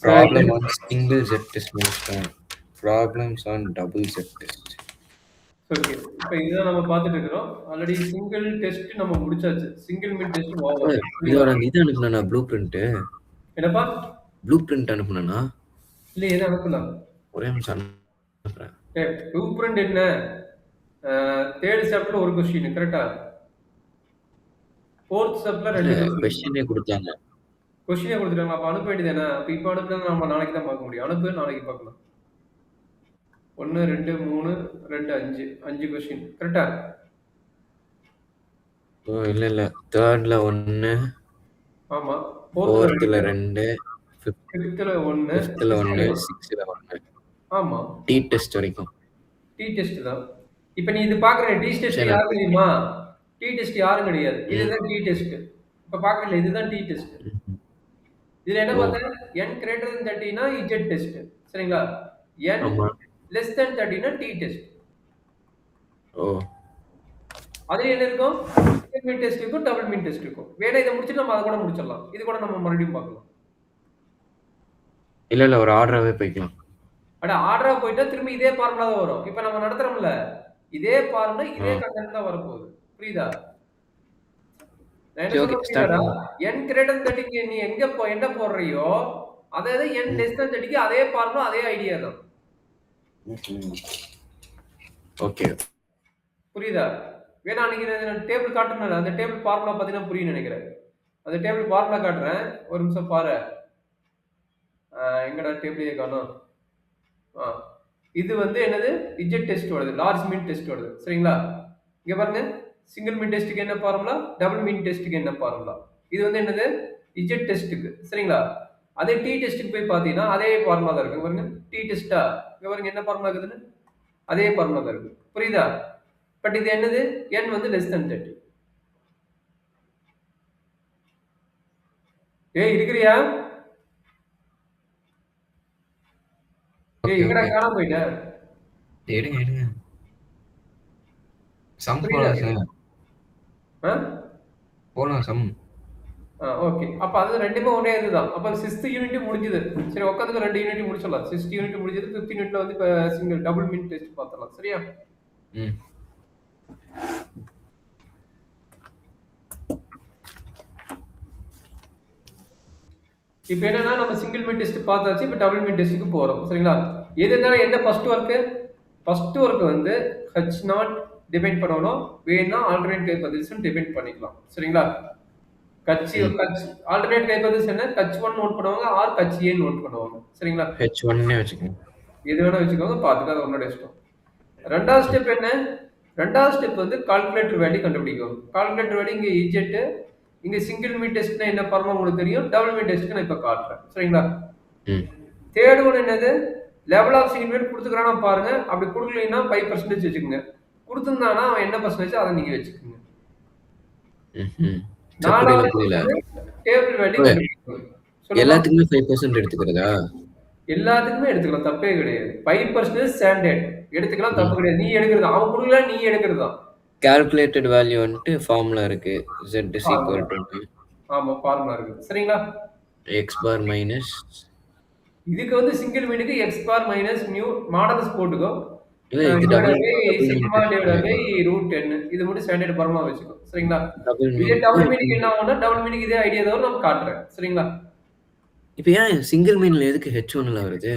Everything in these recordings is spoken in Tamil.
Problem on single Z test முடிச்சிட்டோம். Problems on double Z test. Okay. இப்ப இதுதான் நம்ம பார்த்துட்டு இருக்கிறோம். ஆல்ரெடி சிங்கிள் டெஸ்ட் நம்ம முடிச்சாச்சு. Single mid test over. இதோட அந்த இது அனுப்புனா ப்ளூ பிரிண்ட் என்னப்பா? ப்ளூ பிரிண்ட் அனுப்புனா இல்ல எது அனுப்பலாம்? ஒரே நிமிஷம் அனுப்புறேன். ப்ளூ பிரிண்ட் என்ன? தேர்ட் சாப்டர்ல ஒரு கொஸ்டின் கரெக்டா? ஃபோர்த் சாப்டர்ல ரெண்டு கொஸ்டினே கொடுத்தாங்க. கொஸ்டினே கொடுத்துட்டாங்க. அப்ப அனுப்ப வேண்டியதானே? அப்ப இப்ப அனுப்புனா நம்ம நாளைக்கு தான் பார்க்க முடியும். அனுப்பு, நாளைக்கு பார்க்கலாம். 1 2 3 2 5 5 கொஸ்டின் கரெக்டா? ஓ இல்ல தேர்ட்ல 1 ஆமா. ஃபோர்த்ல 2 ஃபிஃப்த்ல 1 ஃபிஃப்த்ல 1 சிக்ஸ்த்ல 1 ஆமா. டி டெஸ்ட் வரைக்கும். டி டெஸ்ட் தான். இப்ப நீ இது பாக்குற டி டெஸ்ட் யாரு தெரியுமா? டி டெஸ்ட் யாரும் கிடையாது. இதுதான் டி டெஸ்ட். இப்ப பாக்குறீங்க இதுதான் டி டெஸ்ட். இதுல என்ன பார்த்தா n greater than 30 னா z டெஸ்ட். சரிங்களா? n less than 30 னா t டெஸ்ட். ஓ. அதுல என்ன இருக்கும்? சிங்கிள் மிட் டெஸ்ட் இருக்கும், டபுள் மிட் டெஸ்ட் இருக்கும். வேணா இத முடிச்சிட்டு நம்ம அத கூட முடிச்சிடலாம். இது கூட நம்ம மறுபடியும் பார்க்கலாம். இல்ல ஒரு ஆர்டராவே போய்க்கலாம். அட ஆர்டரா போயிட்டா திரும்ப இதே ஃபார்முலா தான் வரும். இப்போ நம்ம நடத்துறோம்ல இதே ஃபார்முலா இதே கண்டென்ட் தான் வரப்போகுது. புரியுதா? n greater than 30 நீ என்ன போடுறியோ அதே n less than 30 அதே ஃபார்முலா அதே ஐடியா தான். ஓகே. புரியுதா? வேணா நீங்க டேபிள் காட்டுறேன். அந்த டேபிள் ஃபார்முலா பார்த்தீங்கன்னா புரியும் நினைக்கிறேன். அந்த டேபிள் ஃபார்முலா காட்டுறேன். ஒரு நிமிஷம் பாரு. எங்கடா டேபிளே காணோம். இது வந்து என்னது? இஜெட் டெஸ்ட் வருது, லார்ஜ் மின் டெஸ்ட் வருது. சரிங்களா? இங்க பாருங்க. சிங்கிள் மின் டெஸ்ட்டுக்கு என்ன ஃபார்முலா, டபுள் மின் டெஸ்ட்டுக்கு என்ன ஃபார்முலா. இது வந்து என்னது? இஜெட் டெஸ்ட்டுக்கு. சரிங்களா? அதே டி டெஸ்ட்டுக்கு போய் பார்த்தீங்கன்னா அதே ஃபார்முலா தான் இருக்கு. பாருங்க டி டெஸ்டா இங்க பாருங்க என்ன ஃபார்முலா இருக்குதுன்னு அதே ஃபார்முலா தான் இருக்கு. புரியுதா? பட் இது என்னது? n வந்து லெஸ் தென் 30. இருக்கிறியா? எங்கடா காணாம போயிட்ட? எடுங்க சம் போலாம் சார். போலாம் சம். ஓகே. அப்ப அது ரெண்டுமே ஒரே இதுதான். அப்ப 6th யூனிட் முடிஞ்சது. சரி உட்கார்ந்து 2 யூனிட் முடிச்சிடலாம். 6th யூனிட் முடிஞ்சது. 5th யூனிட்ல வந்து இப்ப சிங்கிள் டபுள் மின் டெஸ்ட் பார்த்தலாம். சரியா? இப்போ என்னன்னா நம்ம சிங்கிள் மிட் டெஸ்ட் பார்த்தாச்சு. இப்போ டபுள் மிட் டெஸ்ட்டுக்கு போறோம். சரிங்களா? எது இருந்தாலும் என்ன ஃபர்ஸ்ட் ஒர்க் வந்து h0 டிபெண்ட் பண்ணணும். வேணா ஆல்டர்னேட் கைப்பதில்ஸ் டிபெண்ட் பண்ணிக்கலாம். சரிங்களா? ஆல்டர்னேட் கைப்பதில்ஸ் என்ன? h1 நோட் பண்ணுவாங்க ஆர் ha நோட் பண்ணுவாங்க. சரிங்களா? h1 னே வெச்சுக்கோங்க. எது வேணா வெச்சுக்கோங்க. பாத்துக்க அது உங்களோட இஷ்டம். ரெண்டாவது ஸ்டெப் என்ன? ரெண்டாவது ஸ்டெப் வந்து கால்குலேட்டர் வேல்யூ கண்டுபிடிக்கணும். கால்குலேட்டர் வேல்யூ இங்க இஜெட், இங்க சிங்கிள் மிட் டெஸ்ட்னா என்ன ஃபார்முலா உங்களுக்கு தெரியும். டபுள் மிட் டெஸ்ட்க்கு நான் இப்ப காட்டுறேன். சரிங்களா? தேர்ட் ஒன் என்னது? லெவல் ஆஃப் சிங்கிள் மிட் கொடுத்துக்கறானா பாருங்க. அப்படி கொடுக்கலைன்னா 5% வெச்சுக்கோங்க. கொடுத்திருந்தானா அவன் என்ன பர்சன்டேஜ் அதை நீங்க வெச்சுக்கோங்க. நாலாவது டேபிள் வேல்யூ எல்லாத்துக்குமே 5% எடுத்துக்கிறதா? எல்லாத்துக்குமே எடுத்துக்கலாம், தப்பே கிடையாது. 5% ஸ்டாண்டர்ட் எடுத்துக்கலாம், தப்பு கிடையாது. நீ எடுக்கிறது அவன் கொடுக்கல, நீ எடுக்கிறதா. கால்குலேட்டட் வேல்யூ வந்துட்டு ஃபார்முலா இருக்கு. z is equal to ஆமா ஃபார்முலா இருக்கு. சரிங்களா? x bar minus இதுக்கு வந்து சிங்கிள் மினுக்கு x bar minus mu models போட்டுக்கோ. இல்ல இது டபுள் சிக்மா டிவைடட் பை √10 இது மட்டும் ஸ்டாண்டர்ட் ஃபார்முலா வெச்சுக்கோ. சரிங்களா? இது டபுள் மினுக்கு என்ன ஆகும்னா டபுள் மினுக்கு இதே ஐடியா தான் நான் காட்டுறேன். சரிங்களா? இப்போ ஏன் சிங்கிள் மீன்ல எதுக்கு h1ல வருது?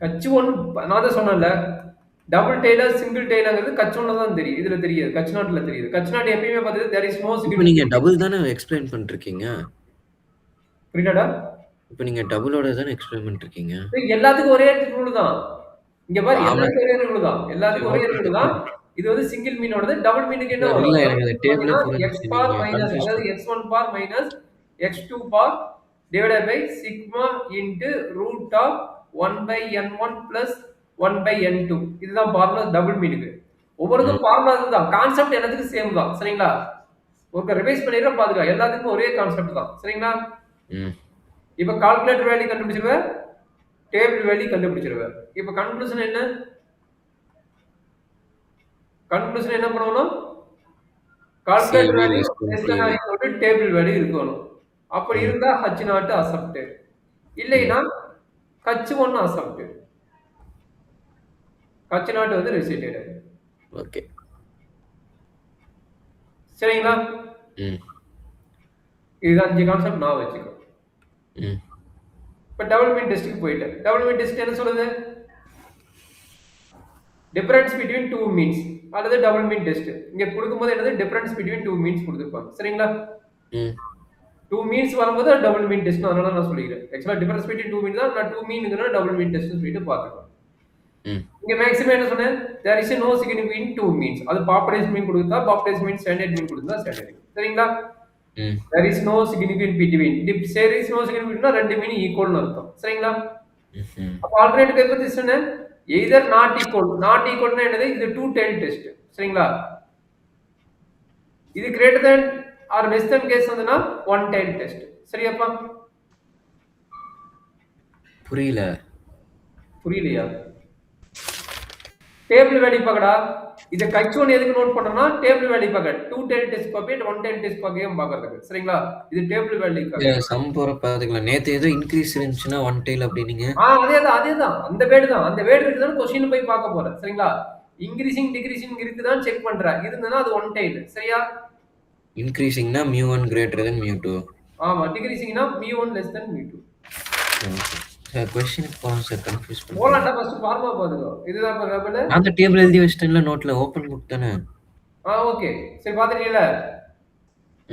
h1 நான் தான் சொன்னேன்ல, டபுள் டெய்லர் சிங்கிள் டெய்லர்ங்கிறது h1ல தான் தெரியும். இதுல தெரியாது. h0ல தெரியுது. h0 எப்பயுமே பார்த்தது there is no single. இப்போ நீங்க டபுள் தான எக்ஸ்பிளைன் பண்ணிருக்கீங்க. புரியலடா? இப்போ நீங்க டபுளோட தான எக்ஸ்பிளைன் பண்ணிருக்கீங்க. எல்லாத்துக்கும் ஒரே ரூல் தான். இங்க பாரு எல்லாத்துக்கும் ஒரே ரூல் தான். எல்லாத்துக்கும் ஒரே ரூல் தான். இது வந்து சிங்கிள் மீனோடது. டபுள் மீனுக்கு என்ன வரும்? இல்ல எனக்கு டேபிள்ல x பார் மைனஸ் அதாவது x1 bar minus x2 bar divided by sigma into root of 1 by n1 plus 1 by n2. இதுதான் ஃபார்முலா டபுள் மீனுக்கு. ஒவ்வொருக்கும் ஃபார்முலா இதுதான். கான்செப்ட் எல்லாத்துக்கும் சேம் தான். சரிங்களா? ஓகே ரிவைஸ் பண்ணிடுறேன் பாத்துக்க. எல்லாத்துக்கும் ஒரே கான்செப்ட் தான். சரிங்களா? இப்போ கால்குலேட்டர் வேல்யூ கண்டுபிடிச்சிருவ, டேபிள் வேல்யூ கண்டுபிடிச்சிருவ. இப்போ கன்க்ளூஷன் என்ன? கன்க்ளூஷன் என்ன பண்ணணும்? Calculator value less than or equal to table value இருக்கணும். அப்படி இருந்தா h0 அக்செப்ட். இல்லைன்னா கட்சி ஒன்று அசப்டட், கட்சி நாட்டு வந்து ரிசைட்டட். ஓகே. சரிங்களா? ம். இது 5 கான்செப்ட் நான் வச்சுக்கோ. ம். இப்போ டபுள் மீன் டெஸ்ட்டுக்கு போயிட்டேன். டபுள் மீன் டெஸ்ட் என்ன சொல்லுது? டிஃபரன்ஸ் பிட்வீன் டூ மீன்ஸ் அல்லது டபுள் மீன் டெஸ்ட். இங்க கொடுக்கும்போது என்னது? டிஃபரன்ஸ் பிட்வீன் டூ மீன்ஸ் கொடுத்துருப்பாங்க. சரிங்களா? ம். டூ மீன்ஸ் வரும்போது டபுள் மீன் டெஸ்ட், அதனால நான் சொல்லிக்கிறேன். ஆக்சுவலா டிஃபரன்ஸ் பிட்வீன் டூ மீன் தான், நான் டூ மீனுங்கிறத டபுள் மீன் டெஸ்ட்னு சொல்லிட்டு பார்த்துக்கலாம். ம். இங்க மேக்ஸிமம் என்ன சொன்னேன்? There is no significant in two means. அது பாப்புலேஷன் மீன் கொடுத்தா பாப்புலேஷன் மீன், ஸ்டாண்டர்ட் மீன் கொடுத்தா ஸ்டாண்டர்ட் மீன். சரிங்களா? ம். There is no significant between. If there is no சிக்னிஃபிகன்ட்னா ரெண்டு மீன் ஈக்குவல்னு அர்த்தம். சரிங்களா? ம்ஹ்ம். அப்ப ஆல்டர்னேட்டிவ் டைப் பத்தி சொன்னேன். Either not equal. நாட் ஈக்குவல்னா என்னது? இது டூ டெயில் டெஸ்ட். சரிங்களா? இது greater than or less than case வந்துனா ஒன் டெயில் டெஸ்ட். சரியாப்பா? புரியல. புரியலையா? டேபிள் வேல்யூ பார்க்கடா. இத கட்சி எதுக்கு நோட் பண்றோம்னா டேபிள் வேல்யூ பார்க்க. டூ டெயில் டெஸ்ட் பார்க்க, ஒன் டெயில் டெஸ்ட் பார்க்கையும் பார்க்கறதுக்கு. சரிங்களா? இது டேபிள் வேல்யூ. சம் போற பாத்துக்கலாம். நேத்து ஏதோ இன்க்ரீஸ் இருந்துச்சுன்னா ஒன் டெயில் அப்படின்னீங்க. அதேதான் அந்த வேர்டு தான். அந்த வேர்டு இருக்குதான்னு கொஸ்டின் போய் பார்க்க போறேன். சரிங்களா? இன்க்ரீசிங் டிக்ரீசிங் இருக்குதான்னு செக் பண்றேன். இருந்ததுன்னா அது ஒன் டெயில். சரியா? இன்க்ரீசிங்னா μ1 greater than μ2. ஆமா. டிக்ரீசிங்னா μ1 less than μ2. சார் கொஸ்டினுக்கு போகலாம் சார், கன்ஃபியூஸ் பண்ணுறேன். போலாம்டா, ஃபர்ஸ்ட் ஃபார்முலா பாத்துக்கோ. இதுதான் இப்ப வேப்பல. நான் அந்த டேபிள் எழுதி வச்சிட்டேன்ல நோட்ல, ஓப்பன் புக் தானே. ஓகே. சரி பாத்துட்டீங்களா?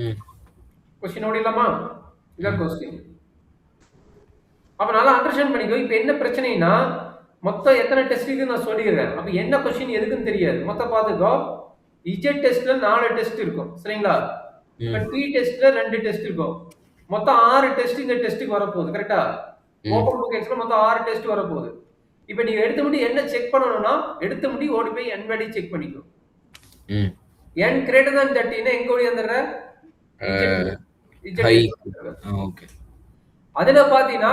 ம். கொஸ்டின் ஓடிடலாமா? இதான் கொஸ்டின். அப்ப நல்லா அண்டர்ஸ்டாண்ட் பண்ணிக்கோ. இப்போ என்ன பிரச்சனைனா மொத்தம் எத்தனை டெஸ்ட் இருக்குன்னு நான் சொல்லிடுறேன். அப்ப என்ன கொஸ்டின் எதுக்குன்னு தெரியாது. மொத்தம் பாத்துக்கோ. இஜெட் டெஸ்ட்ல 4 டெஸ்ட் இருக்கும். சரிங்களா? இப்ப டி டெஸ்ட்ல 2 டெஸ்ட் இருக்கும். மொத்தம் 6 டெஸ்ட் இந்த டெஸ்ட்டுக்கு வரப்போகுது. கரெக்டா? ஓப்பன் புக் எக்ஸ்ல மொத்தம் 6 டெஸ்ட் வரப்போகுது. இப்போ நீங்க எடுத்த முடி என்ன செக் பண்ணணும்னா எடுத்த முடி ஓடி போய் n வேல்யூ செக் பண்ணிக்கோ. n கிரேட்டர் than 30 னா எங்க ஓடி வந்துற? ஹை. ஓகே. அதுல பாத்தீனா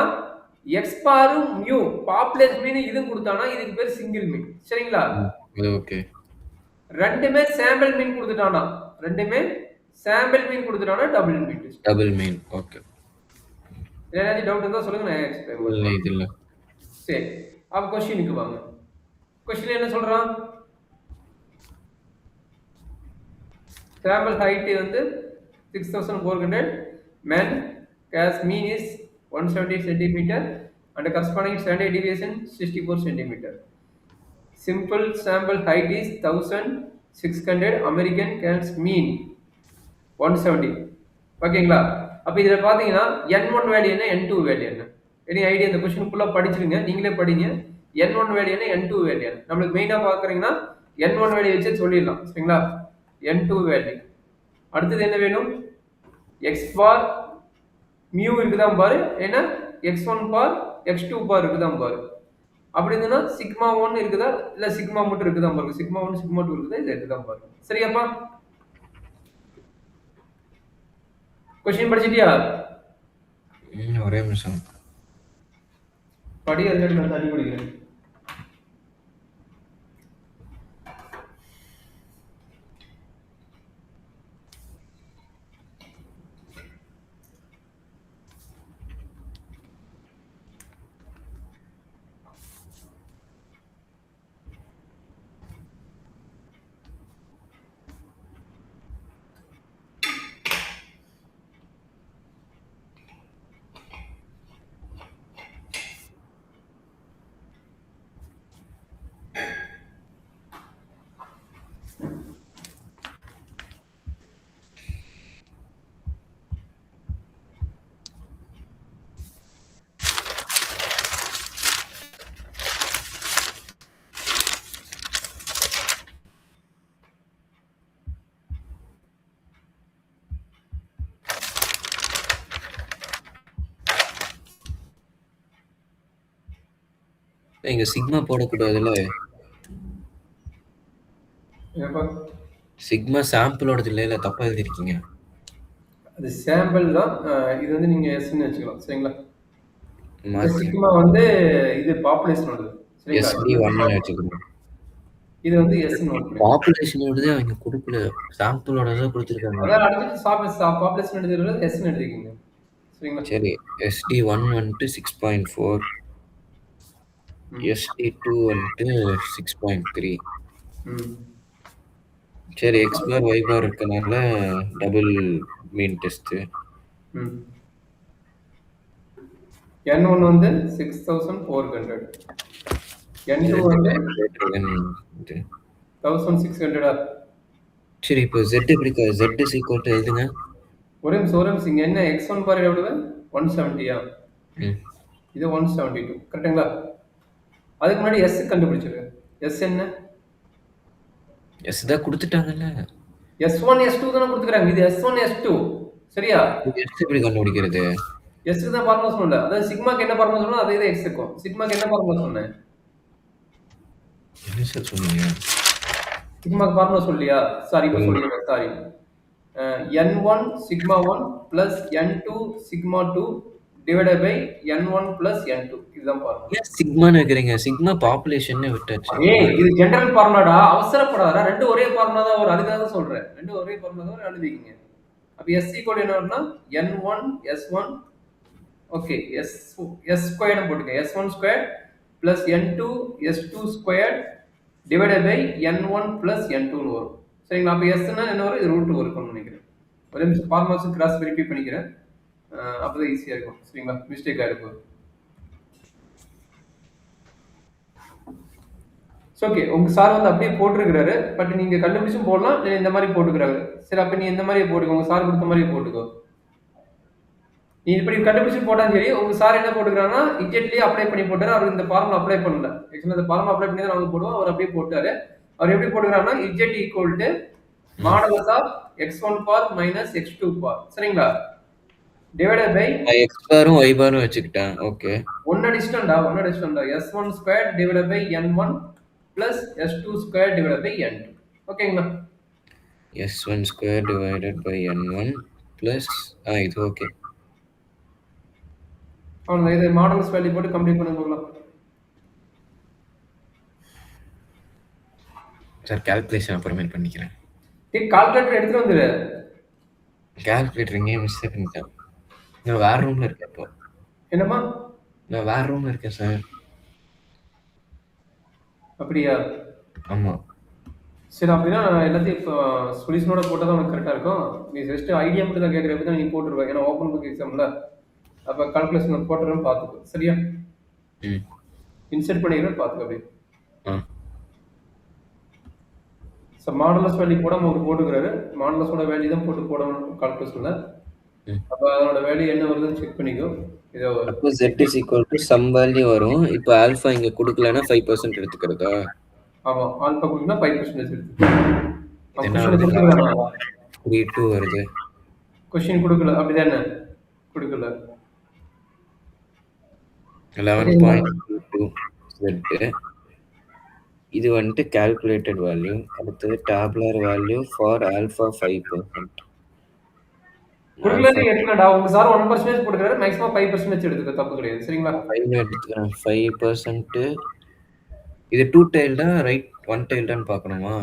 x பாரும் mu பாப்புலேஷன் மீன் இதுவும் கொடுத்தானா இதுக்கு பேர் சிங்கிள் மீன். சரிங்களா? ஓகே. ரெண்டுமே சாம்பிள் மீன் கொடுத்துட்டானா, ரெண்டுமே சாம்பிள் மீன் கொடுத்துட்டானா டபுள் மீன் டெஸ்ட். டபுள் மீன். ஓகே. ஏதாவது டவுட் இருந்தா சொல்லுங்க, நான் எக்ஸ்பிளைன் பண்றேன். இது இல்ல. சரி. அப்ப क्वेश्चनக்கு வாங்க. क्वेश्चन என்ன சொல்றான்? சாம்பிள் ஹைட் வந்து 6400, men as mean is 170 centimeter and corresponding standard deviation 64 centimeter. Simple sample height is 1600, American as mean 170. ஓகேங்களா? அப்ப இதுல பாத்தீங்கன்னா n1 வேல்யூ என்ன, n2 வேல்யூ என்ன? Any idea? இந்த क्वेश्चन ஃபுல்லா படிச்சிருங்க, நீங்களே படிங்க. n1 வேல்யூ என்ன, n2 வேல்யூ என்ன? நமக்கு மெயினா பாக்குறீங்கன்னா n1 வேல்யூ வச்சு சொல்லிடலாம். சரிங்களா? n2 value. அடுத்தது என்ன வேணும்? x பார் mu இருக்குதான் பாரு, என்ன x1 பார் x2 பார் இருக்குதான் பாரு. அப்படி இருந்ததுன்னா சிக்மா 1 இருக்குதா இல்ல சிக்மா மட்டும் இருக்குதான் பாருங்க. சிக்மா 1 சிக்மா 2 இருக்குதா, இது இருக்குதான் பாருங்க. சரியாப்பா? क्वेश्चन படிச்சிட்டியா? ஒரே நிமிஷம் படி, அதுக்கு நான் தள்ளி படிக்கிறேன். இங்க சிக்மா போடக்கூடாதுல்ல. ஏப்பா? சிக்மா சாம்பிளோடது இல்ல, தப்பா எழுதிருக்கீங்க. அது சாம்பிள் தான். இது வந்து நீங்க எஸ்ன்னு வச்சுக்கலாம். சரிங்களா? மாத்தி சிக்மா வந்து இது பாப்புலேஷனோடது. சரிங்களா? SD1 ன்னு வச்சுக்கோங்க. இது வந்து எஸ் நோட் பண்ணி. பாப்புலேஷனோடது அவங்க கொடுக்கல, சாம்பிளோட தான் கொடுத்துருக்காங்க. அதான் அடுத்து பாப்புலேஷன் எடுத்துக்கிறது எஸ்ன்னு எடுத்துக்கீங்க. சரிங்களா? சரி. SD1 வந்துட்டு 6.4, ம். SD2 வந்துட்டு 6.3. ம். சரி, எக்ஸ் பார் ஒய் பார் இருக்கனால டபுள் மீன் டெஸ்ட். ம். N1 வந்து 6400. N2 வந்து greater than இது. 1600. சரி, இப்போ Z எப்படி Z is equal to எழுதுங்க. ஒரு நிமிஷம் இங்க என்ன x1 பார் எவ்வளவு? 170யா? ம். இது 172 கரெக்ட்டுங்களா? அதுக்கு முன்னாடி s கண்டுபிடிச்சிருங்க. s என்ன? எஸ் தான் கொடுத்துட்டாங்கல்ல. S1 S2 தானே கொடுத்துக்கிறாங்க. இது S1 S2 சரியா? எஸ் எப்படி கண்டுபிடிக்கிறது? S க்கு தான் ஃபார்முலா சொன்னல. அதாவது சிக்மாக்கு என்ன ஃபார்முலா சொன்னோ அதே தான் x க்கும். சிக்மாக்கு என்ன ஃபார்முலா சொன்னேன்? என்ன சார் சொன்னீங்க? சிக்மாக்கு ஃபார்முலா சொல்லியா? சாரி இப்ப சொல்லுங்க. சொல்லிடுறேன் sorry. N1 sigma 1 plus N2 sigma 2 divided by N1 plus N2 இதுதான் ஃபார்முலா. ஏன் சிக்மான்னு வைக்கிறீங்க? சிக்மா பாப்புலேஷன் விட்டாச்சு. ஏய் இது ஜெனரல் ஃபார்முலாடா. அவசரப்படாதடா. ரெண்டும் ஒரே ஃபார்முலா தான் வரும். அதுக்காக தான் சொல்றேன். ரெண்டும் ஒரே ஃபார்முலா தான் வரும். எழுதிக்கங்க. அப்ப S ஈக்குவல் என்ன வரும்னா N1 S1 ஓகே S ஸ்கொயர்னு போட்டுக்க. S1 square plus N2 S2 square divided by N1 plus N2னு வரும். சரிங்களா? அப்ப Sனா என்ன வரும்? இது ரூட் இருக்கும்னு நினைக்கிறேன். ஒரே நிமிஷம் ஃபார்முலாஸ் கிராஸ் வெரிஃபை பண்ணிக்கிறேன். அப்பதான் ஈஸியா இருக்கும். சரிங்களா? மிஸ்டேக் ஆயிருக்கும். ஓகே உங்க சார் வந்து அப்படியே போட்டிருக்கிறாரு. பட் நீங்க கண்டுபிடிச்சும் போடலாம். இல்ல இந்த மாதிரி போட்டுக்கிறாரு. சரி அப்ப நீ இந்த மாதிரி போட்டுக்கோ. உங்க சார் கொடுத்த மாதிரி போட்டுக்கோ. நீ இப்படி கண்டுபிடிச்சு போட்டாலும் சரி உங்க சார் என்ன போட்டுக்கிறாங்கன்னா இஜெட்லயே அப்ளை பண்ணி போட்டாரு. அவர் இந்த ஃபார்முலா அப்ளை பண்ணல. ஆக்சுவலா இந்த ஃபார்முலா அப்ளை பண்ணி தான் நாங்க போடுவோம். அவர் அப்படியே போட்டாரு. அவர் எப்படி போட்டுக்கிறாருன்னா z equal to modulus of x1 bar minus x2 bar சரிங்களா? டிவைடட் பை எக்ஸ் பாரும் ஒய் பாரும் வச்சுக்கிட்டேன். ஓகே. ஒன்னு அடிச்சிட்டா S1 square divided by N1 plus S2 square divided by N2 ஓகேங்களா? S1 square divided by N1 plus இது ஓகே. அவ்வளவுதான். இது மாடல்ஸ் வேல்யூ போட்டு கம்ப்ளீட் பண்ண போகலாம். சார் கால்குலேஷன் அப்புறமேல் பண்ணிக்கிறேன். கால்குலேட்டர் எடுத்துட்டு வந்துரு. கால்குலேட்டர் எங்கேயே மிஸ் பண்ணிட்டேன். நான் வேற ரூம்ல இருக்கேன் இப்போ. என்னம்மா? நான் வேற ரூம்ல இருக்கேன் சார். அப்படியா? ஆமா. சரி அப்படின்னா எல்லாத்தையும் இப்போ சொல்யூஷனோட போட்டால் தான் உனக்கு கரெக்டாக இருக்கும். நீ ஜஸ்ட் ஐடியா மட்டும் தான் கேட்குறப்ப தான் நீ போட்டுருவேன். ஏன்னா ஓப்பன் புக் எக்ஸாம்ல அப்போ கால்குலேஷன் போட்டுறேன்னு பார்த்துக்கோ. சரியா? ம். இன்சர்ட் பண்ணிக்கிறேன் பார்த்துக்கோ அப்படியே. ஆ. ஸோ மாடலஸ் வேல்யூ போடாமல் உங்களுக்கு போட்டுக்கிறாரு. மாடலஸோட வேல்யூ தான் போட்டு போடணும் கால்குலேஷனில். அப்போ அதோட வேல்யூ என்ன வருதுன்னு செக் பண்ணிக்கோ. இதோ அப்போ Z is equal to some value வரும். இப்போ ஆல்பா இங்க கொடுக்கலனா 5% எடுத்துக்கிறதா? ஆமா ஆல்பா கொடுத்தா 5% எடுத்து. என்ன 32 வருது. கொஸ்டின் கொடுக்கல அப்படிதானே? கொடுக்கல. 11.22 Z. இது வந்துட்டு calculated value. அடுத்தது tabular value for alpha 5%. கொடுக்கலன்னு எடுக்கலடா. உங்க சார் 1% போட்டுக்கிறாரு. மேக்ஸிமம் 5% எடுத்துக்க தப்பு கிடையாது. சரிங்களா? 5 எடுத்துக்கிறேன். 5% இது 2 tailed ரைட் 1 tailed பார்க்கணுமா?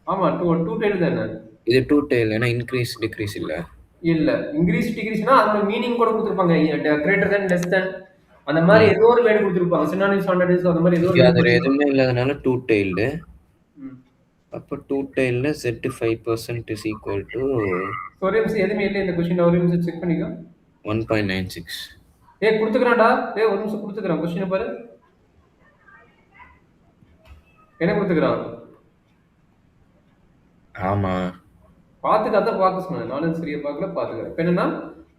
ஆமா 2 tailed தானே. இது 2 tailed ஏன்னா இன்க்ரீஸ் டிக்ரீஸ் இல்ல. இல்ல இன்க்ரீஸ் டிக்ரீஸ்னா அதோட மீனிங் கூட கொடுத்திருப்பாங்க. கிரேட்டர் தென் லெஸ் தென் அந்த மாதிரி ஏதோ ஒரு வேர்ட் கொடுத்திருப்பாங்க. சினானிம்ஸ் ஆண்டனிம்ஸ் அந்த மாதிரி ஏதோ ஒரு அது எதுவுமே இல்லாதனால 2 tailed. அப்போ 2 tailed Z 5% is equal to ஒரே நிமிஷம் எதுவுமே இல்லை இந்த கொஸ்டின். ஒரே நிமிஷம் செக் பண்ணிக்கோ. 1.96. கொடுத்துக்கிறான்டா. ஒரு நிமிஷம் கொடுத்துக்கிறான். கொஸ்டின் பாரு என்ன கொடுத்துக்கிறான். ஆமா பாத்துக்க. அதான் பார்க்க சொன்னேன். நானும் சரியா பார்க்கல பாத்துக்கிறேன். இப்போ என்னன்னா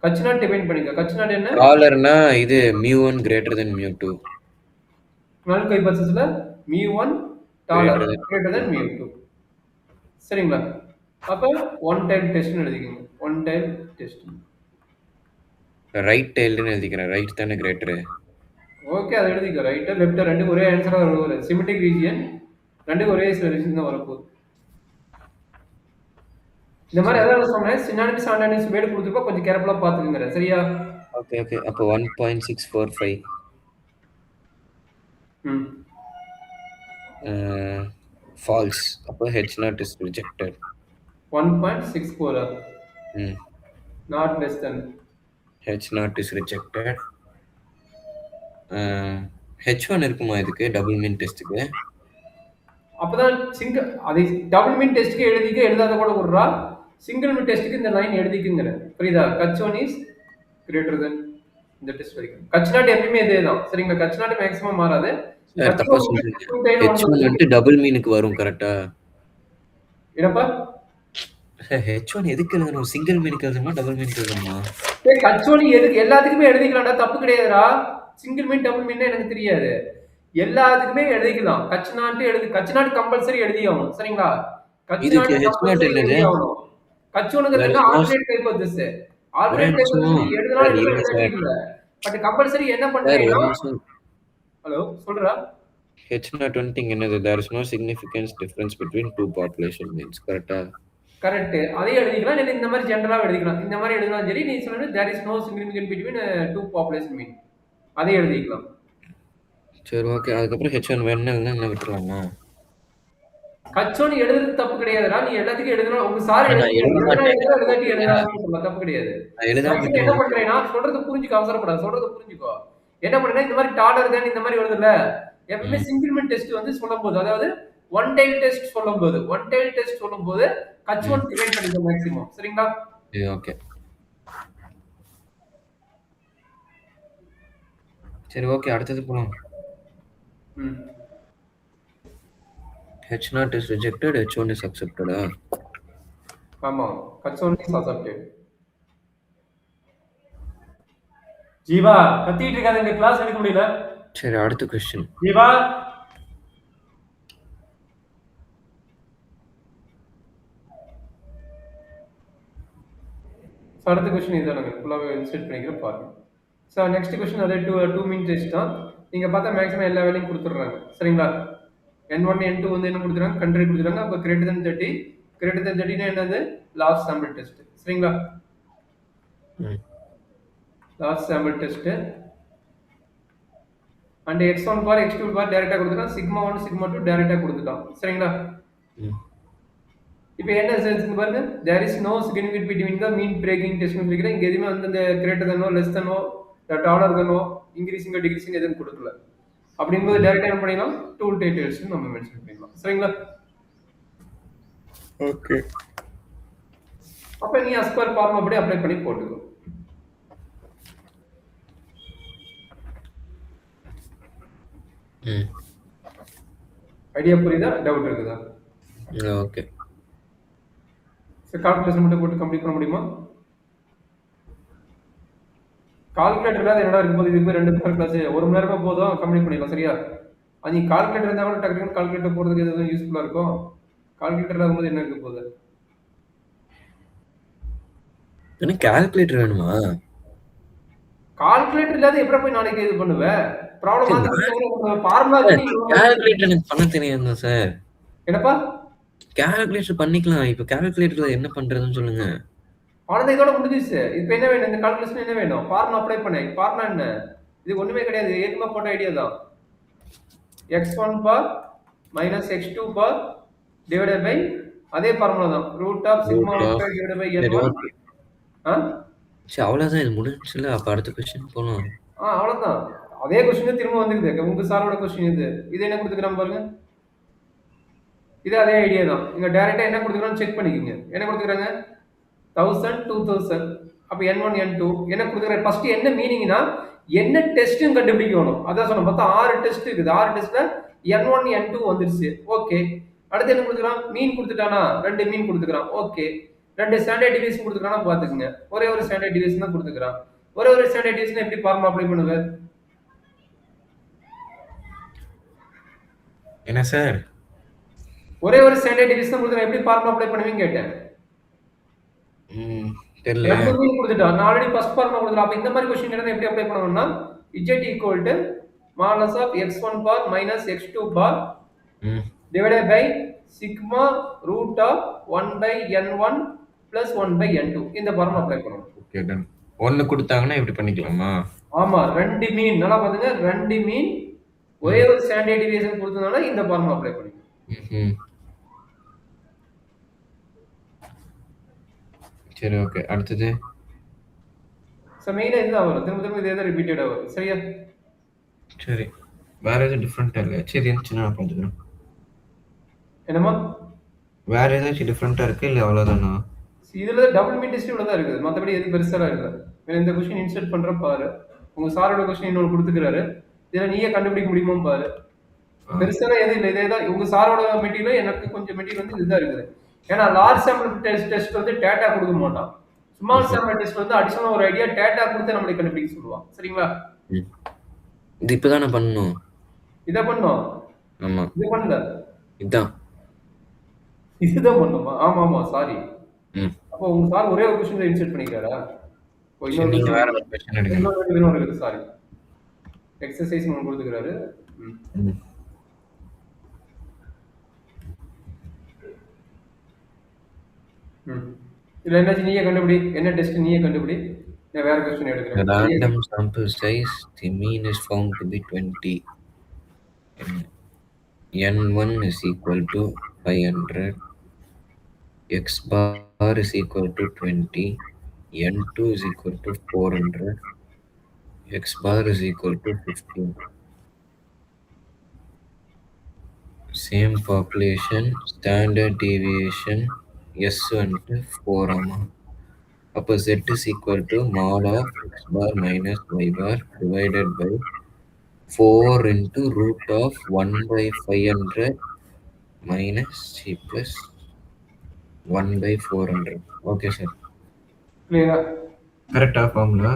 கட்ச் நாட் டிஃபைன் பண்ணிக்க. கட்ச் நாட் என்ன? காலர்னா இது mu1 greater than mu2. நல் ஹைபோதசிஸ்ல mu1 dollar greater than mu2. சரிங்களா? அப்ப ஒன் டைம் டெஸ்ட்னு எழுதிக்கங்க. One time test. ரைட் டெய்ல்டுன்னு எழுதிக்கிறேன். ரைட் தானே கிரேட்டர். ஓகே அதை எழுதிக்க. ரைட் லெஃப்ட் ரெண்டு ஒரே ஆன்சரா வரும். சிமெட்ரிக் ரீஜியன் ரெண்டு ஒரே ரீஜன் தான் வரப்போகுது. இந்த மாதிரி ஏதாவது சொன்னேன். சினானிம்ஸ் ஆண்டனிம்ஸ் வேர்ட் கொடுத்துருப்பா கொஞ்சம் கேர்ஃபுல்லா பாத்துக்கங்க. சரியா? Okay okay. அப்போ 1.645 false. அப்போ H0 is rejected. 1.64 not less than H naught is rejected. H1 இருக்குமா இதுக்கு டபுள் மீன் டெஸ்ட்டுக்கு? அப்பதான் சிங்கிள் அதை டபுள் மீன் டெஸ்ட்டுக்கு எழுதிக்க எழுதாத கூட விடுறா. சிங்கிள் மீன் டெஸ்ட்டுக்கு இந்த லைன் எழுதிக்குங்கிற புரியுதா? கச் ஒன் இஸ் கிரேட்டர் தென் இந்த டெஸ்ட் வரைக்கும். கச் நாட் எப்பயுமே இதே தான் சரிங்களா? கச் நாட் மேக்ஸிமம் மாறாது. சார் தப்பா சொல்றீங்க. H1 வந்துட்டு டபுள் மீனுக்கு வரும் கரெக்டா? என்னப்பா? H1 எதுக்கு எழுதணும்? சிங்கிள் மீனுக்கு எழுதணுமா டபுள் மீனுக்கு எழுதணுமா? கச் ஒன் எதுக்கு எல்லாத்துக்குமே எழுதிக்கலாம்டா, தப்பு கிடையாதுடா. சிங்கிள் மீன் டபுள் மீன் எனக்கு தெரியாது, எல்லாத்துக்குமே எழுதிக்கலாம். கச் நாட் எழுதி, கச் நாட் கம்பல்சரி எழுதி ஆகணும் சரிங்களா? கச் நாட் கம்பல்சரி எழுதி ஆகணும். கச் ஒன்னுங்கிறது alternate type of this. Alternate type of எழுதலாம் இல்ல, பட் கம்பல்சரி என்ன பண்றீங்கன்னா ஹலோ சொல்றா. H not anything என்னது? There is no significant difference between two population means கரெக்ட்டா? கரெக்ட். அதே எழுதிக்கலாம், இல்ல இந்த மாதிரி ஜெனரலா எழுதிக்கலாம். இந்த மாதிரி எழுதினாலும் சரி, நீ சொன்னது there is no significant between two population mean அதே எழுதிக்கலாம். சரி ஓகே. அதுக்கப்புறம் H1 வேணும்னா என்ன விட்டுறலாமா? கச்1 எழுதுறது தப்பு கிடையாதுடா, நீ எல்லாத்துக்கும் எழுதணும். உங்க சார் எழுதாட்டி எழுதாம சொல்ல தப்பு கிடையாது. என்ன பண்றேன்னா சொல்றது புரிஞ்சுக்கோ, அவசரப்படாத, சொல்றது புரிஞ்சுக்கோ. என்ன பண்றேன்னா இந்த மாதிரி டாலர் தான் இந்த மாதிரி வருதுல்ல, எப்பவுமே சிங்கிள் மீன் டெஸ்ட் வந்து சொல்லும்போது, அதாவது ஒன் டைல் டெஸ்ட் சொல்லும்போது கச்1 டிவைட் பண்ணிக்கோ மேக்ஸிமம் சரிங்களா? ஓகே சரி ஓகே. அடுத்தது போலாம். H naught is rejected, H1 is accepted. ஆமா, H1 is accepted. ஜீவா கத்திட்டு இருக்காத, இந்த கிளாஸ் எடுக்க முடியல. சரி அடுத்த क्वेश्चन. ஜீவா அடுத்த क्वेश्चन இதான், நான் ஃபுல்லாவே இன்சர்ட் பண்ணிக்கிறேன் பாருங்க. சோ நெக்ஸ்ட் क्वेश्चन அதே 2 மீன் டெஸ்ட் தான். நீங்க பார்த்தா மேக்ஸிமம் எல்லா வேலையும் கொடுத்துறாங்க சரிங்களா? n1 n2 வந்து என்ன கொடுத்துறாங்க? கண்ட்ரி கொடுத்துறாங்க. அப்ப greater than 30 னா என்னது? லாஸ்ட் சாம்பிள் டெஸ்ட் சரிங்களா? Last sample test and x1 bar x2 bar டைரக்டா கொடுத்துட்டான், சிக்மா 1 சிக்மா 2 டைரக்டா கொடுத்துட்டான் சரிங்களா? இப்போ என்ன சென்ஸ்ங்க பாருங்க, there is no significance between the mean breaking test சொல்லிக்கிறேன். இங்க எதுவுமே வந்து இந்த greater than less than taller than increasing decreasing எதுவும் கொடுக்கல. அப்படிங்கும்போது டைரக்டா என்ன பண்ணிடலாம்? டூல் டைட்டில்ஸ் நம்ம மென்ஷன் பண்ணிடலாம் சரிங்களா? ஓகே. அப்ப நீ as per ஃபார்ம் அப்படியே அப்ளை பண்ணி போட்டுக்கோ. ஐடியா புரியுதா? டவுட் இருக்குதா? ஓகே. கால்குலேஷன் மட்டும் போட்டு கம்ப்ளீட் பண்ண முடியுமா? கால்குலேட்டர் இல்லாத என்னடா இருக்கும்போது இதுக்கு 2 மணி நேரம் கிளாஸ் 1 மணி நேரமா போதும், கம்ப்ளீட் பண்ணிடலாம் சரியா? அது கால்குலேட்டர் இருந்தா கூட டக்கு கால்குலேட்டர் போடுறதுக்கு எதுவும் யூஸ்ஃபுல்லா இருக்கும். கால்குலேட்டர் இல்லாதபோது என்ன இருக்க போகுது? எனக்கு கால்குலேட்டர் வேணுமா? கால்குலேட்டர் இல்லாத எப்படி போய் நாளைக்கு இது பண்ணுவ? ப்ராப்ளம் ஃபார்முலா கால்குலேட்டர் எனக்கு பண்ண தெரியாதுங்க சார். என்னப்பா? கால்குலேட்டர் பண்ணிக்கலாம். இப்போ கால்குலேட்டர்ல என்ன பண்றதுன்னு சொல்லுங்க. ஆனது இதோட முடிஞ்சிச்சு. இப்போ என்ன வேணும்? இந்த கால்குலேஷன் என்ன வேணும்? ஃபார்முலா அப்ளை பண்ணு. ஃபார்முலா என்ன? இது ஒண்ணுமே கிடையாது. ஏற்கனவே போட்ட ஐடியா தான். x1 bar minus x2 bar divided by அதே ஃபார்முலா தான். Root of sigma square divided by n1. சரி அவ்வளவுதான், இது முடிஞ்சுல. அப்ப அடுத்த क्वेश्चन போலாம். அவ்வளவுதான். அதே क्वेश्चन திரும்ப வந்துக்குது. உங்க சாரோட क्वेश्चन இது. இது என்ன கொடுத்துக்கறான் பாருங்க. இது அதே ஐடியா தான். இங்க டைரக்டா என்ன கொடுத்துக்கறான்னு செக் பண்ணிக்கங்க. என்ன கொடுத்துக்கறாங்க? 1000 2000. அப்ப n1 n2 என்ன கொடுத்துக்கற? ஃபர்ஸ்ட் என்ன மீனிங்னா என்ன டெஸ்ட்னு கண்டுபிடிக்கணும். அதான் சொன்ன பார்த்தா 6 டெஸ்ட் இருக்குது. 6 டெஸ்ட்ல n1 n2 வந்துருச்சு. ஓகே. அடுத்து என்ன கொடுத்துக்கறான்? மீன் கொடுத்துட்டானா? 2 மீன் கொடுத்துக்கறான். ஓகே. 2 ஸ்டாண்டர்ட் டிவியேஷன் கொடுத்துக்கறானா பாத்துக்கங்க. ஒரே ஒரு ஸ்டாண்டர்ட் டிவியேஷன் தான் கொடுத்துக்கறான். ஒரே ஒரு ஸ்டாண்டர்ட் டிவியேஷன் எப்படி ஃபார்முலா அப்ளை பண்ணுவ? என்ன சார்? ஒரே ஒரு ஸ்டாண்டர்ட் டிவியேஷன் கொடுத்தா எப்படி ஃபார்முலா அப்ளை பண்ணுவீங்க கேட்டேன். தெரியல. மீன் கொடுத்துட்டான். நான் ஆல்ரெடி ஃபர்ஸ்ட் ஃபார்முலா கொடுத்துறேன். அப்ப இந்த மாதிரி क्वेश्चन என்ன எப்படி அப்ளை பண்ணனும்னா z modulus of x1 bar minus x2 bar divided by sigma root of 1 by n1 plus 1 by n2 இந்த ஃபார்முலா அப்ளை பண்ணனும். Okay done. 1 கொடுத்தாங்கன்னா இப்படி பண்ணிக்கலாமா? ஆமா, 2 மீன் நல்லா பாத்துங்க. 2 மீன் ஒரே ஒரு ஸ்டாண்டர்ட் டிவியேஷன் கொடுத்தனால இந்த ஃபார்முலா அப்ளை பண்ணிக்கலாம். சரி ஓகே. அடுத்தது ஸோ மெயினாக இதுதான் வரும், திரும்ப திரும்ப இதே தான் ரிப்பீட்டடாக வரும். சரியா? சரி, வேற எதுவும் டிஃப்ரெண்ட்டாக இல்லை? சரி, இருந்துச்சுன்னா நான் பார்த்துக்கிறேன். என்னம்மா? வேற ஏதாச்சும் டிஃப்ரெண்ட்டாக இருக்கு இல்லை அவ்வளோதானா? இதில் டபுள் மீன் டெஸ்ட் இவ்வளோ தான் இருக்குது, மற்றபடி எதுவும் பெருசாக இல்லை. இந்த கொஸ்டின் இன்சர்ட் பண்ணுற பாரு, உங்கள் சாரோட கொஸ்டின் இன்னொன்று கொடுத்துக்கிறாரு, இதில் நீயே கண்டுபிடிக்க முடியுமோ பாரு. பெருசாக எதுவும் இல்லை, இதே தான் உங்கள் சாரோட மெட்டீரியல். எனக்கு கொஞ்சம் மெட்டீரியல் வந்து இதுதான் இருக்குது. ஏன்னா லார்ஜ் சாம்பிள் டெஸ்ட் வந்து டேட்டா கொடுக்க மாட்டான். ஸ்மால் சாம்பிள் டெஸ்ட் வந்து அடிஷனல் ஒரு ஐடியா டேட்டா கொடுத்து நம்மளுக்கு கண்டுபிடிக்க சொல்லுவான். சரிங்களா? இது இப்பதானே பண்ணணும். இதை பண்ணோம். ஆமா, இது பண்ணல, இதுதான் இதுதான் பண்ணுமா? ஆமா ஆமா, சாரி. ம். அப்போ உங்க சார் ஒரே ஒரு கொஸ்டின் இன்சர்ட் பண்ணிக்கிறாரா? சரி, நீங்க வேற ஒரு கொஸ்டின் எடுங்க. இன்னொரு இருக்குது, சாரி. எக்ஸசைஸ் ஒன்று கொடுத்துக்கிறாரு. ம். இதுல என்னாச்சு, நீயே கண்டுபிடி. என்ன டெஸ்ட் நீயே கண்டுபிடி. நான் வேற கொஸ்டின் எடுக்கிறேன். Random sample size, the mean is found to be 20. N1 is equal to 500. X bar is equal to 20. N2 is equal to 400. X bar is equal to 15. Same population, standard deviation S வந்துட்டு 4 ஆமா. அப்போ Z is equal to mod of X bar minus Y bar divided by 4 into root of 1 by 500 minus C plus 1 by 400. Okay sir. கிளியரா? கரெக்டா ஃபார்முலா?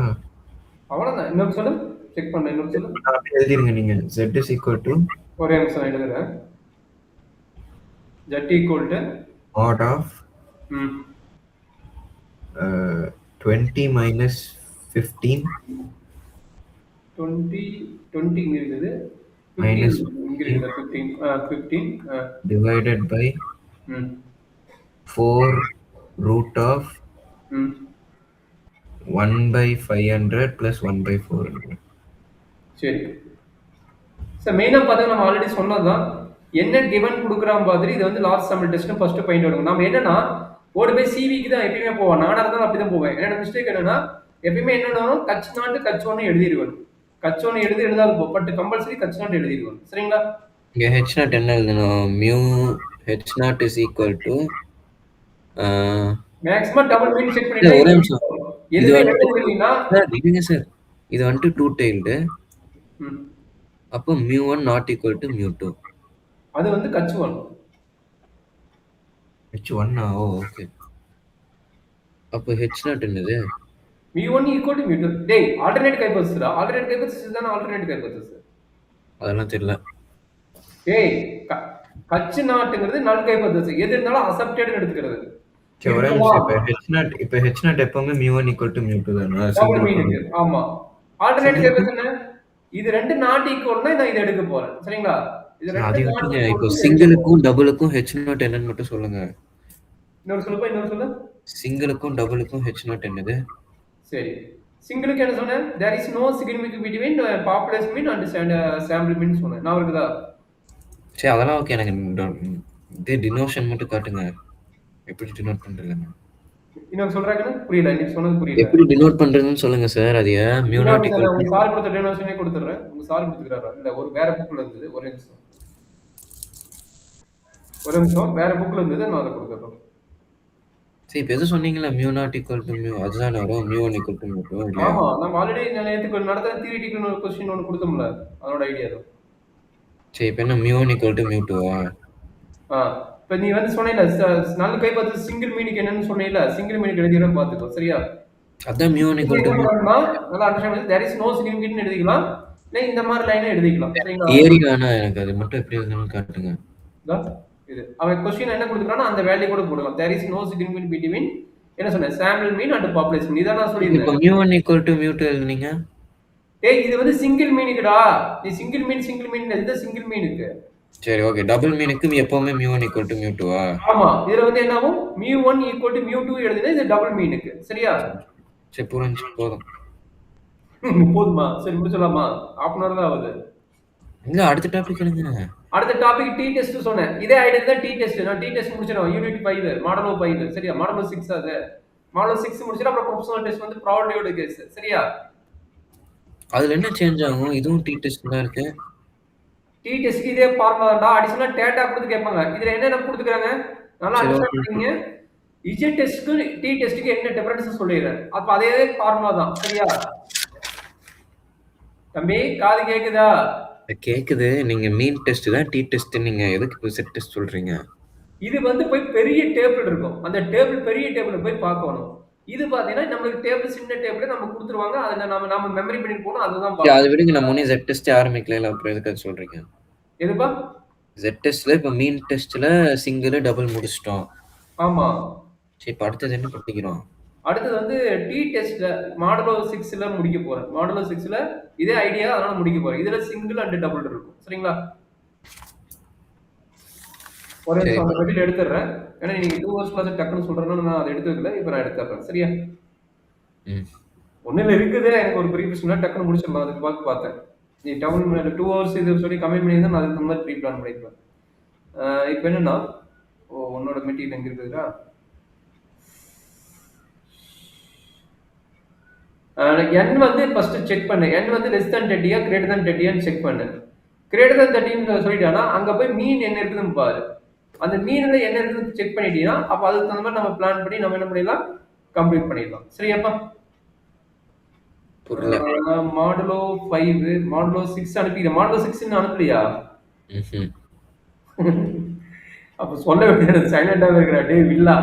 அவ்வளோதான். இன்னொரு சொல்லு, செக் பண்ண. இன்னொரு சொல்லு. எழுதிருங்க நீங்க. Z is equal to ஒரே நிமிஷம் எழுதுறேன். Z equal to mod of 20 minus 15 20 இங்க இருக்குது, minus இங்க இருக்குது 15 divided by 4 root of 1 by 500 plus 1 by 400. சரி சார், மெயினாக பார்த்தா நம்ம ஆல்ரெடி சொன்னதுதான். என்ன கிவன் கொடுக்குறான் மாதிரி இது வந்து லாஸ்ட் சம்பிள் டெஸ்ட் ஃபர்ஸ்ட் பாயிண்ட் எடுக்கும். நம்ம என்னன்னா ஓடி போய் சிவிக்கு தான் எப்பயுமே போவோம். நானாக இருந்தாலும் அப்படி தான் போவேன். என்னோட மிஸ்டேக் என்னன்னா எப்பயுமே என்னன்னா கட்ச் நாட்டு கட்ச் ஒன்று எழுதிடுவேன். கட்ச் ஒன்று எழுதாது பட் கம்பல்சரி கட்ச் நாட்டு எழுதிடுவேன். சரிங்களா? இங்கே ஹெச் நாட் என்ன எழுதணும்? Mu H naught is equal to maximum double mean check பண்ணிட்டு ஒரே நிமிஷம். எதுவுமே எழுதுறீங்கன்னா இதுங்க சார், இது வந்துட்டு டூ டெய்ல்டு. அப்போ mu one not equal to mu two. அது வந்து கட்ச் ஒன். ஹெச் ஒன்னா? Oh okay. அப்போ ஹெச் நாட் என்னது? mu1 equal to mu2. டேய், ஆல்டர்னேட் ஹைபோதசிஸ்டா? ஆல்டர்னேட் ஹைபோதசிஸ் தான ஆல்டர்னேட் ஹைபோதசிஸ். அதெல்லாம் தெரியல. டேய், கட்ச் நாட்ங்கிறது நல் ஹைபோதசிஸ். எது இருந்தாலும் அக்செப்டட்னு எடுத்துக்கிறது. சரி, ஒரே நிமிஷம். இப்போ ஹெச் நாட் எப்பவுமே mu1 equal to mu2 தானா? Double meaning. ஆமா. ஆல்டர்னேட் ஹைபோதசிஸ் என்ன? இது ரெண்டு நாட் ஈக்குவல்னா நான் இத எடுக்க போறேன். சரிங்களா? இது ரெண்டு நாட் ஈக்குவல். இப்போ சிங்கிளுக்கும் டபுளுக்கும் ஹெச் நாட் என்னன்னு மட்டும் சொல்லுங்க. இன்னொரு சொல்லு. சிங்கிளுக்கும் டபுளுக்கும் ஹெச் நாட் என்னது? சரி, சிங்கிளுக்கு என்ன சொன்னேன்? there is no significance between population mean and sample mean சொன்னேன். நான் இருக்குதா? சரி, அதெல்லாம் ஓகே. எனக்கு இதே டினோஷன் மட்டும் காட்டுங்க. எப்படி டினோட் பண்றீங்க? இன்னொரு சொல்றாங்கன்னு புரியல. நீ சொன்னது புரியல. எப்படி டினோட் பண்றதுன்னு சொல்லுங்க சார். அது மியூ நாட் ஈக்குவல் டு உங்க சார் கொடுத்த டினோஷனே கொடுத்துறேன். உங்க சார் கொடுத்துக்கறாரா? இல்ல ஒரு வேற புக்ல இருந்தது. ஒரு நிமிஷம் வேற புக்ல இருந்தது, நான் அதை கொடுத்துறேன். சரி, இப்போ எது சொன்னீங்களா? Mu not equal to mu, அதுதான் வரும். Mu one equal to mu two. ஆமா, நம்ம ஆல்ரெடி நேத்து நடந்த தியரிட்டிக்கல் ஒரு क्वेश्चन ஒன்னு கொடுத்தோம்ல, அதோட ஐடியா தான். சரி, இப்போ என்ன mu one equal to mu டூவா? இப்போ நீ வந்து சொன்னேல நல் கை பார்த்து சிங்கிள் மீனிங் என்னன்னு சொன்னேல, சிங்கிள் மீனிங் எழுதிறேன் பாத்துக்கோ. சரியா? அதான் mu one equal to mu. நல்லா understand. there is no significant எழுதிக்கலாம், இல்ல இந்த மாதிரி லைன் எழுதிக்கலாம். சரிங்களா? தியரிக்கான எனக்கு அது மட்டும் எப்படி எழுதணும்னு காட்டுங்க. இது அவன் क्वेश्चन என்ன கொடுத்துறானோ அந்த வேல்யூ கூட போடலாம். there is no significance between என்ன சொன்னே, sample mean and population mean. இத நான் சொல்லிருந்தேன். இப்போ mu one equal to mu two எழுதுனீங்க. டேய், இது வந்து சிங்கிள் மீனுக்குடா. நீ சிங்கிள் மீன் இது சிங்கிள் மீனுக்கு. சரி, ஓகே. டபுள் மீனுக்கு எப்பவுமே mu one equal to mu டூவா? ஆமா, இதுல வந்து என்ன ஆகும்? Mu one equal to mu two எழுதுனா இது டபுள் மீனுக்கு. சரியா? சரி, புரிஞ்சு போதும். போதுமா? சரி, முடிச்சலாமா? half an hour தான் ஆகுது. இல்ல, அடுத்த டாபிக் எழுதுங்க. அடுத்த டாபிக் டி டெஸ்ட் சொன்னேன். இதே ஐடியா தான் டி டெஸ்ட். நான் டி டெஸ்ட் முடிச்சிரோம். Unit 5 model 5. சரியா? மாடல் 6 அது. மாடல் 6 முடிச்சுட்டு அப்புறம் ப்ரொபோஷனல் டெஸ்ட் வந்து ப்ராபபிலிட்டியோட கேஸ். சரியா? அதுல என்ன சேஞ்ச் ஆகும்? இதுவும் டி டெஸ்ட் தான் இருக்கு. டி டெஸ்ட்க்கு இதே ஃபார்முலா தான்டா. அடிஷனலா டேட்டா குடுத்து கேட்பாங்க. இதுல என்னென்ன குடுத்துருக்காங்க? நல்லா சரி, அண்டர்ஸ்டாண்ட் ஓகே. பண்ணிக்கங்க. இசட் டெஸ்ட்க்கு டி டெஸ்ட்க்கு என்ன டிஃபரன்ஸ் சொல்லிடுறேன். அப்ப அதே ஃபார்முலா தான். சரியா? தம்பி காது கேக்குதா? கேக்குது. நீங்க மீன் டெஸ்ட் தான் டி டெஸ்ட், நீங்க எதுக்கு இப்போ செட் டெஸ்ட் சொல்றீங்க? இது வந்து போய் பெரிய டேபிள் இருக்கும். அந்த டேபிள் பெரிய டேபிள்ல போய் பார்க்கணும். இது பார்த்தீங்கன்னா நம்மளுக்கு டேபிள் சின்ன டேபிள் நமக்கு குடுத்துருவாங்க. அத நம்ம மெமரி பண்ணிட்டு போணும். அதுதான் சரி, அது பார்க்கணும். விடுங்க. நம்ம முன்னே செட் டெஸ்ட் ஆரம்பிக்கல, அப்புறம் எதுக்கு அது சொல்றீங்க? எதுப்பா? செட் டெஸ்ட்ல இப்ப மீன் டெஸ்ட்ல சிங்கிள் டபுள் முடிச்சிட்டோம். ஆமா. சரி, இப்ப அடுத்தது என்ன படிக்கிறோம்? அடுத்தது வந்து டி டெஸ்ட்ல மாடுலோ 6ல முடிக்க போறேன். மாடுலோ 6ல இதே ஐடியா அதனால முடிக்க போறேன். இதுல சிங்கிள் அண்ட் டபுள் இருக்கும். சரிங்களா? ஒரு சரி, நிமிஷம் அந்த இப்ப மெட்டீரியல் எடுத்துடுறேன். ஏன்னா நீங்க 2 ஹவர்ஸ் கிளாஸ் டக்குன்னு சொல்றேன்னா நான் அதை எடுத்து வைக்கல. இப்ப நான் எடுத்துடுறேன். சரியா? ம். ஒண்ணுல இருக்குது. எனக்கு ஒரு ப்ரீவியஸ் முன்னாடி டக்குன்னு முடிச்சிடலாம். அதுக்கு பார்த்தேன். நீ டவுன் 2 ஹவர்ஸ் இது சொல்லி கம்மி பண்ணியிருந்தா நான் அதுக்கு தகுந்த மாதிரி ப்ரீ பிளான் பண்ணிருப்பேன். இப்போ என்னன்னா, உன்னோட மெட்டீரியல் எங்க இருக்குதுடா? n வந்து ஃபர்ஸ்ட் செக் பண்ணு. n வந்து லெஸ் than 30யா கிரேட்டர் than 30யான்னு செக் பண்ணு. கிரேட்டர் than 30ன்னு சொல்லிட்டானா அங்க போய் மீன் என்ன இருக்குதுன்னு பாரு. அந்த மீன்ல என்ன இருக்குதுன்னு செக் பண்ணிட்டீங்கன்னா அப்ப அதுக்கு தகுந்த மாதிரி நம்ம பிளான் பண்ணி நம்ம என்ன பண்ணிடலாம், கம்ப்ளீட் பண்ணிடலாம். சரியாப்பா? புரியல. Modulo 5 modulo 6 அனுப்பிக்கிறேன். மாடுலோ 6 அனுப்பலையா? ம்ஹும். அப்ப சொல்ல வேண்டியது சைலண்டாவே இருக்கிறா. டேய் வில்லா.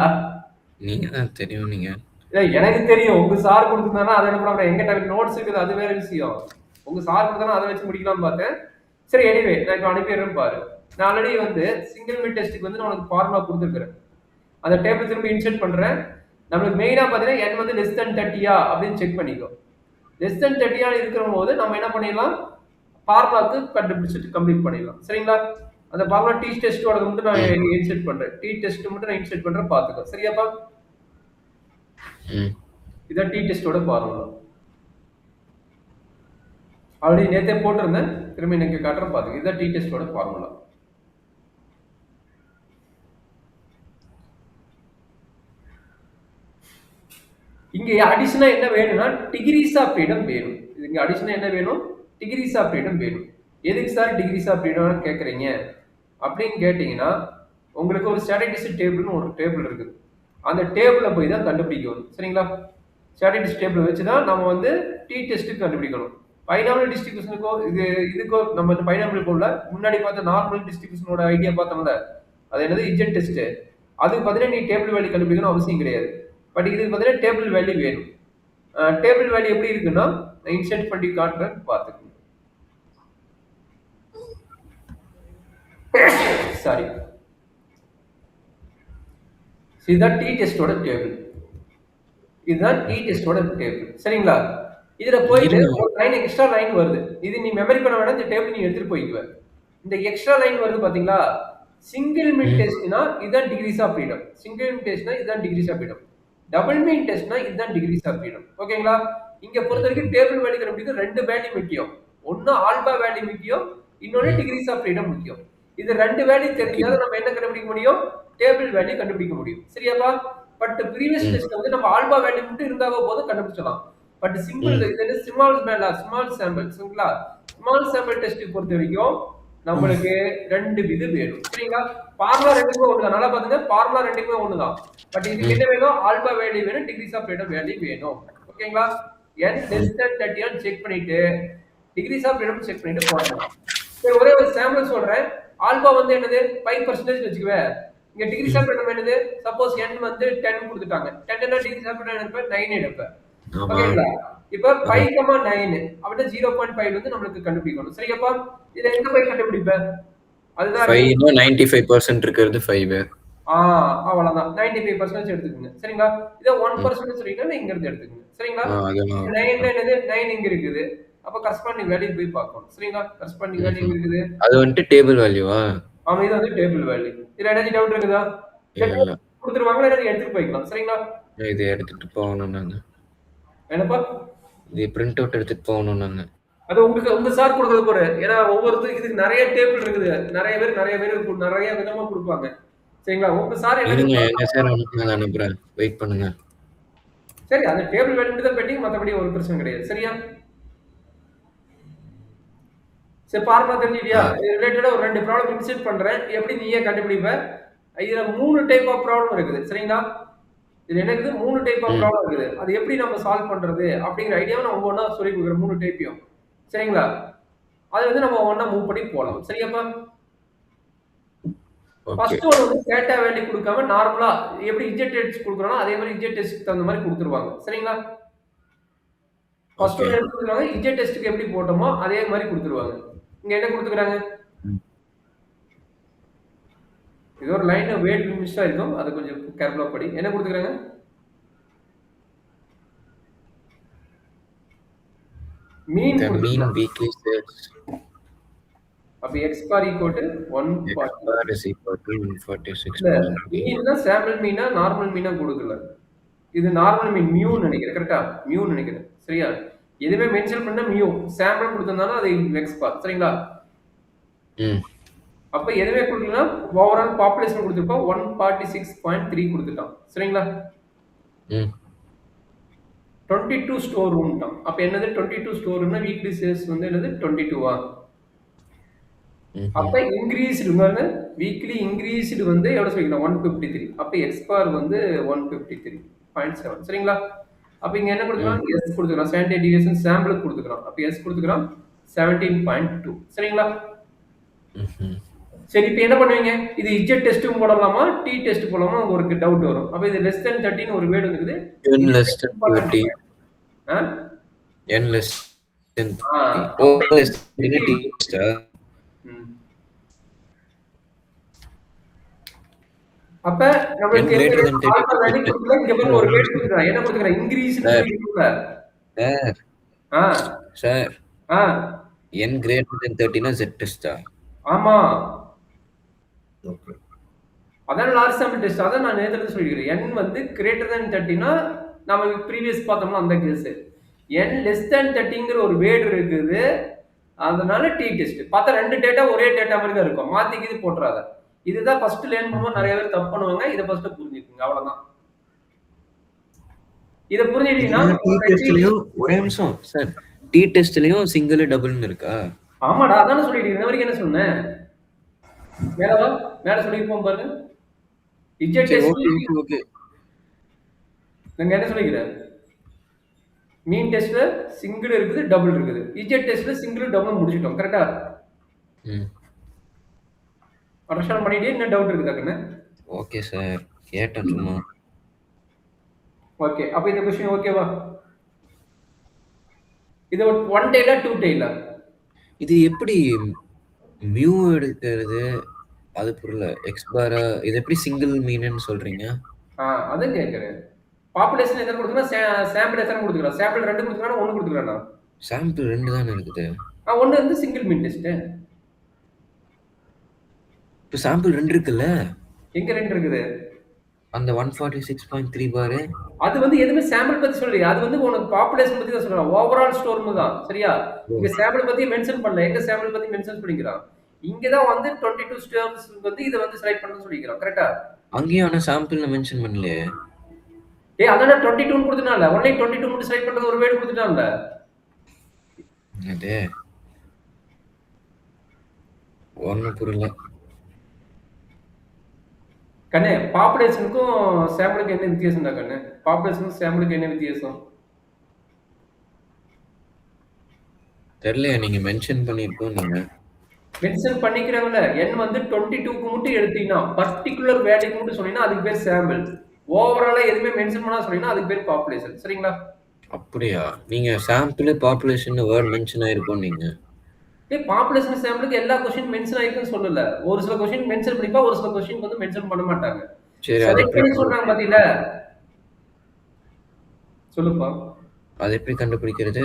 நீங்க தான் தெரியும் நீங்க. ஏய், எனக்கு தெரியும் உங்க சார் கொடுத்துருந்தானா அதை என்ன பண்ண எங்கிட்ட நோட்ஸ் இருக்குது அது வேற விஷயம். உங்க சார் கொடுத்தானா அதை வச்சு முடிக்கலாம்னு பார்த்தேன். சரி எனிவே நான் இப்போ அனுப்பிடுறேன் பாரு. நான் ஆல்ரெடி வந்து சிங்கிள் மிட் டெஸ்ட்டுக்கு வந்து நான் உனக்கு ஃபார்முலா கொடுத்துருக்கிறேன். அந்த டேபிள் திரும்பி இன்சர்ட் பண்றேன். நம்மளுக்கு மெயினா பார்த்தீங்கன்னா n வந்து லெஸ் than 30யா அப்படின்னு செக் பண்ணிக்கோ. லெஸ் than 30யா இருக்கிற போது நம்ம என்ன பண்ணிடலாம், ஃபார்முலாக்கு கண்டுபிடிச்சிட்டு கம்ப்ளீட் பண்ணிடலாம். சரிங்களா? அந்த ஃபார்முலா டி டெஸ்ட்டோட மட்டும் நான் ம். இன்சர்ட் பண்றேன். டி டெஸ்ட் மட்டும் நான் இன்சர்ட் பண்றேன் பார்த்துக்கோ. சரியாப்பா? ம். இதான் டி டெஸ்ட்டோட ஃபார்முலா. ஆல்ரெடி நேத்தே போட்டிருந்தேன். திரும்ப இன்னைக்கு காட்டுறேன் பாத்துங்க. இதான் டி டெஸ்டோட ஃபார்முலா. இங்க அடிஷனா என்ன வேணும்னா டிகிரிஸ் ஆஃப் ஃப்ரீடம் வேணும். இங்க அடிஷனா என்ன வேணும்? டிகிரிஸ் ஆஃப் ஃப்ரீடம் வேணும். எதுக்கு சார் டிகிரிஸ் ஆஃப் ஃப்ரீடம் கேக்குறீங்க அப்படின்னு கேட்டீங்கன்னா, உங்களுக்கு ஒரு ஸ்டாட்டிஸ்டிக் டேபிள்னு ஒரு டேபிள் இருக்குது. அந்த டேபிள போய் தான் கண்டுபிடிக்கணும். சரிங்களா? ஸ்டாட்டிஸ்டிக் டேபிள் வச்சு தான் நம்ம வந்து டி டெஸ்ட்டுக்கு கண்டுபிடிக்கணும். பைனாமியல் டிஸ்ட்ரிபியூஷனுக்கோ இதுக்கோ நம்ம பைனாமியல் உள்ள முன்னாடி பார்த்த நார்மல் டிஸ்ட்ரிபியூஷனோட ஐடியா பார்த்தோம்ல, அது என்னது இஜெட் டெஸ்ட். அதுக்கு பார்த்தீங்கன்னா நீ டேபிள் வேல்யூ கண்டுபிடிக்கணும் அவசியம் கிடையாது. பட் இதுக்கு பார்த்தீங்கன்னா டேபிள் வேல்யூ வேணும். டேபிள் வேல்யூ எப்படி இருக்குன்னா நான் இன்சர்ட் பண்ணி காட்டுறேன் பார்த்துக்கோங்க. சாரி, இதுதான் டி டெஸ்டோட டேபிள். இதுதான் டி டெஸ்டோட டேபிள். சரிங்களா? இதுல போயிட்டு இருங்க. ஒரு லைன் எக்ஸ்ட்ரா லைன் வருது. இது நீ மெமரி பண்ண வேணாம். இந்த டேபிள் நீ எடுத்துட்டு போய்க்குவ. இந்த எக்ஸ்ட்ரா லைன் வருது பாத்தீங்களா? சிங்கிள் மீன் ம். டெஸ்ட்னா இதுதான் டிகிரிஸ் ஆஃப் ஃப்ரீடம். சிங்கிள் மீன் டெஸ்ட்னா இதுதான் டிகிரிஸ் ஆஃப் ஃப்ரீடம். டபுள் மீன் டெஸ்ட்னா இதுதான் டிகிரிஸ் ஆஃப் ஃப்ரீடம். ஓகேங்களா? இங்க பொறுத்த வரைக்கும் டேபிள் வேல்யூ கண்டுபிடிக்க ரெண்டு வேல்யூ முக்கியம். ஒன்னு ஆல்பா வேல்யூ முக்கியம், இன்னொன்னு ம். டிகிரிஸ் ஆஃப் ஃப்ரீடம் முக்கியம். இது ரெண்டு வேல்யூ ஓகே. தெரிஞ்சாதான் நம்ம என்ன கண்டுபிடிக்க முடியும்? டேபிள் வேல்யூ கண்டுபிடிக்க முடியும். சரியாப்பா? பட் ப்ரீவியஸ் ம். டெஸ்ட் வந்து நம்ம ஆல்பா வேல்யூ மட்டும் இருந்தாவே போதும் கண்டுபிடிச்சலாம். பட் சிம்பிள் ம். இது ஸ்மால் சாம்பிள். சரிங்களா? ஸ்மால் சாம்பிள் டெஸ்ட் பொறுத்த வரைக்கும் நம்மளுக்கு ரெண்டு இது வேணும். சரிங்களா? ஃபார்முலா ரெண்டுமே ஒண்ணுதான். நல்லா பாத்துங்க, ஃபார்முலா ரெண்டுமே ஒண்ணுதான். பட் இதுக்கு ம். என்ன வேணும்? ஆல்பா வேல்யூ வேணும், டிகிரிஸ் ஆஃப் ஃப்ரீடம் வேல்யூ வேணும். ஓகேங்களா? n ம். லெஸ் than 30 செக் பண்ணிட்டு டிகிரிஸ் ஆஃப் ஃப்ரீடம் செக் பண்ணிட்டு போடணும். சரி, ஒரே ஒரு சாம்பிள் சொல்றேன். ஆல்பா வந்து என்னது 5% வச்சுக்குவேன். இங்க டிகிரிஸ் ம். ஆஃப் ஃப்ரீடம் என்னது? சப்போஸ் n வந்து 10 கொடுத்துட்டாங்க. 10 னா டிகிரிஸ் ஆஃப் ஃப்ரீடம் எடுப்பேன் 9 எடுப்பேன். ஆமா. ஓகேங்களா? இப்ப ஆ. 5,9 அப்படின்னா 0.5 வந்து நம்மளுக்கு கண்டுபிடிக்கணும். சரியாப்பா? இதுல எங்க போய் கண்டுபிடிப்பேன்? அதுதான் 5னா 95% இருக்கிறது 5. அவ்வளவுதான். 95% எடுத்துக்கங்க. சரிங்களா? இத ம். 1% சொன்னீங்கன்னா இங்க இருந்து எடுத்துக்கங்க. சரிங்களா? அதெல்லாம் 9 என்னது? 9 இங்க இருக்குது. அப்ப கரஸ்பாண்டிங் வேல்யூ போய் பார்க்கணும். சரிங்களா? கரஸ்பாண்டிங் வேல்யூ ம்ஹ்ம். எங்க இருக்குது? அது வந்துட்டு டேபிள் வேல்யூவா? ஆமா, இது வந்து டேபிள் வேல்யூ. இதுல ஏதாச்சும் டவுட் இருக்குதா? இல்ல இல்ல, இல்ல. டேபிள் குடுத்துருவாங்களா? இல்ல நீங்க எடுத்துட்டு போய்க்கலாம். சரிங்களா? இத எடுத்துட்டு போகணும் நாங்க. என்னப்பா? இது பிரிண்ட் அவுட் எடுத்துட்டு போகணும் நாங்க. அது உங்களுக்கு உங்க சார் கொடுக்கறது போற. ஏன்னா ஒவ்வொருத்தருக்கு இதுக்கு நிறைய டேபிள் இருக்குது. நிறைய விதமா கொடுப்பாங்க. சரிங்களா? உங்க சார் என்ன இருங்க, சொல்றாங்க? எங்க சார் அனுப்புங்க, அனுப்புறேன். வெயிட் பண்ணுங்க. சரி, அந்த டேபிள் வேல்யூ மட்டும் தான் பெண்டிங், மத்தபடி ஒரு பிரச்சனை கிடையாது. சரியா? சரி, ஃபார்முலா தெரிஞ்சுக்கிட்டியா? ஆ. இது ரிலேட்டடா ஒரு 2 ப்ராப்ளம் இன்சர்ட் பண்றேன். எப்படி நீயே கண்டுபிடிப்ப? இதுல 3 டைப் ஆஃப் ப்ராப்ளம் இருக்குது. சரிங்களா? இதுல என்ன இருக்குது? 3 டைப் ஆஃப் ம். ப்ராப்ளம் இருக்குது. அது எப்படி நம்ம சால்வ் பண்றது? அப்படிங்கிற ஐடியாவ நான் ஒவ்வொன்னா சொல்லிக் குடுக்குறேன் 3 டைப்பையும். சரிங்களா? அத வந்து நம்ம ஒவ்வொன்னா மூவ் பண்ணி போலாம். சரியாப்பா? ஓகே. ஃபர்ஸ்ட் ஒன் வந்து டேட்டா வேல்யூ குடுக்காம நார்மலா எப்படி இன்ஜெக்ட் டெஸ்ட் குடுக்குறோம்னா, அதே மாரி இன்ஜெக்ட் டெஸ்ட்க்கு தகுந்த மாரி குடுத்துருவாங்க. சரிங்களா? First okay. ஒன் என்ன குடுத்துருக்காங்க? இன்ஜெக்ட் டெஸ்ட்க்கு எப்படி போட்டோமோ, அதே மாரி குடுத்துருவாங்க. இங்க என்ன குடுத்துருக்காங்க? ம். ஏதோ ஒரு லைன் வேர்ட் மிஸ் ஆயிருக்கும். அத கொஞ்சம் கேர்ஃபுல்லா படி. என்ன குடுத்துருக்காங்க? மீன் The mean குடுத்துருக்காங்க. weekly sales அப்ப X bar equal to X 140. bar is equal to இல்ல 146.8. மீன்னா சாம்பிள் மீனா, நார்மல் மீனா குடுக்கல. இது நார்மல் மீன் மியூன்னு நெனைக்கிறேன். கரெக்ட்டா? மியூன்னு நெனைக்கிறேன். சரியா? எதுவுமே மென்ஷன் பண்ணா மியூ. சாம்பிள் குடுத்திருந்தாலும் அது எக்ஸ் பார். சரிங்களா? ம். அப்ப எதுவுமே குடுக்கலன்னா, ஓவரால் பாப்புலேஷன் குடுத்திருப்போம். 146.3 குடுத்துட்டான். சரிங்களா? ம். 22 ஸ்டோர் ரூம்ட்டான். அப்ப என்னது 22 ஸ்டோர் ரூம்னா வீக்லி சேல்ஸ் வந்து என்னது 22வா? அப்ப ம்ஹ்ம். இன்கிரீஸ்டு பாருங்க. வீக்லி இன்கிரீஸ்டு வந்து எவ்வளவு சொல்லிக்கலாம்? 153. அப்ப எக்ஸ் பார் வந்து 153.7. சரிங்களா? அப்ப இங்க என்ன ம். குடுத்துக்கலாம்? எஸ் குடுத்துக்கலாம். ஸ்டாண்டர்ட் டிவியேஷன் சாம்பிளுக்கு குடுத்துக்கலாம். அப்ப எஸ் குடுத்துக்கலாம். 17.2. சரிங்களா? ம்ஹ்ம். சரி, இப்ப என்ன பண்ணுவீங்க? இது இஜெட் டெஸ்ட்டும் போடலாமா? டி டெஸ்ட் போடலாமா? உங்களுக்கு டவுட் வரும். அப்ப இது லெஸ் தென் 30ன்னு ஒரு வேர்ட் இருக்குது. n இது less than இம்பார்ட்டன்ட் 30. வேர்ட். ஆ? n less than ஆ. 30. அப்ப Oh, less than 30 டெஸ்டா? ம். அப்ப n நம்மளுக்கு எங்க greater than 30 alpha value test. குடுக்கல. இங்க சார் பாருங்க ஒரு ஒரு வேர்ட் நிமிஷம். குடுக்குறான். என்ன குடுக்குறான்? இன்கிரீஸ்ன்னு சார், சொல்லிருக்குல்ல. சார், ஆ, சார். ஆ. n greater than 30னா Z டெஸ்டா? ஆமா. ஓகே. அதான் லார்ஜ் சாம்பிள் டெஸ்ட். அதான் நான் நேத்துல இருந்து சொல்லிக்கிறேன். n வந்து கிரேட்டர் தென் 30ன்னா, நம்ம ப்ரீவியஸ் பார்த்தோம்ல அந்த கேஸ். n லெஸ் தென் 30ங்கிற ஒரு வேர்ட் இருக்குது. அதனால டி டெஸ்ட். பார்த்தா 2 டேட்டா ஒரே டேட்டா மாரி தான் இருக்கும். மாத்தி கீத்தி போட்டுறாத. இதுதான் ஃபர்ஸ்ட் லேர்ன் பண்ணும்போது ம்ஹ்ம். நெறைய பேர் தப்பு பண்ணுவாங்க. இத ஃபர்ஸ்ட் புரிஞ்சுக்கங்க. அவ்வளவுதான். இத புரிஞ்சுட்டீங்கன்னா இதுல டி ஒரு வெற்றி. டெஸ்ட்லயும் ஒரே நிமிஷம் சார். டி டெஸ்ட்லயும் சிங்கிள் டபுள்னு இருக்கா? ஆமாடா, அதானே சொல்லிட்டு இருந்தேன். இன்ன வரைக்கும் என்ன சொன்னேன்? மேல வா. மேல சொல்லிருப்போம் பாருங்க. இஜெட் சரி, டெஸ்ட் ஓகே, ஓகே, ஓகே. நாங்க என்ன சொல்லிக்கிறேன்? மீன் டெஸ்ட்ல சிங்கிள் இருக்குது, டபுள் இருக்குது. இஜெட் டெஸ்ட்ல சிங்கிள், டபுள் முடிச்சிட்டோம். கரெக்ட்டா? ம். அண்டர்ஸ்டாண்ட் பண்ணிட்டே என்ன டவுட் இருக்குதா கண்ணு? Okay sir. கேட்டேன் சும்மா. ஓகே. அப்ப இந்த கொஸ்டின் ஓகேவா? இது 1 டெய்லா 2 டெய்லா? இது எப்படி மியூ எடுக்கிறது? அது புரியல. எக்ஸ் பாரா இது எப்படி சிங்கிள் மீன்ன்னு சொல்றீங்க? ஆ, அதான் கேட்கிறேன். பாப்புலேஷன் எத்தனை குடுத்துருக்கான்? சாம்பிள் எத்தனை குடுத்துருக்கான்? சாம்பிள் 2 குடுத்துருக்கானா? 1 குடுத்துருக்கானா? சாம்பிள் 2 தானே இருக்குது. 1 வந்து சிங்கிள் மீன் டெஸ்ட். இப்ப சாம்பிள் 2 இருக்குல்ல? எங்க 2 இருக்குது? அந்த 146.3 பாரு. அது வந்து எதுவுமே சாம்பிள் பத்தி சொல்லலையே. அது வந்து உனக்கு பாப்புலேஷன் பத்தி தான் சொல்றான். ஓவரால் ஸ்டோர்ம்னு தான். சரியா? ஓ! இங்க சாம்பிள் பத்தி மென்ஷன் பண்ணல. எங்க சாம்பிள் பத்தி மென்ஷன் பண்ணிக்கிறான்? இங்க தான் வந்து 22 ஸ்டோர்ஸ் வந்து இத வந்து செலக்ட் பண்ணனும்னு சொல்லிக்கிறான். கரெக்ட்டா? அங்கேயும் ஆனா சாம்பிள்னு மென்ஷன் பண்ணலையே. டேய், அதானே 22ன்னு குடுத்துட்டான்ல. ஒன்லி 22 மட்டும் செலக்ட் பண்றது ஒரு வேர்ட் குடுத்துட்டான்ல. அது ஒண்ணும் புரியல. கண்ணு, பாப்புலேஷனுக்கும் சாம்பிளுக்கும் என்ன வித்தியாசம்டா கண்ணு? பாப்புலேஷனுக்கும் சாம்பிளுக்கும் என்ன வித்தியாசம்? தெரியலையே, நீங்க மென்ஷன் பண்ணியிருக்கோன்னீங்க. மென்ஷன் பண்ணிக்கிறாங்கல்ல. n வந்து 22க்கு மட்டும் எடுத்தீங்கன்னா, பர்ட்டிகுலர் வேல்யூக்கு மட்டும் சொன்னீங்கன்னா அதுக்கு பேர் சாம்பிள். ஓவராலா எதுவுமே மென்ஷன் பண்ணாம சொன்னீங்கன்னா அதுக்கு பேர் பாப்புலேஷன். சரிங்களா? அப்படியா? நீங்க சாம்பிள், பாப்புலேஷன் வேர்ட் மென்ஷன் ஆயிருக்கோன்னீங்க. டேய், பாப்புலேஷன் சாம்பிளுக்கு எல்லா கொஸ்டின் மென்ஷன் ஆயிருக்குன்னு சொல்லல. ஒரு சில கொஸ்டின் மென்ஷன் பண்ணிப்பா, ஒரு சில கொஸ்டின் வந்து மென்ஷன் பண்ண மாட்டாங்க. சரி, செலக்ட் பண்ணி சொல்றாங்க பாத்தீங்களா? சொல்லுப்பா. அது எப்படி கண்டுபிடிக்கிறது?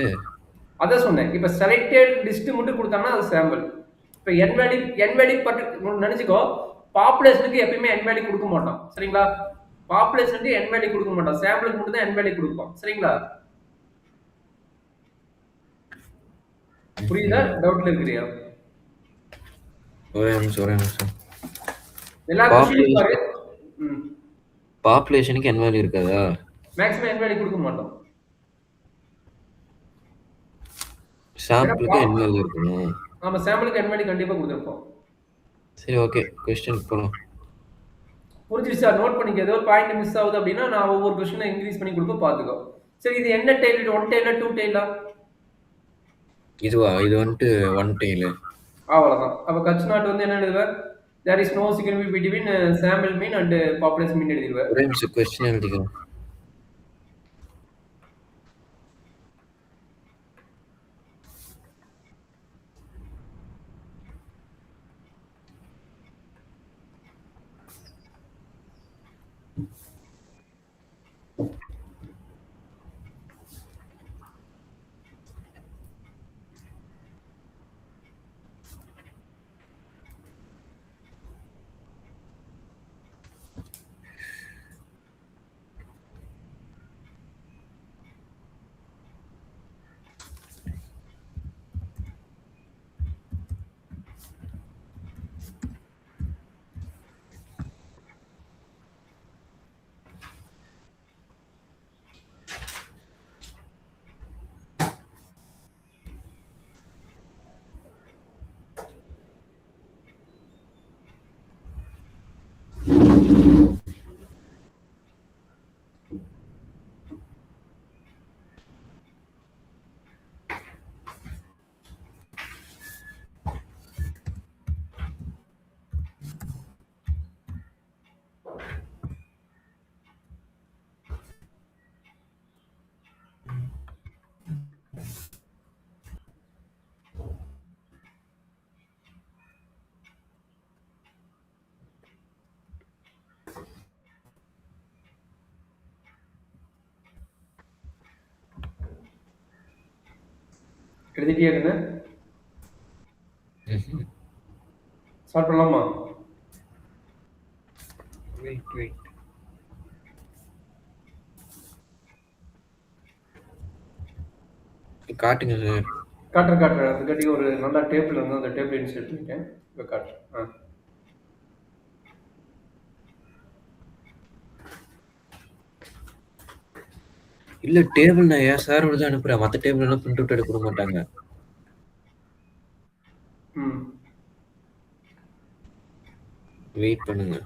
அதான் சொன்னேன். இப்ப செலக்டட் லிஸ்ட் மட்டும் குடுத்தாங்கன்னா அது சாம்பிள். இப்ப என் வேல்யூ நெனச்சுக்கோ. பாப்புலேஷனுக்கு எப்பயுமே என் வேல்யூ குடுக்க மாட்டோம். சரிங்களா? பாப்புலேஷனுக்கு என் வேல்யூ குடுக்க மாட்டோம். சாம்பிளுக்கு மட்டும் தான் என் வேல்யூ குடுப்போம். சரிங்களா? புரியுதா? ம்ஹ்ம். டவுட்ல இருக்கிறியா? ஒரே நிமிஷம், ஒரே நிமிஷம். எல்லா கொஸ்டினும் பாரு. ம். பாப்புலேஷனுக்கு என் வேல்யூ இருக்காதா? மேக்ஸிமம் என் வேல்யூ கொடுக்க மாட்டோம். ஏன்னா சாம்பிளுக்கு என் வேல்யூ இருக்கணும். நம்ம சாம்பிளுக்கு என் வேல்யூ கண்டிப்பா கொடுத்துருப்போம். சரி, ஓகே. கொஸ்டினுக்கு போலாம். புரிஞ்சிருச்சு சார், நோட் பண்ணிக்க. ஏதோ ஒரு பாயிண்ட் மிஸ் ஆகுது அப்படின்னா நான் ஒவ்வொரு கொஸ்டினை இன்க்ரீஸ் பண்ணி கொடுப்போம், பார்த்துக்கோ. சரி, இது என்ன டெய்ல்? ஒன் டெய்லா டூ டெய்லா? இதுவா? இது வந்துட்டு ஒன் டெய்லு. அவ்வளோதான். அப்போ கட்ச் நாட் வந்து என்ன எழுதுவேன்? There is no significant between sample mean and population mean எழுதிடுவேன். ஒரே நிமிஷம் கொஸ்டின் எழுதிக்கிறேன். எழுதிட்டே இருங்க. ஸ்டார்ட் பண்ணலாமா? வெயிட். காட்டுங்க சார். காட்டுறேன். அதுக்காட்டி ஒரு நல்ல டேபிள் வந்து அந்த டேபிள் இன்சர்ட் பண்ணிட்டேன். இப்போ காட்டுறேன். இல்ல, டேபிள் நான் ஏன் சார் தான் அனுப்புறேன். மத்த டேபிள் எல்லாம் பிரிண்ட் அவுட் எடுக்க மாட்டாங்க. வெயிட் பண்ணுங்க.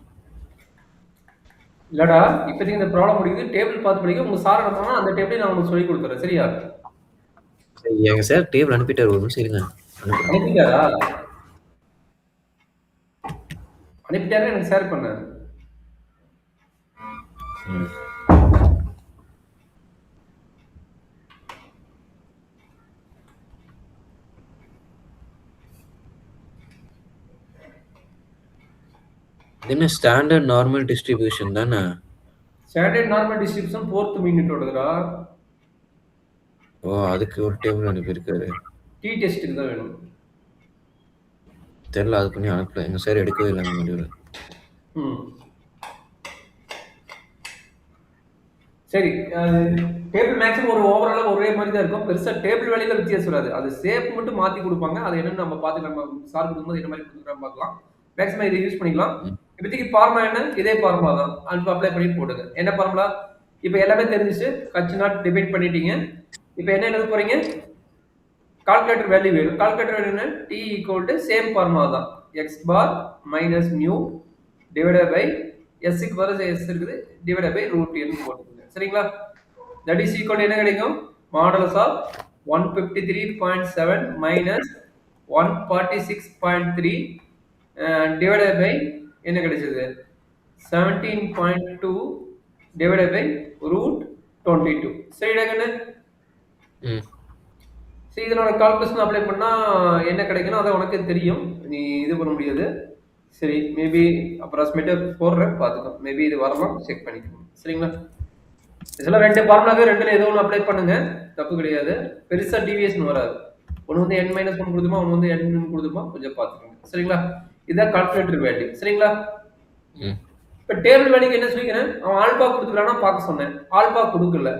இல்லடா, இப்போதைக்கு இந்த ப்ராப்ளம் முடியுது. டேபிள் பார்த்து படிக்க உங்க சார் அனுப்புனா அந்த டேபிளை நான் உங்களுக்கு சொல்லி கொடுத்துறேன். சரியா? எங்க சார் டேபிள் அனுப்பிட்டாரு. ஒரு நிமிஷம் இருங்க. அனுப்பிட்டாரா? அனுப்பிட்டாரா? எனக்கு ஷேர் பண்ண. என்ன ஸ்டாண்டர்ட் நார்மல் டிஸ்ட்ரிபியூஷன் தானே? Standard normal distribution 4th மினிட்டோடதுடா. ஓ, அதுக்கு ஒரு டேபிள் அனுப்பியிருக்காரு. டி டெஸ்ட்டுக்கு தான் வேணும். தெரியல, அது பண்ணி அனுப்பல. எங்க சார் எடுக்கவே இல்லை அந்த முடிவில். சரி, அது டேபிள் மேக்ஸிமம் ஒரு ஓவராலாக ஒரே மாதிரி தான் இருக்கும். பெருசாக டேபிள் வேலையில் வித்தியாசம் வராது. அது ஷேப் மட்டும் மாற்றி கொடுப்பாங்க. அது என்னன்னு நம்ம பார்த்து நம்ம சார் கொடுக்கும்போது என்ன மாதிரி கொடுக்குறான்னு பார்க்கலாம். மேக்ஸிமம் இதை யூஸ் பண்ணிக்கலாம். இப்போதைக்கு ஃபார்முலா என்ன? இதே ஃபார்முலா தான். அல்பா அப்ளை பண்ணி போடுங்க. என்ன ஃபார்முலா? இப்போ எல்லாமே தெரிஞ்சிச்சு. கட்ச் நாட் டிபைட் பண்ணிட்டீங்க. இப்போ என்ன எழுத போறீங்க? கால்குலேட்டர் வேல்யூ வேணும். கால்குலேட்டர் வேல்யூ என்ன? T equal to same formula தான். X bar minus mu divided by எஸ்க்கு பதில் எஸ் இருக்குது டிவைடட் பை ரூட் n போட்டுருங்க. சரிங்களா? தட் இஸ் ஈக்குவல் என்ன கிடைக்கும்? Modulus of 153.7 minus 146.3 divided by என்ன கிடைச்சது? 17.2 டிவைடட் பை ரூட் 22. சரிடாங்கண்ணே? சரி, இதனோட கால்குலேஷன் அப்ளை பண்ணா என்ன கிடைக்கணும் அதை உனக்கு தெரியும். நீ இது பண்ண முடியாது. சரி, மேபி அப்ராக்சிமேட்டாக போடுறேன், பார்த்துக்கோ. மேபி இது வரலாம், செக் பண்ணிக்கணும். சரிங்களா? இதெல்லாம் ரெண்டு ஃபார்முலாவே ரெண்டுல ஏதோ ஒன்று அப்ளை பண்ணுங்க, தப்பு கிடையாது. பெருசா டிவியேஷன் வராது. ஒன்று வந்து n-1 கொடுத்துமா, ஒன்று வந்து n கொடுத்துமா, கொஞ்சம் பார்த்துக்கோங்க. சரிங்களா? இதுதான் கால்குலேட்டர் வேல்யூ. சரிங்களா? இப்போ டேபிள் வேல்யூக்கு என்ன சொல்லிக்கிறேன்? அவன் ஆல்பா கொடுத்துக்கிறானா பார்க்க சொன்னேன். ஆல்பா கொடுக்கல.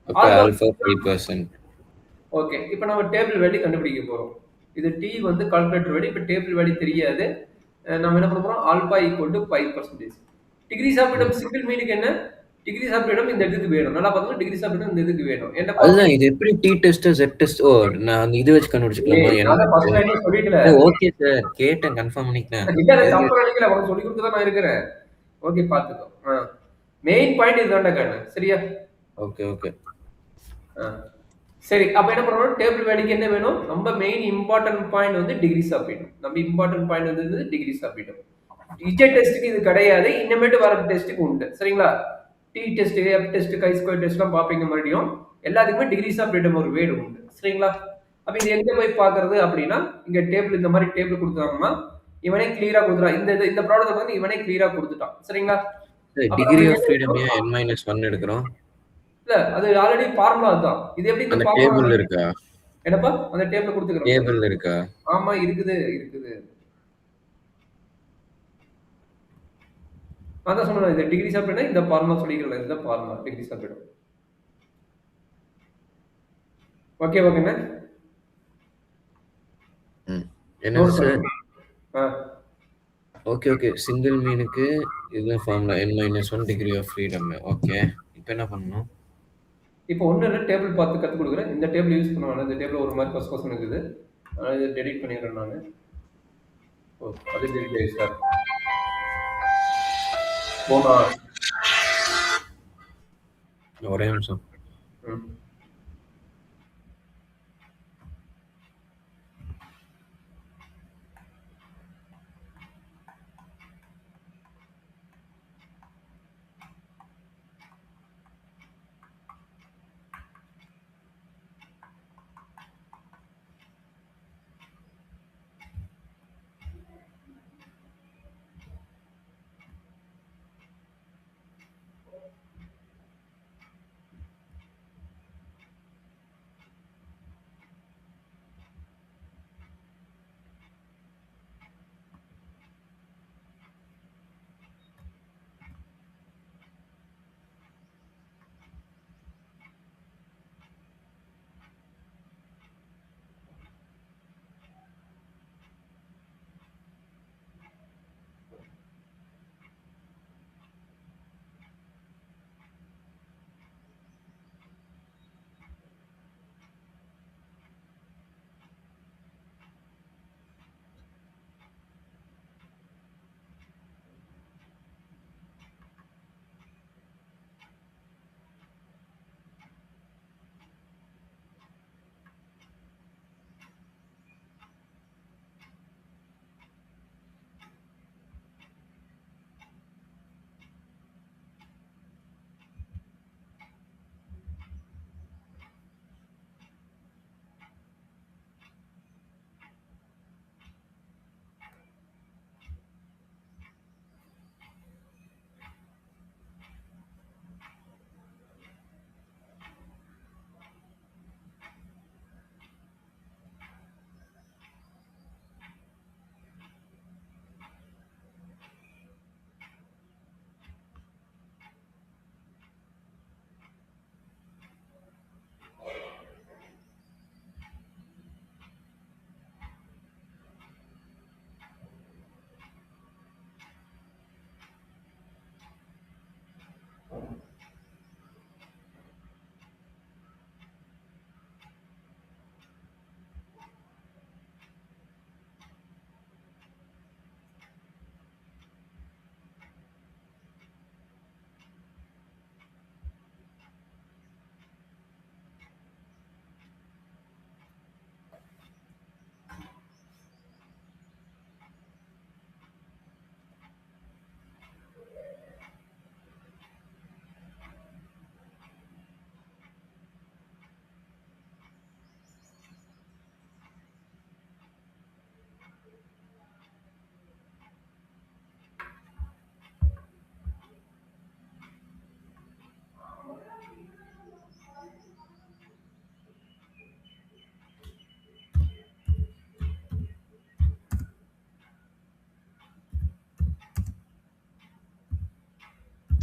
ஆல்பா 5%. ஓகே, இப்போ நம்ம டேபிள் வேல்யூ கண்டுபிடிக்க போறோம். இது டி வந்து கால்குலேட்டர் வேல்யூ. இப்போ டேபிள் வேல்யூ தெரியாது. நம்ம என்ன பண்ண போறோம்? Alpha equal to 5%. Degrees of freedom single மீனுக்கு என்ன? டிகிரிஸ் ஆஃப் ஃப்ரீடம் இந்த இதுக்கு வேணும். நல்லா பாத்துக்கோங்க. டிகிரிஸ் ஆஃப் ஃப்ரீடம் இந்த இதுக்கு வேணும். என்னப்பா? அதுதான் இது எப்படி டி டெஸ்ட் Z டெஸ்ட் நான் அந்த இது வச்சு கண்டுபிடிச்சுக்கலாமா ஏய், என்ன? நான் தான் ஃபர்ஸ்ட் லைன்லயே சொல்லிட்டேன்ல. ஓகே சார், கேட்டேன், கன்ஃபார்ம் பண்ணிக்கிட்டேன். இல்ல அது எதுக்கு? தப்பு நினைக்கல. உனக்கு சொல்லி கொடுத்து தான் நான் இருக்கிறேன். ஓகே பாத்துக்கோ. மெயின் பாயிண்ட் இதுதான்டா கண்ணு. சரியா? Okay okay. சரி, அப்ப என்ன பண்ணணும்? டேபிள் வேலைக்கு என்ன வேணும்? நம்ம மெயின் இம்பார்ட்டன்ட் பாயிண்ட் வந்து டிகிரிஸ் ஆஃப் ஃப்ரீடம். நம்ம இம்பார்ட்டன்ட் பாயிண்ட் வந்து டிகிரிஸ் ஆஃப் ஃப்ரீடம். இஜெட் டெஸ்ட்டுக்கு இது கிடையாது. இன்னமேட்டு வர டெஸ்ட்டுக்கு உண்டு. சரிங்களா? T test, F test, chi square டெஸ்ட்லாம் பார்ப்பீங்க மறுபடியும். எல்லாத்துக்குமே டிகிரிஸ் ஆஃப் ஃப்ரீடம் ஒரு வேர்டு உண்டு. சரிங்களா? அப்ப இது எங்க போய் பார்க்கறது அப்படின்னா, இங்க டேபிள் இந்த மாதிரி டேபிள் கொடுத்தாங்கன்னா இவனே கிளியரா கொடுத்துட்டான். இந்த ப்ராடக்ட் வந்து இவனே கிளியரா கொடுத்துட்டான். சரிங்களா? அப்ப டிகிரி நம்ம ஆஃப் என்ன ஃப்ரீடம் எடுக்கிறோம்? ஏன் n-1 எடுக்கிறோம்? இல்ல அது ஆல்ரெடி ஃபார்முலா அதுதான். இது எப்படி இந்த அந்த ஃபார்முலா டேபிள் இருக்கா? என்னப்பா? அந்த டேபிள் கொடுத்துக்கிறோம். டேபிள் இருக்கா? ஆமா இருக்குது, இருக்குது. நான் தான் சொன்னேன், இது டிகிரிஸ் ஆஃப் ஃப்ரீடம் இந்த ஃபார்முலா சொல்லிக்கிறேன். இதுதான் formula degrees of freedom. Okay ஓகேண்ணே. என்னது சார்? ஆ ஓகே ஓகே. சிங்கிள் மீனுக்கு இதுதான் formula n-1 degree of freedom. Okay, இப்போ என்ன பண்ணணும்? இப்போ ஒன்றும் இல்லை, டேபிள் பார்த்து கற்றுக் கொடுக்குறேன். இந்த டேபிள் யூஸ் பண்ணுவாங்க. இந்த டேபிள் ஒரு மாதிரி கொஸ்டின் இருக்குது. அதனால் இதை டெலிட் பண்ணிடுறேன் நான். ஓ, அது டெலிட் ஆயிடுச்சு சார். போனா ஒரே நிமிஷம். ம்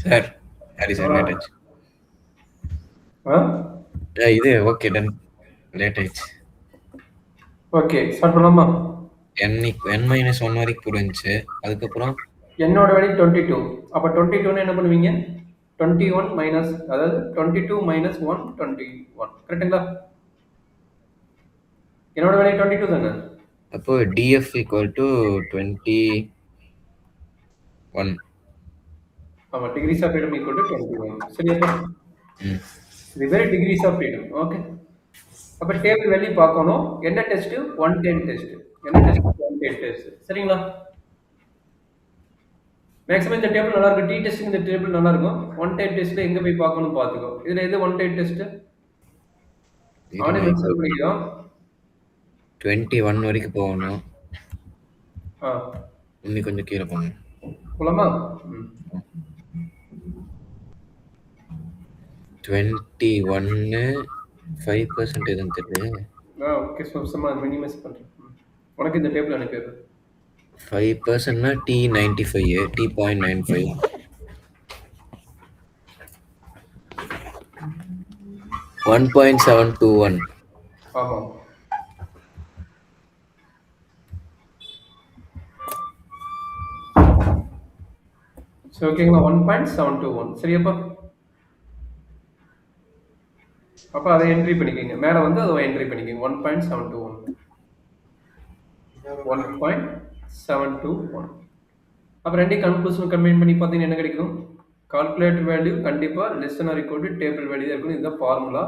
சார், சாரி சார், லேட் ஆயிடுச்சு. ஆ இது ஓகே, டன். லேட் ஆயிடுச்சு. ஓகே, ஸ்டார்ட் பண்ணலாமா? n-1 வரைக்கும் புரிஞ்சுச்சு. அதுக்கப்புறம் என்னோட வேலை 22. அப்போ 22ன்னு என்ன பண்ணுவீங்க? 21 மைனஸ், அதாவது 22 மைனஸ் 1 21. கரெக்ட்டுங்களா? என்னோட வேல்யூ 22 தானே? அப்போ df equal to 21. ஆமா, degrees of freedom equal to 21. சரியாப்பா? ம் இது பேர் டிகிரிஸ் ஆஃப் ஃப்ரீடம். ஓகே. அப்ப டேபிள் வேல்யூ பார்க்கணும். என்ன டெஸ்ட்? One time test. என்ன டெஸ்ட்? One time test. சரிங்களா? மேக்ஸிமம் இந்த டேபிள் நல்லா இருக்கும். டி டெஸ்ட் இந்த டேபிள் நல்லா இருக்கும். ஒன் டைம் டெஸ்ட்ல எங்க போய் பார்க்கணும் பார்த்துக்கோ. இதுல எது ஒன் டைம் டெஸ்ட்? அவனே இருங்க, இப்போ மென்ஷன் பண்ணிக்கிறான். 21 வரைக்கும் போகணும். ஆ, இன்னும் கொஞ்சம் கீழே போங்க. போலாமா? ம். 21 5% எதுன்னு தெரியல. ஓகே. சும்மா மினிமைஸ் பண்றேன். உனக்கு இந்த டேபிள் அனுப்பிடுறேன். 5%னா T95 T.95. 1.721. ஆமா. சரி, ஓகேங்களா? 1.721. சரியாப்பா? அப்ப அதை என்ட்ரி பண்ணிக்கோங்க. மேல வந்து அதை என்ட்ரி பண்ணிக்கோங்க. 1.721. 1.721. அப்ப ரெண்டையும் கன்க்ளூஷன் கம்பைன் பண்ணி பார்த்தீங்கன்னா என்ன கிடைக்கும்? கால்குலேட்டர் வேல்யூ கண்டிப்பா less than or equal to table value தான் இருக்கணும். இதுதான் formula.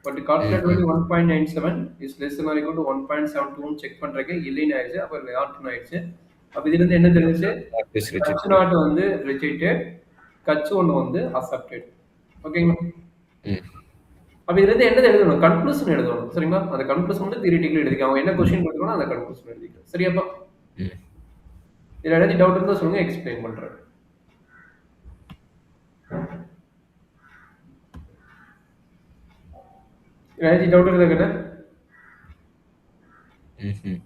But calculator value 1.97 is less than or equal to 1.721 check பண்றதுக்கு இல்லைன்னு ஆயிடுச்சு. அப்ப ஆட்னு ஆயிடுச்சு. அப்ப இதுல இருந்து என்ன தெரிஞ்சுச்சு? Is Kutch rejected. நாட் வந்து ரிஜெக்டட், கட்ச் ஒன்று வந்து அக்செப்டட். ஓகேங்களா? ம் அப்ப இதுல இருந்து என்ன எழுதணும்? கன்க்ளூஷன் எழுதணும். சரிங்களா? அந்த கன்க்ளூஷன் வந்து தியரிட்டிக்கலி எழுதிக்க. அவங்க என்ன கொஸ்டின் கொடுக்குறாங்களோ அந்த கன்க்ளூஷன் எழுதிக்க. சரியாப்பா? ம் இதுல ஏதாச்சும் டவுட் இருந்தா சொல்லுங்க, எக்ஸ்பிளைன் பண்றேன். ஏதாச்சும் டவுட் இருக்குதா கிட்ட? ம்ஹும்.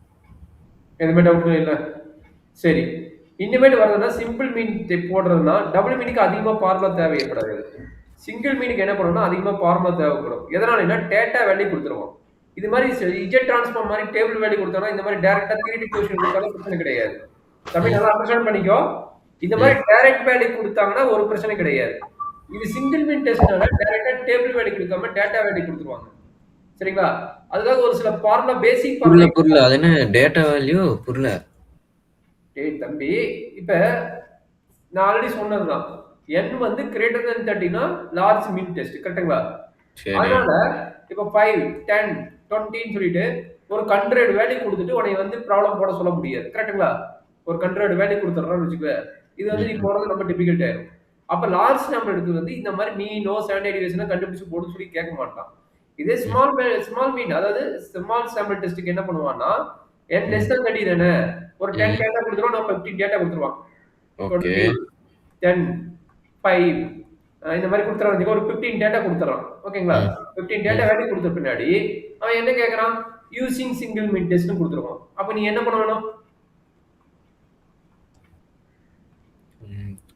எதுவுமே டவுட் இல்லை. சரி, இனிமேட்டு வரதுன்னா சிம்பிள் மீன் போடுறதுன்னா டபுள் மீனுக்கு அதிகமாக ஃபார்முலா தேவைப்படாது. சிங்கிள் மீனுக்கு என்ன பண்ணணும்னா அதிகமாக ஃபார்முலா தேவைப்படும். எதனாலன்னா டேட்டா வேல்யூ கொடுத்துருவோம். இது மாதிரி இஜெட் டிரான்ஸ்ஃபார்ம் மாதிரி டேபிள் வேல்யூ கொடுத்தோம்னா இந்த மாதிரி டேரக்டா தியரிட்டிக் கொஸ்டின் கொடுத்தாலும் பிரச்சனை கிடையாது. தமிழ் நல்லா அண்டர்ஸ்டாண்ட் பண்ணிக்கோ. இந்த மாதிரி டைரக்ட் வேல்யூ கொடுத்தாங்கன்னா ஒரு பிரச்சனை கிடையாது. இது சிங்கிள் மீன் டெஸ்ட்னால டைரக்டா டேபிள் வேல்யூ கொடுக்காம டேட்டா வேல்யூ கொடுத்துருவாங்க. சரிங்களா? அதுக்காக ஒரு சில ஃபார்முலா, பேசிக் புரியல ஃபார்முலா. புரியல. அது என்ன டேட்டா வேல்யூ? புரியல. டேய் தம்பி, இப்ப நான் ஆல்ரெடி சொன்னதுதான். n வந்து கிரேட்டர் than 30னா லார்ஜ் மீன் டெஸ்ட். கரெக்ட்டுங்களா? சரி. அதனால இப்ப 5, 10, 20ன்னு சொல்லிட்டு ஒரு 100 வேல்யூ கொடுத்துட்டு உன்னை வந்து ப்ராப்ளம் போட சொல்ல முடியாது. கரெக்ட்டுங்களா? ஒரு 100 வேல்யூ கொடுத்துறோம்னு வச்சுக்கோ. இது வந்து நீ போடுறது ரொம்ப டிஃபிகல்ட் ஆயிரும். அப்ப லார்ஜ் நம்பர் எடுத்து வந்து இந்த மாதிரி மீனோ ஸ்டாண்டர்ட் டிவியேஷனோ கண்டுபிடிச்சு போடுன்னு சொல்லி கேட்க மாட்டான். இதே ஸ்மால் மீன், அதாவது ஸ்மால் சாம்பிள் டெஸ்ட்டுக்கு என்ன பண்ணுவான்னா, n less than 30 தானே, ஒரு 10 டேட்டா கொடுத்துருவான், நான் 15 டேட்டா கொடுத்துருவான். ஓகே 20, 10, 5 இந்த மாதிரி கொடுத்துறான். ஒரு 15 டேட்டா கொடுத்துறான். ஓகேங்களா? 15 டேட்டா வேல்யூ கொடுத்த பின்னாடி அவன் என்ன கேட்கறான்? யூசிங் சிங்கிள் மீன் டெஸ்ட்னு கொடுத்துருவான். அப்ப நீ என்ன பண்ணணும்?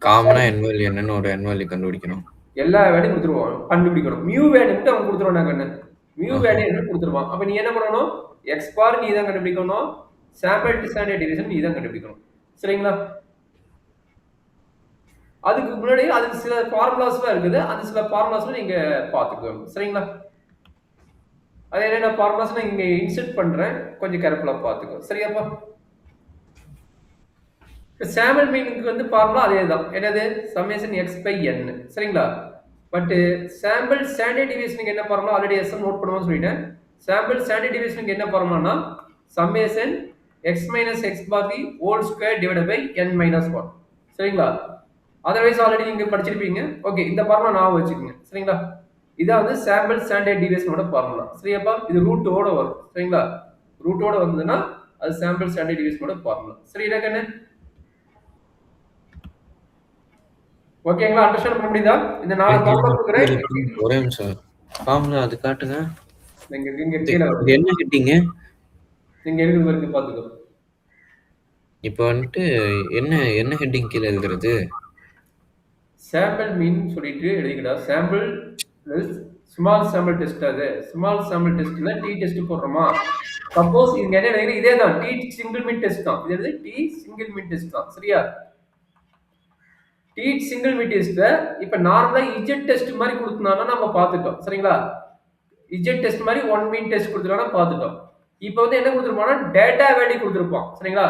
காமனா n வேல்யூ என்னன்னு ஒரு n வேல்யூ கண்டுபிடிக்கணும். எல்லா வேலையும் கொடுத்துருவான், கண்டுபிடிக்கணும். மியூ வேல்யூ மட்டும் அவன் கொடுத்துருவான். நாங்க மியூ வேல்யூ என்ன கொடுத்துருவான். அப்ப நீ என்ன பண்ணணும்? எக்ஸ் பார் நீ தான் கண்டுபிடிக்கணும், சாம்பிள் டு ஸ்டாண்டர்ட் டிவியேஷன் நீ தான் கண்டுபிடிக்கணும். சரிங்களா? அதுக்கு முன்னாடி அதுக்கு சில ஃபார்முலாஸ்லாம் இருக்குது. அந்த சில ஃபார்முலாஸ்ல நீங்க பார்த்துக்கோங்க. சரிங்களா? அது என்னென்ன ஃபார்முலாஸ் நான் இங்க இன்சர்ட் பண்றேன், கொஞ்சம் கேர்ஃபுல்லா பார்த்துக்கோ. சரியாப்பா? சாம்பிள் மீனுக்கு வந்து ஃபார்முலா அதே தான். என்னது? சம்மேஷன் எக்ஸ் பை என். சரிங்களா? பட் சாம்பிள் ஸ்டாண்டர்ட் டிவியேஷனுக்கு என்ன ஃபார்முலா ஆல்ரெடி எஸ் நோட் பண்ணுவோம்னு சொல்லிட்டேன். சாம்பிள் ஸ்டாண்டர்ட் டிவியேஷனுக்கு என்ன ஃபார்முலானா summation x minus x bar the whole square divided by n minus 1. சரிங்களா? அதர்வைஸ் ஆல்ரெடி நீங்க படிச்சிருப்பீங்க. ஓகே, இந்த ஃபார்முலா ஞாபகம் வச்சுக்கோங்க. சரிங்களா? இதான் வந்து சாம்பிள் ஸ்டாண்டர்ட் டிவியேஷனோட ஃபார்முலா. சரியாப்பா? இது ரூட்டோட வரும். சரிங்களா? ரூட்டோட வந்ததுன்னா அது சாம்பிள் ஸ்டாண்டர்ட் டிவியேஷனோட ஃபார்முலா. சரிடா கண்ணு? ஓகேங்களா? அண்டர்ஸ்டாண்ட் பண்ண முடியுதா? இந்த நாலு ஃபார்முலா கொடுக்குறேன். ஒரே நிமிஷம். ஃபார்முலா அது காட்டுங்க. இங்க கீழ இது என்ன ஹெட்டிங்? இங்க இருக்குது பாருங்க, பாத்துக்கோ. இப்போ வந்துட்டு என்ன என்ன ஹெட்டிங் கீழ எழுதுறது? சாம்பிள் மீன் சொல்லிட்டு எழுதிக்கடா. Sample small sample test. அது ஸ்மால் சாம்பிள் டெஸ்ட்ல டி டெஸ்ட் போடுறோமா? சப்போஸ் இங்க என்ன எழுதுறீங்க? இதே தான், டி சிங்கிள் மீன் டெஸ்ட் தான். இது எழுது டி சிங்கிள் மீன் டெஸ்ட் தான். சரியா? டீட் சிங்கிள் மீன் டெஸ்ட்ல இப்ப நார்மலா இஜெட் டெஸ்ட் மாதிரி கொடுத்தோம்னா நம்ம பார்த்துட்டோம் சரிங்களா. இஜெட் டெஸ்ட் மாதிரி ஒன் மீன் டெஸ்ட் கொடுத்துருக்கானா பார்த்துட்டோம். இப்போ வந்து என்ன கொடுத்துருப்பானா டேட்டா வேல்யூ கொடுத்துருப்போம் சரிங்களா.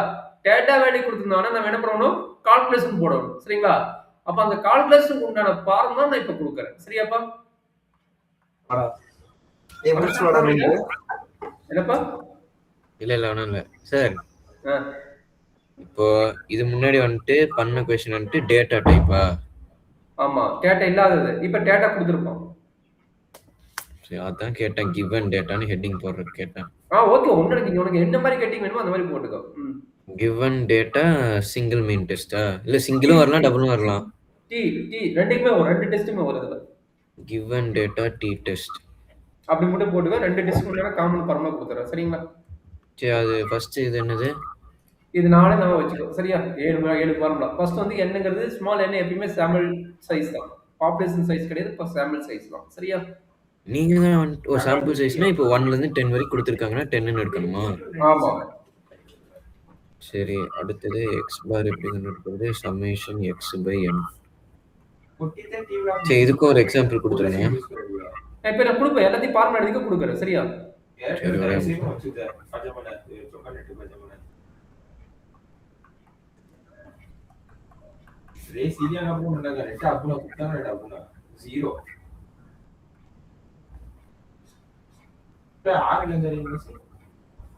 டேட்டா வேல்யூ கொடுத்துருந்தாங்கன்னா நம்ம என்ன பண்ணணும் கால்குலேஷன் போடணும் சரிங்களா. அப்ப அந்த கால்குலேஷனுக்கு உண்டான ஃபார்ம் தான் நான் இப்ப கொடுக்குறேன் சரியாப்பா. என்னப்பா? இல்ல ஒன்றும் இல்லை சார். இப்போ இது முன்னாடி வந்துட்டு பண்ண கொஸ்டின் வந்துட்டு டேட்டா டைப்பா? ஆமா டேட்டா இல்லாதது. இப்ப டேட்டா கொடுத்துருப்போம். சரி அதான் கேட்டேன், கிவன் டேட்டான்னு ஹெட்டிங் போடுறது கேட்டேன். ஓகே உனக்கு என்ன மாதிரி ஹெட்டிங் வேணுமோ அந்த மாதிரி போட்டுக்கோ. கிவன் டேட்டா சிங்கிள் மீன் டெஸ்டா இல்ல சிங்கிளும் வரலாம் டபுளும் வரலாம்? டி டி ரெண்டுக்குமே வரும், ரெண்டு டெஸ்ட்டுமே வருதுல. கிவன் டேட்டா டி டெஸ்ட் அப்படி மட்டும் போட்டுக்க. ரெண்டு டெஸ்ட் முன்னாடி காமன் ஃபார்மா கொடுத்துறேன் சரிங்களா. சரி அது ஃபர்ஸ்ட் இது என்னது? இது நாளே நம்ம வச்சுக்கோ சரியா. 7 ஃபார்முலா. ஃபர்ஸ்ட் வந்து என்னங்கிறது ஸ்மால் n எப்பயுமே சாம்பிள் சைஸ் தான், பாப்புலேஷன் சைஸ் கிடையாது. இப்போ சாம்பிள் சைஸ் தான் சரியா. நீங்க தான் ஒரு சாம்பிள் சைஸ்னா இப்போ 1ல இருந்து 10 வரைக்கும் கொடுத்துருக்காங்கன்னா 10ன்னு எடுக்கணுமா? ஆமா. சரி அடுத்தது எக்ஸ் பார் எப்படி கண்டுபிடிக்கிறது? சம்மேஷன் எக்ஸ் பை என். சரி இதுக்கும் ஒரு எக்ஸாம்பிள் கொடுத்துருங்க. இப்போ நான் கொடுப்பேன், எல்லாத்தையும் ஃபார்முலா எழுதிக்க கொடுக்குறேன் சரியா. சரி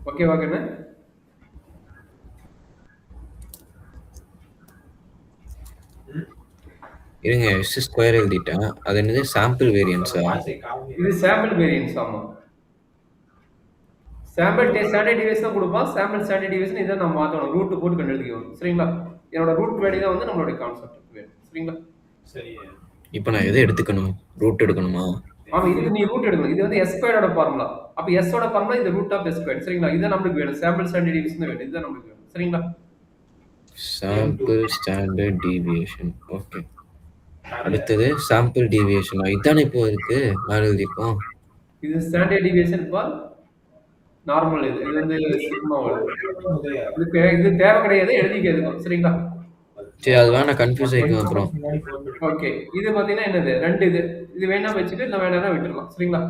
ஓகே ஓகேண்ணே. இருங்க எஸ் ஸ்கொயர் எழுதிட்டேன். அது என்னது சாம்பிள் வேரியன்ஸா? இது சாம்பிள் வேரியன்ஸ். ஆமா சாம்பிள் ஸ்டாண்டர்ட் டிவியேஷன் தான் கொடுப்பான். சாம்பிள் ஸ்டாண்டர்ட் டிவியேஷன் இதை நம்ம மாற்றணும், ரூட் போட்டு கண்டுபிடிக்கணும் சரிங்களா. என்னோட ரூட் வேல்யூ தான் வந்து நம்மளுடைய கான்செப்ட் வேணும் சரிங்களா. சரி இப்போ நான் எதை எடுத்துக்கணும்? ரூட் எடுக்கணுமா? ஆமா இதுக்கு நீ ரூட் எடுக்கணும். இது வந்து s ஸ்கொயரோட ஃபார்முலா. அப்ப s ஓட ஃபார்முலா இது ரூட் ஆஃப் s ஸ்கொயர் சரிங்களா. இத நமக்கு வேணும், சாம்பிள் ஸ்டாண்டர்ட் டிவியேஷன் வேணும், இத நமக்கு வேணும் சரிங்களா. Sample standard deviation okay. அடுத்தது சாம்பிள் டிவியேஷன் இதானே இப்போ இருக்கு மேல எழுதிப்போம். இது ஸ்டாண்டர்ட் டிவியேஷன் ஃபார் நார்மல். இது வந்து சிக்மா வருது. இது தேவை கிடையாது, எழுதிக்கிறது சரிங்களா. சரி அது வேணா கன்ஃபியூஸ் ஆயிக்கும் அப்புறம். ஓகே இது பாத்தீங்கன்னா என்னது ரெண்டு இது வேணா வச்சுட்டு இல்ல வேணா விட்டுறலாம் சரிங்களா.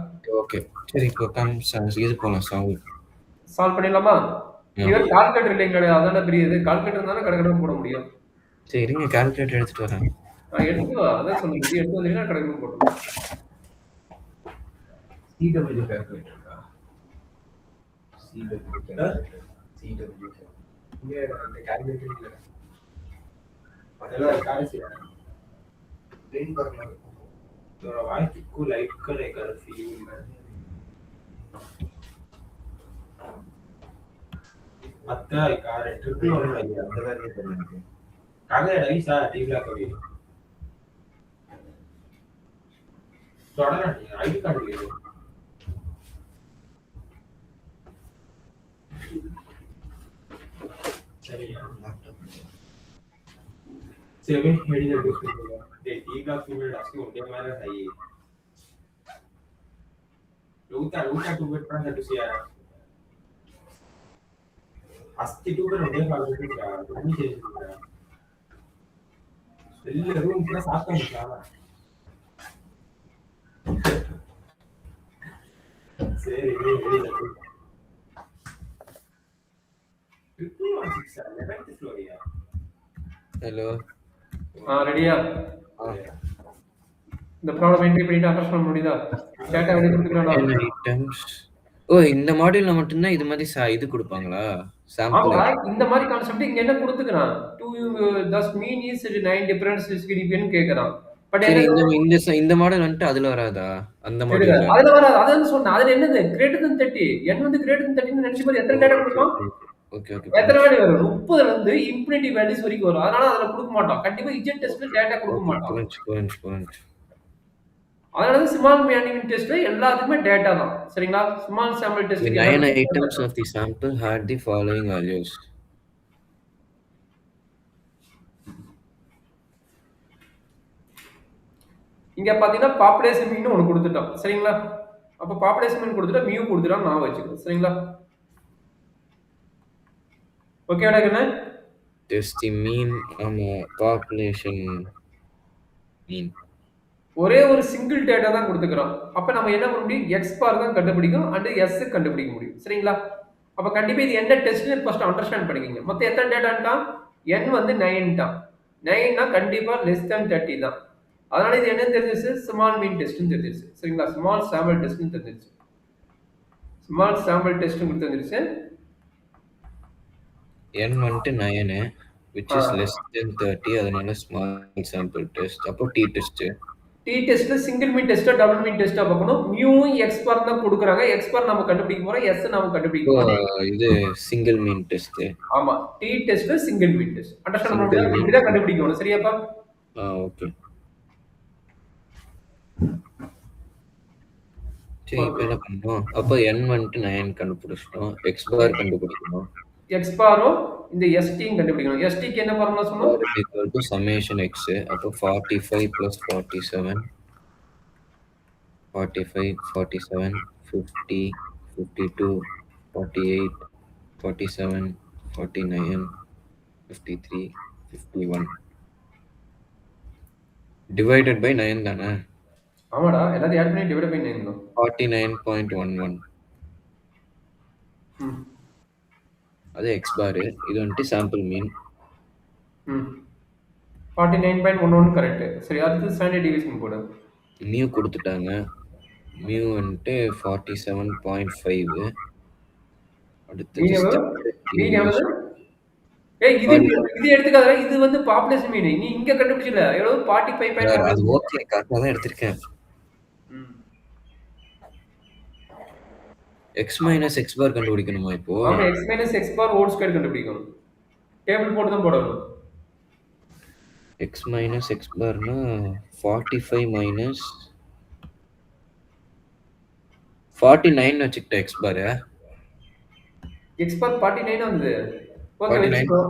ஓகே சரி இப்போ இது போலாம் சால்வ் பண்ணிடலாமா. இது கால்குலேட்டர் இல்லைங்க கிடையாது, அதான பெரிய இது. கால்குலேட்டர் இருந்தாலும் கடகடன்னு போட முடியும். சரி இருங்க கால்குலேட்டர் எடுத்துட்டு வரேன். எடுத்து வா, அதான் சொல்லுங்க. இது எடுத்து வந்தீங்கன்னா கடகடன்னு போடலாம். CW calculator இருக்கா? CW calculator. இங்க அந்த calculator இல்ல. அதெல்லாம் காலேஜ்ல ட்ரெயின் பண்ணலாம். இதோட வாய்க்கு லைட் கலர் ஃபீல் மத்த கார் ட்ரிபிள் ஒன் அந்த வேலையை பண்ணுங்க. காகே ரைஸா டிவில கவி தொடரா ஐடி கார்டு சரியா सेवन हेडी द डिस्कशन दे टीगा फीमेल आस्किंग उनके हमारा है ये लूटा टू बेट पर है सिया अस्ति टू बेट उनके पास है नहीं चाहिए இல்ல ரூம் கூட சாப்பிட முடியல. சரி வெளிய ஹலோ ரெடியா? இந்த ப்ராப்ளம் என்ட்ரி பண்ணிட்டு அண்டர்ஸ்டாண்ட் பண்ண முடியுதா? டேட்டா வெளிய கொடுத்துக்கறேன் ஐட்டம்ஸ். ஓ இந்த மாடியூல்ல மட்டும் தான் இது மாதிரி இது கொடுப்பாங்களா? சாம்பிள் இந்த மாதிரி கான்செப்ட் இங்க என்ன கொடுத்துக்கறான்? டு தஸ் மீன் இஸ் 9 டிஃபரன்ஸ் டிஸ்கிரிபியன் கேக்குறான். பட் இந்த மாடல் வந்துட்டு அதுல வராதா? அந்த மாடல் அதுல வராது. அதான் சொன்னேன். அதுல என்னது கிரேட்டர் தென் 30 n வந்து கிரேட்டர் தென் 30 ன்னு நினைச்சு பாரு. எத்தனை டேட்டா கொடுப்பான்? Okay okay. எத்தனை வேல்யூ வரும்? 30 ல இருந்து இன்ஃபினிட்டி வேல்யூஸ் வரைக்கும் வரும். அதனால அதுல கொடுக்க மாட்டோம். கண்டிப்பா இஜெட் டெஸ்ட்ல டேட்டா கொடுக்க மாட்டோம். அதனால தான் ஸ்மால் மேனிங் டெஸ்ட்ல எல்லாத்துக்குமே டேட்டா தான் சரிங்களா. Small sample test 9 items of the sample had the following values. இங்க பாத்தீங்கன்னா பாப்புலேஷன் மீன் ஒன்னு கொடுத்துட்டோம் சரிங்களா. அப்ப பாப்புலேஷன் மீன் கொடுத்துட்டா மியூ கொடுத்துட்டா நான் வச்சுக்கிறேன் சரிங்களா. ஓகேடா கண்ணே? Just the mean population மீன். ஒரே ஒரு சிங்கிள் டேட்டா தான் கொடுத்துக்கிறோம். அப்ப நம்ம என்ன பண்ண முடியும்? எக்ஸ் பார் தான் கண்டுபிடிக்கும் அண்ட் எஸ் கண்டுபிடிக்க முடியும். சரிங்களா? அப்ப கண்டிப்பா இது என்ன டெஸ்ட்னு ஃபர்ஸ்ட் அண்டர்ஸ்டாண்ட் பண்ணிக்கங்க. மொத்தம் எத்தனை டேட்டான்ட்டான்? n வந்து 9ட்டான். 9னா கண்டிப்பா லெஸ் தென் 30 தான். அதனால இது என்ன தெரிஞ்சிருச்சு? ஸ்மால் மீன் டெஸ்ட்னு தெரிஞ்சிருச்சு. சரிங்களா? ஸ்மால் சாம்பிள் டெஸ்ட்னு தெரிஞ்சிருச்சு. ஸ்மால் சாம்பிள் டெஸ்ட்னு தெரிஞ்சிருச்சு. n வந்துட்டு 9 which ah. is less than 30 அதனால ஸ்மால் சாம்பிள் டெஸ்ட். அப்போ டி டெஸ்ட். டி டெஸ்ட்ல சிங்கிள் மீன் டெஸ்டா டபுள் மீன் டெஸ்டா பார்க்கணும். மியூவும் எக்ஸ் பார் தான் கொடுக்குறாங்க. எக்ஸ் பார் நம்ம கண்டுபிடிக்க போறோம். எஸ் நாம கண்டுபிடிக்க இப்போ போறோம். இது சிங்கிள் மீன் டெஸ்ட். ஆமா. டி டெஸ்ட் சிங்கிள் மீன் டெஸ்ட். அண்டர்ஸ்டாண்ட் பண்ண சிங்கிள் முடியுதா? மீன். இப்படிதான் கண்டுபிடிக்கணும். சரியாப்பா? ஓகே. சரி இப்போ என்ன பண்ணணும்? அப்போ n வந்துட்டு 9 கண்டுபிடிச்சிட்டோம். எக்ஸ் பார் கண்டுபிடிக்கணும். எக்ஸ் பாரும் இந்த எஸ்டியும் கண்டுபிடிக்கணும். எஸ்டிக்கு என்ன ஃபார்முலா சொன்னோம்? Bar equal to summation X. அப்போ 45 + 47 45 47 50 52 48 47 49 53 51 டிவைடட் பை 9 தானே? ஆமாடா. எல்லாத்தையும் ஆட் பண்ணி டிவைட் பண்ணி எழுதணும். 49.11. ம். அது எக்ஸ் பார். இது வந்துட்டு சாம்பிள் மீன். ம். 49.11 கரெக்ட். சரி அடுத்து ஸ்டாண்டர்ட் டிவியேஷன் போடு. மியூ கொடுத்துட்டாங்க. மியூ வந்துட்டு 47.5. அடுத்தது மீன் எவ்வளவு? ஸ்டாண்டர்ட் மீன் எவ்வளவு? டிவியேஷன். ஏய் இது எடுத்துக்காத. இது வந்து பாப்புலேஷன் மீன். நீ இங்க கண்டுபிடிச்சல. எவ்வளவு? 45.1. அது ஓகே, கரெக்டா தான் எடுத்திருக்கேன். ம். எக்ஸ் மைனஸ் எக்ஸ் பார் கண்டுபிடிக்கணுமா இப்போ? ஆமா x minus x bar whole square கண்டுபிடிக்கணும். டேபிள் போட்டு தான் போடணும். எக்ஸ் மைனஸ் எக்ஸ் பார்னா 45 மைனஸ் 49 வச்சுக்கிட்ட எக்ஸ் பார். x bar 49 வந்தது. ஓகே 49 வெச்சுக்கோ.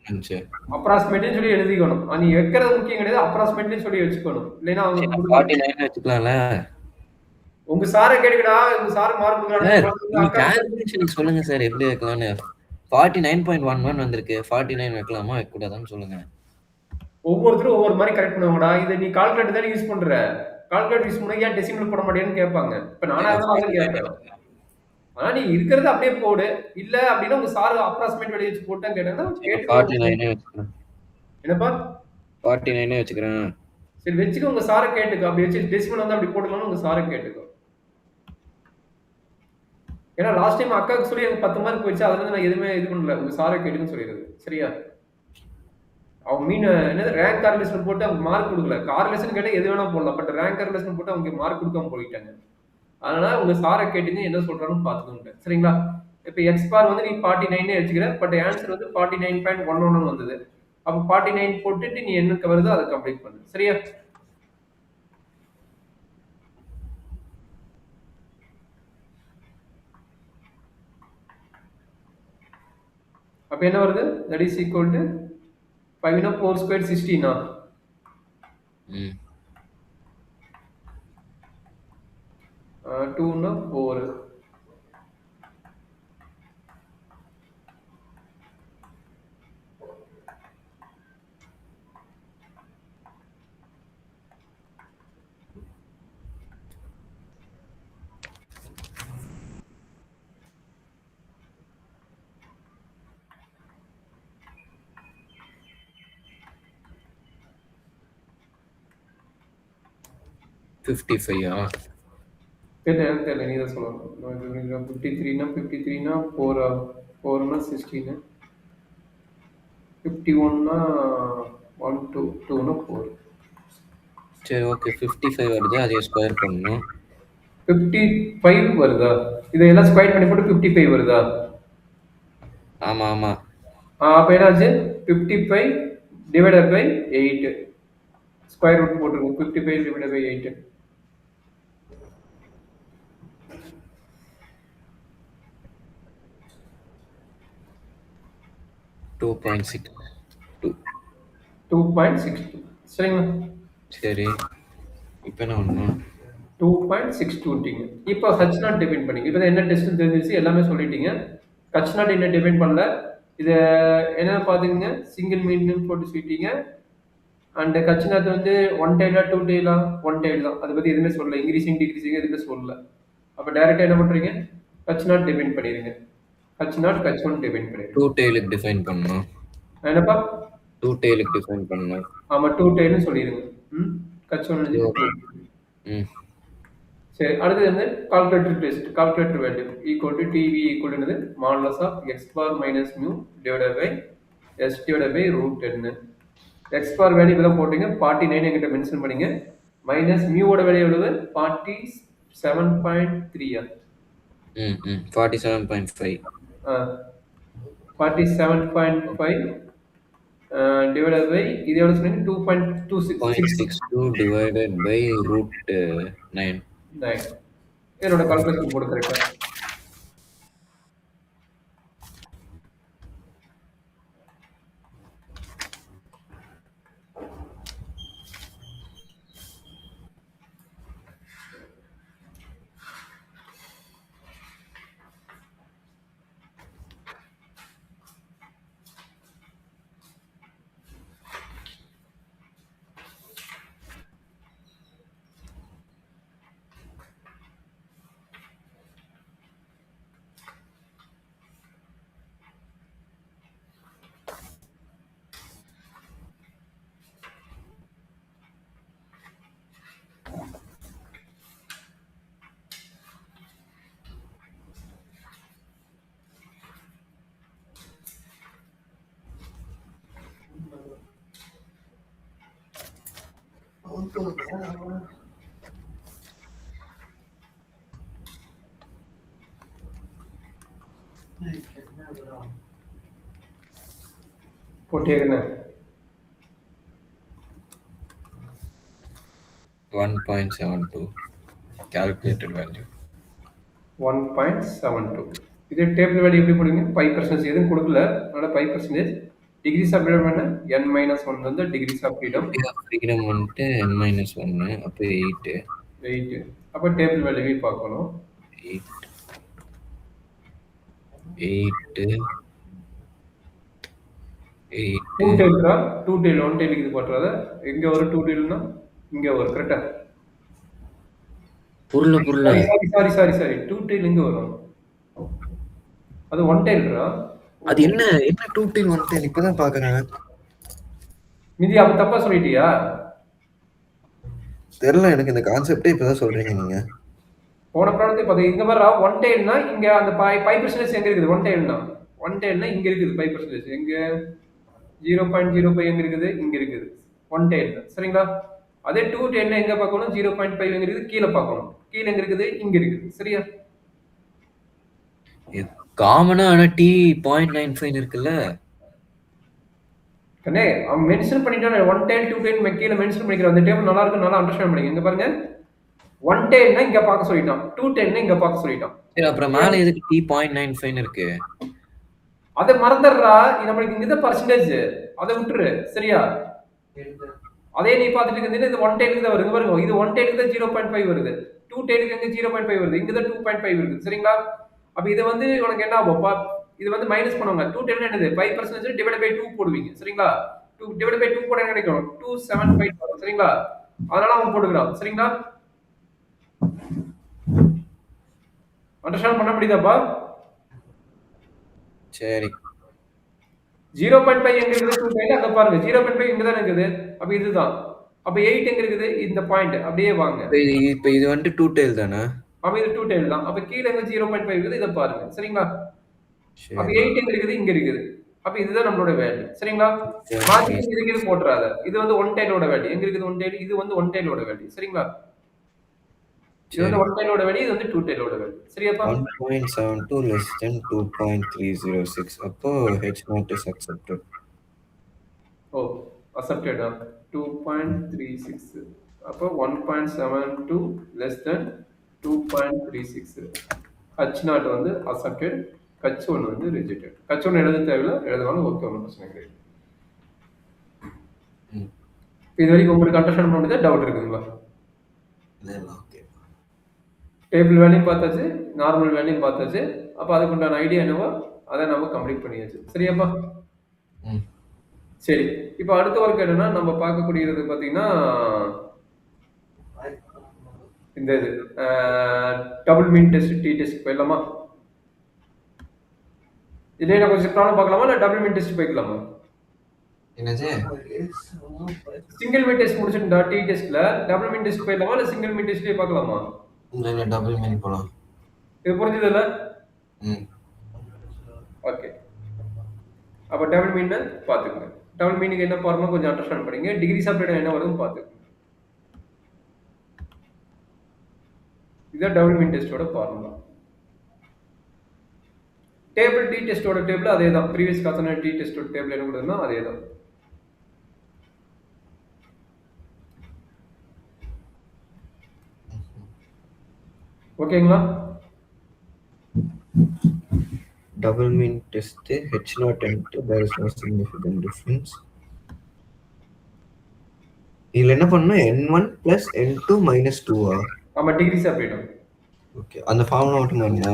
வந்துச்சு. அப்ராக்ஸிமேட்லி சொல்லி எழுதிக்கணும். நீ வைக்கிறது முக்கியம் கிடையாது. அப்ராக்ஸிமேட்லி சொல்லி வச்சுக்கணும். இல்லைன்னா அவங்க 49 வச்சுக்கலாம்ல. உங்க சாரை கேட்டுக்கடா. உங்க சார் மார்க் சார் நீங்க கொடுக்குறாங்க. கால்குலேஷன் சொல்லுங்க சார், எப்படி வைக்கலாம்னு. 49.11 வந்திருக்கு. 49 வைக்கலாமா வைக்க கூடாதான்னு சொல்லுங்க. ஒவ்வொருத்தரும் ஒவ்வொரு மாதிரி கரெக்ட் பண்ணுவாங்கடா. இதை நீ கால்குலேட்டர் தானே யூஸ் பண்ற. கால்குலேட்டர் யூஸ் பண்ணா ஏன் டெசிமல் போட மாட்டேன்னு கேட்பாங்க. இப்ப நானா இருந்தாலும் அதான் கேட்பேன். ஆனா நீ இருக்கிறத அப்படியே போடு. இல்ல அப்படின்னா உங்க சார் அப்ராக்சிமேட் வெளிய வச்சு போட்டா கேட்டா 49 வச்சுக்கிறேன். என்னப்பா? 49 வச்சுக்கிறேன். சரி வச்சுக்க, உங்க சாரை கேட்டுக்கோ. அப்படி வச்சு டெசிமல் வந்து அப்படி போட்டுக்கலாம்னு உங்க சாரை கேட்டுக்கோ. ஏன்னா லாஸ்ட் டைம் அக்காவுக்கு சொல்லி எனக்கு 10 மார்க் போயிடுச்சு. அதுல இருந்து நான் எதுவுமே இது பண்ணல. உங்க சாரை கேட்டுன்னு சொல்லிடுது. சரியா? அவங்க மீன் என்னது ரேங்க் கார்லேஷன் போட்டு அவங்க மார்க் கொடுக்கல. கார்லேஷன் கேட்டா எது வேணா போடலாம். பட் ரேங்க் கார்லேஷன் போட்டு அவங்க மார்க் கொடுக்காம போயிட்டாங்க. அதனால உங்க சாரை கேட்டுங்க என்ன சொல்றான்னு பாத்துக்கோங்க. சரிங்களா? இப்ப எக்ஸ் பார் வந்து நீ 49 வச்சுக்கிற. பட் ஆன்சர் வந்து 49.11 வந்தது. அப்ப 49 போட்டுட்டு நீ என்ன வருதோ அதை கம்ப்ளீட் பண்ணு. சரியா? அப்ப என்ன வருது? தட் இஸ் ஈக்குவல் டு 5 னா 4 ஸ்கொயர் 16 2 னா 4. தெரியல நீ தான் சொல்லணும். 53னா 53னா 4 4னா 16 51னா 1 2 2னா 4. சரி ஓகே. 55 வருது. அதை ஸ்கொயர் பண்ணணும். 55 வருதா? இதெல்லாம் ஸ்கொயர் பண்ணி போட்டு 55 வருதா? ஆமா ஆமா. அப்ப என்னாச்சு? 55 டிவைடட் பை 8 ஸ்கொயர் ரூட் போட்டுருங்க. 55 டிவைடட் பை 8 2.62. 2.62. சரிங்களா? சரி இப்போ என்ன பண்ணணும்? 2.62 இப்போ ஹச் நாட் டிஃபைன் பண்ணீங்க. இப்போ என்ன டெஸ்ட் தெரிஞ்சிச்சு எல்லாமே சொல்லிட்டீங்க. ஹச் நாட் என்ன டிஃபைன் பண்ணல. இதை என்ன பாத்துக்கீங்க? சிங்கிள் மீன் போட்டு சொல்லிட்டீங்க. அண்ட் கட்சிநாத் வந்து ஒன் டைலா டூ டைலா ஒன் டைல் தான். அதை பற்றி எதுவுமே சொல்லல, இன்க்ரீசிங் டிக்ரீசிங் எதுவுமே சொல்லல. அப்போ டைரெக்டாக என்ன பண்ணுறீங்க, கட்சிநாட் டிஃபைன் பண்ணிடுங்க. கட்சிநாட் கட்ச் ஒன் டிஃபைன் பண்ணிடுங்க. 2 டெய்லுக்கு டிஃபைன் பண்ணணும். என்னப்பா 2 டெய்லுக்கு டிஃபைன் பண்ணணும். ஆமாம், டூ டைல்னு சொல்லிடுங்க. கட்ச் ஒன் ம் சரி. அடுத்தது வந்து calculator test. Calculator value equal to TV equal என்னது modulus of X bar minus mu divided by S divided by root 10. X bar value இதெல்லாம் போட்டீங்க 49 என்கிட்ட மென்ஷன் பண்ணீங்க. மைனஸ் மியூவோட வேல்யூ எவ்வளவு 47.3. 47.5 47.5 divided by இது எவ்வளவு சொன்னீங்க 2.26 divided by root 9. என்னோட கால்குலேஷன் போடு கரெக்டா. போட்டேங்க 1.72 calculated value. 1.72. இது டேபிள் வேல்யூ எப்படி போடுங்க 5% எதுவும் கொடுக்கல, அதனால 5%. டிகிரிஸ் ஆஃப் ஃப்ரீடம் என்ன n-1 வந்து டிகிரிஸ் ஆஃப் ஃப்ரீடம். ஃப்ரீடம் வந்துட்டு n-1 அப்போ 8. அப்போ டேபிள் வேல்யூவே பார்க்கணும். 8 டூ டெயில்ரா, டூ டெயில் ஒன் டெயிலுக்கு இது போட்டுறாத. எங்க வரும் டூ டெயில்னா இங்க வரும் கரெக்டா. புரியல சாரி டூ டெயில் எங்க வரும், அது ஒன் டெயில்ரா. அது என்ன டூ டெயில் ஒன் டெயில் இப்பதான் பாக்குறேன். மிதி அப்ப தப்பா சொல்லிட்டியா தெரியல, எனக்கு இந்த கான்செப்டே இப்பதான் சொல்றீங்க நீங்க. போன ப்ராடக்ட் இப்போ இங்க வர ஒன் டெயில்னா இங்க அந்த 5% எங்க இருக்குது, ஒன் டெயில்னா இங்க இருக்குது 5% எங்க 0.05 எங்க இருக்குது, இங்க இருக்குது ஒன் டெயில் சரிங்களா. அதே டூ டெயில்னா எங்க பார்க்கணும் 0.5 எங்க இருக்குது, கீழே பார்க்கணும். கீழே எங்க இருக்குது, இங்க இருக்குது சரியா. காமனா ஆனா டி 0.95 இருக்குல்ல கண்ணே, அவன் மென்ஷன் பண்ணிட்டானே ஒன் டெயில் டூ டெயில் கீழே மென்ஷன் பண்ணிக்கிறான். அந்த டேபிள் நல்லா இருக்கு, நல்லா அண்டர்ஸ்டாண்ட் பண்ணிங்க. இங்க பாருங்க ஒன் டெயில்னா இங்க பார்க்க சொல்லிட்டான், டூ டெயில்னா இங்க பார்க்க சொல்லிட்டான். சரி, அப்புறம் மேல எதுக்கு டி 0.95 இருக்கு? அதை மறந்துடுறா, நம்மளுக்கு இங்க தான் பர்சன்டேஜ், அதை விட்டுரு சரியா. அதே நீ பார்த்துட்டு இருந்தீங்கன்னா இது ஒன் டெயிலுக்கு தான் வருது பாருங்க, இது ஒன் டெயிலுக்கு தான் 0.5 வருது, டூ டெயிலுக்கு எங்க 0.5 வருது, இங்க தான் 2.5 இருக்குது சரிங்களா. அப்ப இது வந்து உனக்கு என்ன ஆகும், இது வந்து மைனஸ் பண்ணுவாங்க. டூ டெயில் என்னது 5% டிவைட் பை 2 போடுவீங்க சரிங்களா. 2 டிவைட் பை 2 போட என்ன கிடைக்கும் 275 சரிங்களா. அதனால அவன் போட்டுக்கிறான் சரிங்களா. அண்டர்ஸ்டாண்ட் பண்ண முடியுதாப்பா? சரி. 0.5 எங்க இருக்குது, 2 டைல் அங்க பாருங்க 0.5 இங்க தான் இருக்குது. அப்ப இதுதான். அப்ப 8 எங்க இருக்குது, இந்த பாயிண்ட் அப்படியே வாங்க. இப்போ இது வந்து 2 டெயில் தானே? அப்ப இது 2 டைல் தான். அப்ப கீழ எங்க 0.5 இருக்குது, இத பாருங்க சரிங்களா. அப்ப 8 எங்க இருக்குது, இங்க இருக்குது. அப்ப இதுதான் நம்மளோட வேல்யூ சரிங்களா. மாத்தி இதுக்கு போட்றாத. இது வந்து ஒன் டைலோட வேல்யூ எங்க இருக்குது, ஒன் டைல். இது வந்து ஒன் டைலோட வேல்யூ சரிங்களா. இது வந்து ஒன் டைலோட வேல்யூ, இது வந்து டூ டைலோட வேல்யூ சரியாப்பா. 1.72 less than 2.306 அப்போ H0 is accepted. O accepted 2.36. அப்போ 1.72 less than 2.36. H0 வந்து accepted, H1 வந்து rejected. H1 எழுத தேவையில்லை, எழுதலாம் ஓகே, ஒன்றும் பிரச்சனை கிடையாது. இது வரைக்கும் உங்களுக்கு அண்டர்ஸ்டாண்ட் பண்ண முடியுதா, டவுட் இருக்குங்களா? ஓகே. டேபிள் வேல்யூ பார்த்தாச்சு, நார்மல் வேல்யூ பார்த்தாச்சு. அப்போ அதுக்கு உண்டான ஐடியா என்னவோ அதை நம்ம கம்ப்ளீட் பண்ணியாச்சு சரியாப்பா. சரி, இப்போ அடுத்த ஒர்க் என்னன்னா நம்ம பார்க்கக்கூடியது பார்த்தீங்கன்னா இந்த இது double mean test D test போயிடலாமா? இதே நான் கொஞ்சம் ப்ராப்ளம் பார்க்கலாமா இல்லை டபுள் மீன் டெஸ்ட் போய்க்கலாமா? என்னது? சிங்கிள் மீன் டெஸ்ட் முடிச்சுட்டா டி டெஸ்ட்ல டபுள் மீன் டெஸ்ட் போயிடலாமா இல்லை சிங்கிள் மீன் டெஸ்ட்லேயே பார்க்கலாமா? இல்லை டபுள் மீன் போகலாம். இது புரிஞ்சதில்ல? ம் ஓகே, அப்போ டபுள் மீன் பார்த்துக்கோங்க. டபுள் மீனுக்கு என்ன ஃபார்முலா கொஞ்சம் அண்டர்ஸ்டாண்ட் பண்ணிங்க. டிகிரிஸ் ஆஃப் ஃப்ரீடம் என்ன வருதுன்னு பார்த்துக்கோங்க. இதுதான் டபுள் மீன் டெஸ்டோட ஃபார்முலா. டேபிள் டி டெஸ்டோட டேபிள் அதே தான். ப்ரீவியஸ் காசன டி டெஸ்டோட டேபிள் என்ன கொடுத்ததுன்னா அதே தான். ஓகேங்களா? double mean test h naught and there is no significant difference. இதுல என்ன பண்ணனும்? n1 plus n2 minus 2 ஆமா, டிகிரிஸ் ஆஃப் ஃப்ரீடம். ஓகே, அந்த ஃபார்முலா மட்டும் என்ன?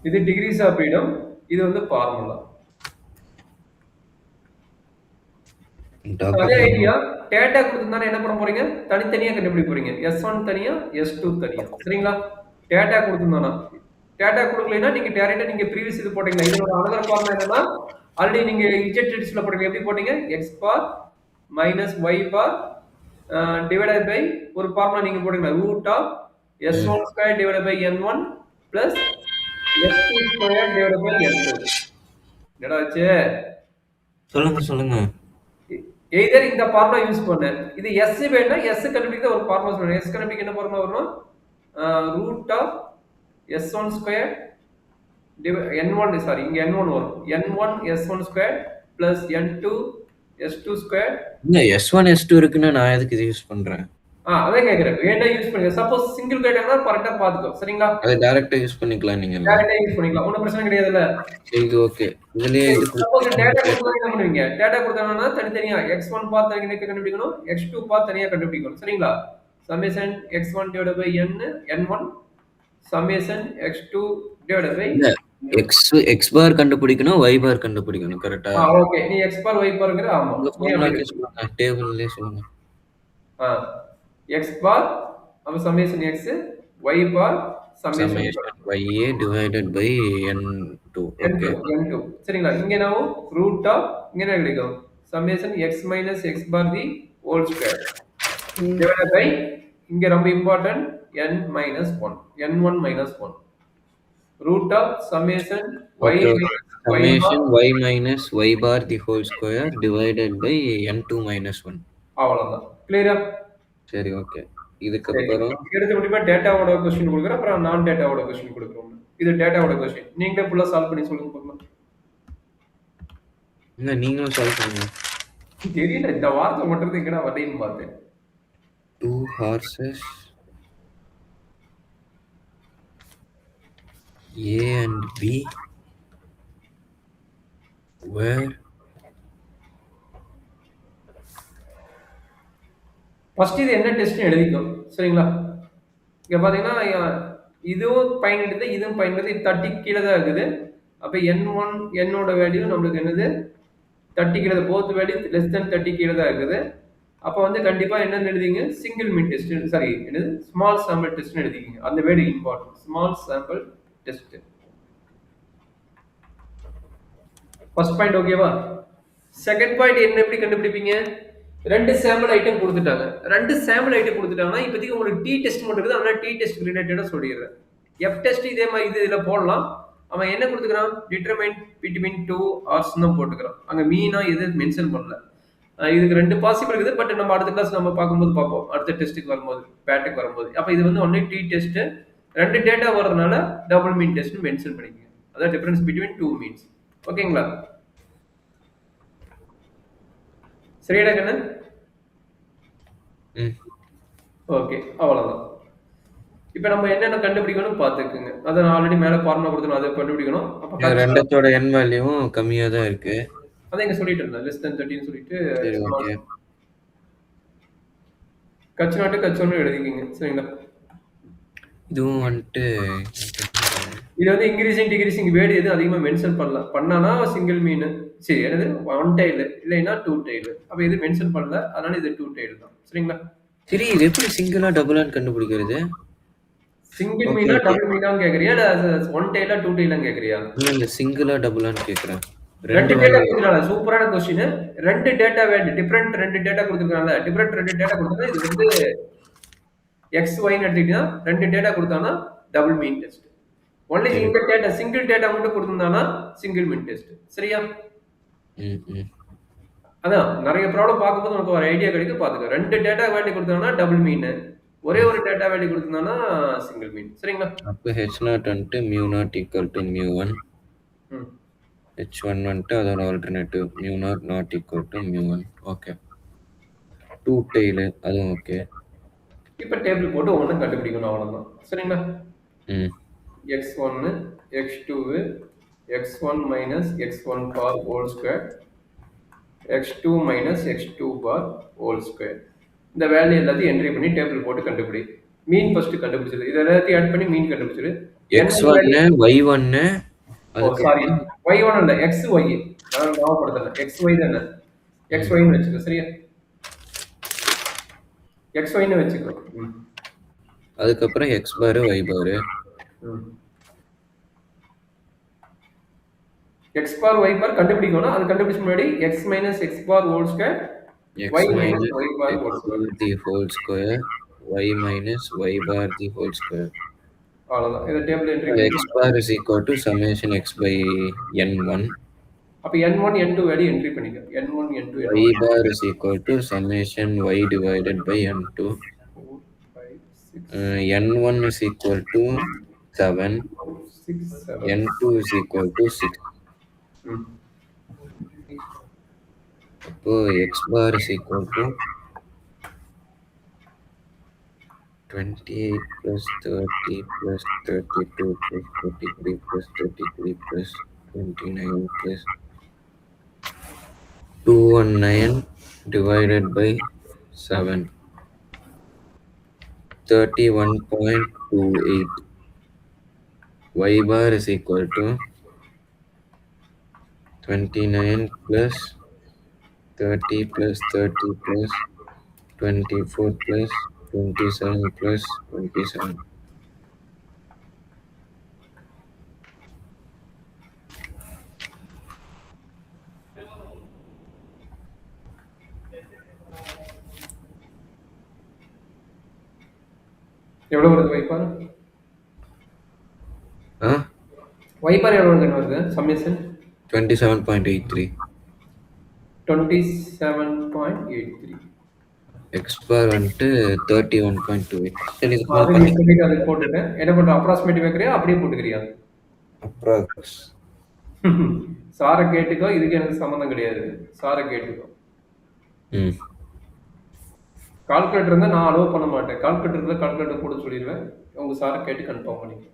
இது டிகிரிஸ் ஆஃப் ஃப்ரீடம், இது வந்து ஃபார்முலா. அதே ஐடியா. டேட்டா கொடுத்திருந்தா என்ன பண்ண போறீங்க? தனித்தனியா கண்டுபிடிக்க போறீங்க. S1 தனியா, S2 தனியா. சரிங்களா? டேட்டா கொடுத்திருந்தானா டேட்டா கொடுக்கலைன்னா நீங்க டைரக்டா நீங்க ப்ரீவியஸ் இது போட்டீங்க. இதோட அனதர் ஃபார்முலா என்னன்னா ஆல்ரெடி நீங்க இன்ஜெக்ட் டிஸ்ப்ளே போட்டீங்க. எப்படி போட்டீங்க? x bar minus y bar divided by ஒரு ஃபார்முலா நீங்க போட்டீங்க. Root of s1 square divided by n1 plus s2 square divided by n2. என்னடா ஆச்சு? சொல்லுங்க. எய்தர் இந்த ஃபார்முலா யூஸ் பண்ணு. இது s வேணா s கண்டுபிடிக்க ஒரு ஃபார்முலா சொல்றேன். s கண்டுபிடிக்க என்ன ஃபார்முலா வரும்? Root of s1 square n1 sorry இங்க n1 வரும். n1 s1 square plus n2 s2 square. இல்ல s1 s2 இருக்குன்னா நான் எதுக்கு இது யூஸ் பண்றேன்? அதான் கேக்குறேன். வேணா யூஸ் பண்ணுங்க. சப்போஸ் சிங்கிள் கேட்டா கரெக்ட்டா பாத்துக்கோ. சரிங்களா? அதை டைரக்டா யூஸ் பண்ணிக்கலாம் நீங்க. டைரக்டா யூஸ் பண்ணிக்கலாம். ஒண்ணும் பிரச்சனை கிடையாதுல்ல. இது ஓகே. இதுலயே இது சப்போஸ் டேட்டா கொடுத்தா என்ன பண்ணுவீங்க? டேட்டா கொடுத்தாங்கன்னா தனித்தனியா x1 பாத் தனியா கண்டுபிடிக்கணும், x2 பாத் தனியா கண்டுபிடிக்கணும். சரிங்களா? Summation x1 divided by n1 summation x2 divided by x bar கண்டுபிடிக்கணும், y பார் கண்டுபிடிக்கணும். கரெக்ட்டா? ஓகே. நீ x பார் y பார்ங்கற. ஆமா. சொல்லுங்க. டேபிள்லயே சொல்லுங்க. x பார் அப்ப summation x, y bar summation y divided by n2. Okay. n2. சரிங்களா? இங்க ನಾವು ரூட் ஆஃப் இங்க என்ன கிடைக்கும்? Summation x minus x bar the whole square divided by இங்க ரொம்ப important n minus 1, n1 minus 1. root of summation y summation y minus y bar the whole square divided by n2 minus 1. அவ்வளவுதான். கிளியரா? சரி, ஓகே. இதுக்கு அப்புறம் எடுத்து முடிப்பா டேட்டாவோட क्वेश्चन கொடுக்கறேன். அப்புறம் நான் டேட்டாவோட क्वेश्चन கொடுக்கறோம். இது டேட்டாவோட क्वेश्चन. நீங்களே ஃபுல்லா சால்வ் பண்ணி சொல்லுங்க பார்க்கலாம். இல்ல நீங்களும் சால்வ் பண்ணுங்க. தெரியல, இந்த வார்த்தை மட்டும் எங்கடா வரேன்னு பார்த்தேன். 2 horses A and B were first இது என்ன டெஸ்ட் எழுதிக்கோ. சரிங்களா? இங்க பாத்தீங்கன்னா இதுவும் பயன்படுது, இதுவும் பயன்படுது. 30 கீழே தான் இருக்குது. அப்ப n1 என்னோட வேல்யூ நம்மளுக்கு என்னது 30 கீழே. போத் வேல்யூ லெஸ் தென் 30 கீழே தான் இருக்குது. அப்ப வந்து கண்டிப்பா என்னன்னு எழுதிங்க? சிங்கிள் மீன் டெஸ்ட். சாரி, என்னது ஸ்மால் சாம்பிள் டெஸ்ட் எழுதிக்கீங்க. அந்த word important. Small sample test. First point ஓகேவா? செகண்ட் பாயிண்ட் என்ன எப்படி கண்டுபிடிப்பீங்க? ரெண்டு சாம்பிள் ஐட்டம் கொடுத்துட்டாங்க. ரெண்டு சாம்பிள் ஐட்டம் கொடுத்துட்டாங்கன்னா இப்போதைக்கு உங்களுக்கு டி டெஸ்ட் மட்டும் இருக்குது. அதனால டி டெஸ்ட் ரிலேட்டடா சொல்லிடுறேன். எஃப் டெஸ்ட் இதே மாதிரி இதுல போடலாம். அவன் என்ன கொடுத்துக்கிறான்? டிட்டர்மைன் பிட்வீன் 2 ஆர்ஸ் தான் போட்டுக்கிறான். அங்க மீனா எது மென்ஷன் பண்ணல. இதுக்கு ரெண்டு பாசிபிள் இருக்குது. பட் நம்ம அடுத்த கிளாஸ் நம்ம பார்க்கும்போது பார்ப்போம். அடுத்த டெஸ்ட்டுக்கு வரும்போது, பேட்டுக்கு வரும்போது. அப்ப இது வந்து ஒன்லி டி டெஸ்ட். ரெண்டு டேட்டா வர்றதுனால டபுள் மீன் டெஸ்ட் மென்ஷன் பண்ணிக்கங்க. அதான் டிஃபரன்ஸ் பிட்வீன் 2 மீன்ஸ். ஓகேங்களா? சரியாடா கண்ணு? ஓகே, அவ்வளவுதான். இப்போ நம்ம என்னென்ன கண்டுபிடிக்கணும் பார்த்துக்குங்க. அதை நான் ஆல்ரெடி மேலே ஃபார்முலா கொடுத்தணும், அதை கண்டுபிடிக்கணும். அப்போ ரெண்டத்தோட n வேல்யூவும் கம்மியா தான் இருக்கு. அதை இங்க சொல்லிட்டு இருந்தேன். லெஸ் தென் 30 ன்னு சொல்லிட்டு சரி, ஓகே. கச் நாட்டு கச் ஒன்று எழுதிக்கிங்க. சரிங்களா? இதுவும் வந்துட்டு இது வந்து இன்க்ரீசிங் டிக்ரீசிங் வேர்டு எதுவும் அதிகமா மென்ஷன் பண்ணல. பண்ணானா சிங்கிள் மீன். சரி என்னது 1 டெய்ல் இல்லைன்னா 2 டெய்ல். அப்ப இது மென்ஷன் பண்ணல. அதனால இது 2 டெய்ல் தான். சரிங்களா? சரி, இது எப்படி சிங்கிளா டபுளான்னு கண்டுபிடிக்கிறது? சிங்கிள் ஓகே, மீனா ஓகே. டபுள் மீனான்னு கேக்குறியா? இல்ல 1 டெய்லா 2 டெய்லான்னு கேக்குறியா? இல்ல, இல்ல, சிங்கிளா டபுளான்னு கேக்குறேன். 2 2 டேட்டா வாய். குடுத்துருக்காங்க. சூப்பரான question. 2 data value different 2 data குடுத்துருக்காங்கல்ல. டிஃபரெண்ட் 2 டேட்டா குடுத்தா இது வந்து எக்ஸ் ஒய்ன்னு எடுத்துக்கிட்டீங்கன்னா 2 டேட்டா குடுத்தானா டபுள் மீன் டெஸ்ட். ஒன்லி சரி. இந்த டேட்டா சிங்கிள் டேட்டா மட்டும் குடுத்திருந்தானா சிங்கிள் மீன் டெஸ்ட். சரியா? ம், ம். அதான் நெறைய ப்ராப்ளம் பார்க்கும்போது உனக்கு ஒரு ஐடியா கிடைக்கும் பார்த்துக்க. 2 டேட்டா வேல்யூ குடுத்தானா டபுள் மீன். ஒரே ம். ஒரு டேட்டா வேல்யூ குடுத்திருந்தானா சிங்கிள் மீன். சரிங்களா? அப்ப H0 வந்துட்டு mu0 equal to mu1. ம். H1 வந்துட்டு அதோட alternative mu0 not equal to mu1. Okay. 2 tail அதுவும் ஓகே. இப்ப டேபிள் போட்டு ஒவ்வொன்னும் கண்டுபிடிக்கணும் அவ்வளவுதான். சரிங்களா? ம். x1 x2 x1 minus x1 bar whole square x2 minus x2 bar whole square. இந்த வேல்யூ எல்லாத்தையும் என்ட்ரி பண்ணி டேபிள் போட்டு கண்டுபிடி. மீன் ஃபர்ஸ்ட் கண்டுபிடிச்சிரு. இது எல்லாத்தையும் ஆட் பண்ணி மீன் கண்டுபிடிச்சிரு. x1 y1 ஓ சாரி அதுக்கப்புறம் y1 இல்ல xy. நான் ஞாபகப்படுத்தல. xy தானே. ம். xy ன்னு வச்சுக்கோ. சரியா? xy ன்னு வச்சுக்கோ. ம். அதுக்கப்புறம் x பார் y பார். ம். x bar y bar கண்டுபிடிக்கணும். அது கண்டுபிடிச்ச முன்னாடி x minus x bar whole square x y minus minus y bar x whole square. the whole square y minus y bar the whole square. அவ்வளவுதான். இதை டேபிள் என்ட்ரி பண்ணி x bar is equal to summation x by n1. அப்ப n1 n2 வேல்யூ என்ட்ரி பண்ணிக்க. n1 n2 Y n1 bar is equal to summation y divided by n2. 4 5 N1 is equal to 7. 6 7. N2 is equal to 6. ம். அப்போ x bar is equal to 28 plus 30 plus 32 plus 33 plus 33 plus 29 plus 219 divided by 7. 31.28. Y bar is equal to 29 plus 30 plus 30 plus 24 plus 27 plus 27. எவ்வளவு வருது வைப்பார்? Huh? வைப்பார் எவ்வளவு வருது? சம்மேஷன் 27.83. 27.83. X bar வந்துட்டு 31.28. சரி, இதுக்கு மேல அது நீ பண்ணி சொல்லிட்டு அது போட்டுட்டேன். என்ன பண்ற அப்ராக்சிமேட் வைக்கிறியா அப்படியே போட்டுக்கிறியா? approx. சாரை கேட்டுக்கோ. இதுக்கு எனக்கு சம்மந்தம் கிடையாது. சாரை கேட்டுக்கோ. ம். கால்குலேட்டர் இருந்தா நான் அலோவ் பண்ண மாட்டேன். கால்குலேட்டர் இருந்தா கால்குலேட்டர் போட சொல்லிடுவேன். உங்க சாரை கேட்டு கன்ஃபார்ம் பண்ணிக்க.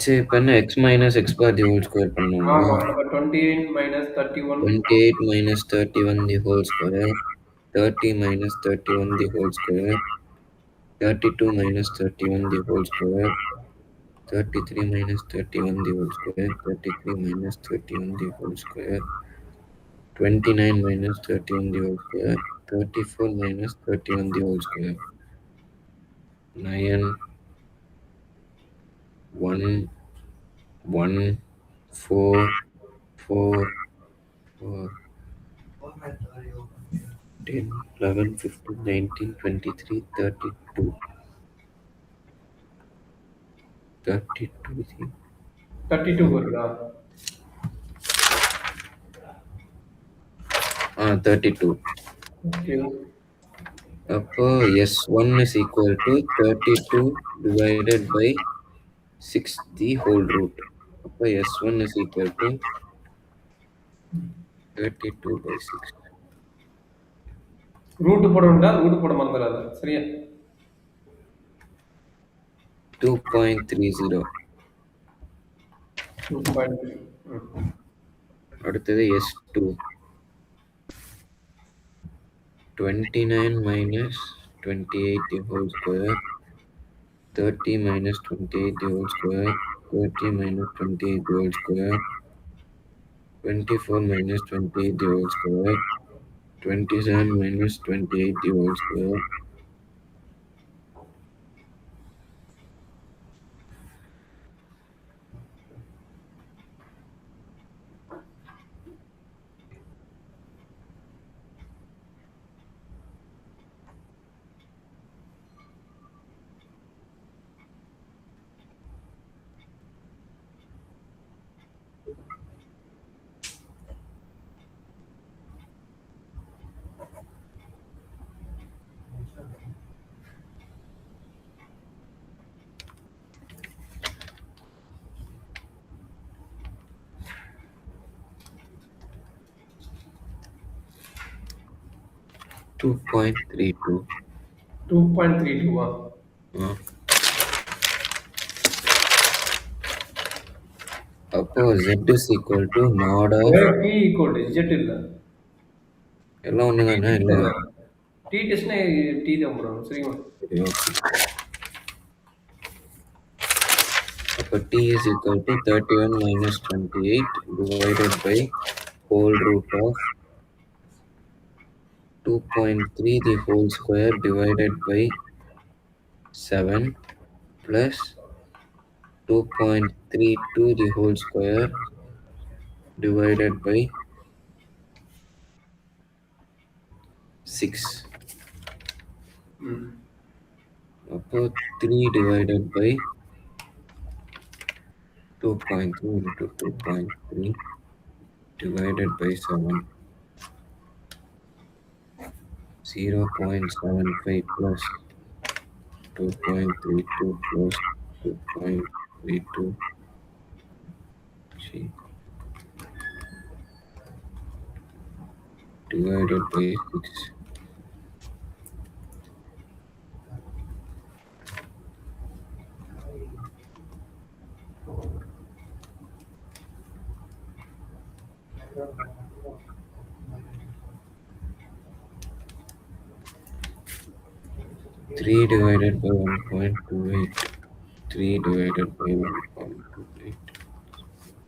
சரி, இப்போ என்ன x minus x bar the whole square பண்ணணுமா? ஆமா. அப்ப 28 minus 31 28 minus 31 the whole square. 30 minus 31 the whole square. 32 minus 31 the whole square. 33 minus 31 the whole square. 33 minus 31 the whole square. 29 minus 31 the whole square. 34 minus 31 the whole square. 9 1 1 4 4 4 10 11 15 19 23 32 32 32 வருதா? 32. ஓகே. அப்போ S1 is equal to 32 divided by 6 the whole root. அப்போ S1 is equal to 32 by 6. Root போடணும்டா. Root போட மறந்துடாத. சரியா? 2.30. 2.3. அடுத்தது S2. 29 minus 28 the whole square 30 minus 28 the whole square, 30 minus 28 the whole square, 24 minus 28 the whole square, 27 minus 28 the whole square, 2.32. 2.32 அப்போ z is equal to mod of P equal to Z இல்ல எல்லாம் ஒன்று தானே இல்லை T டெஸ்ட்னா T தான் போடணும் சரிங்களா சரி ஓகே அப்போ t is equal to 31 minus 28 divided by whole root of 2.3 the whole square divided by 7 plus 2.32 the whole square divided by 6. அப்போ 3 divided by 2.3 into 2.3 divided by 7. 0.75 plus 2.32 plus 2.32 divided by 6. Three divided by 1.28. 3 divided by 1.28.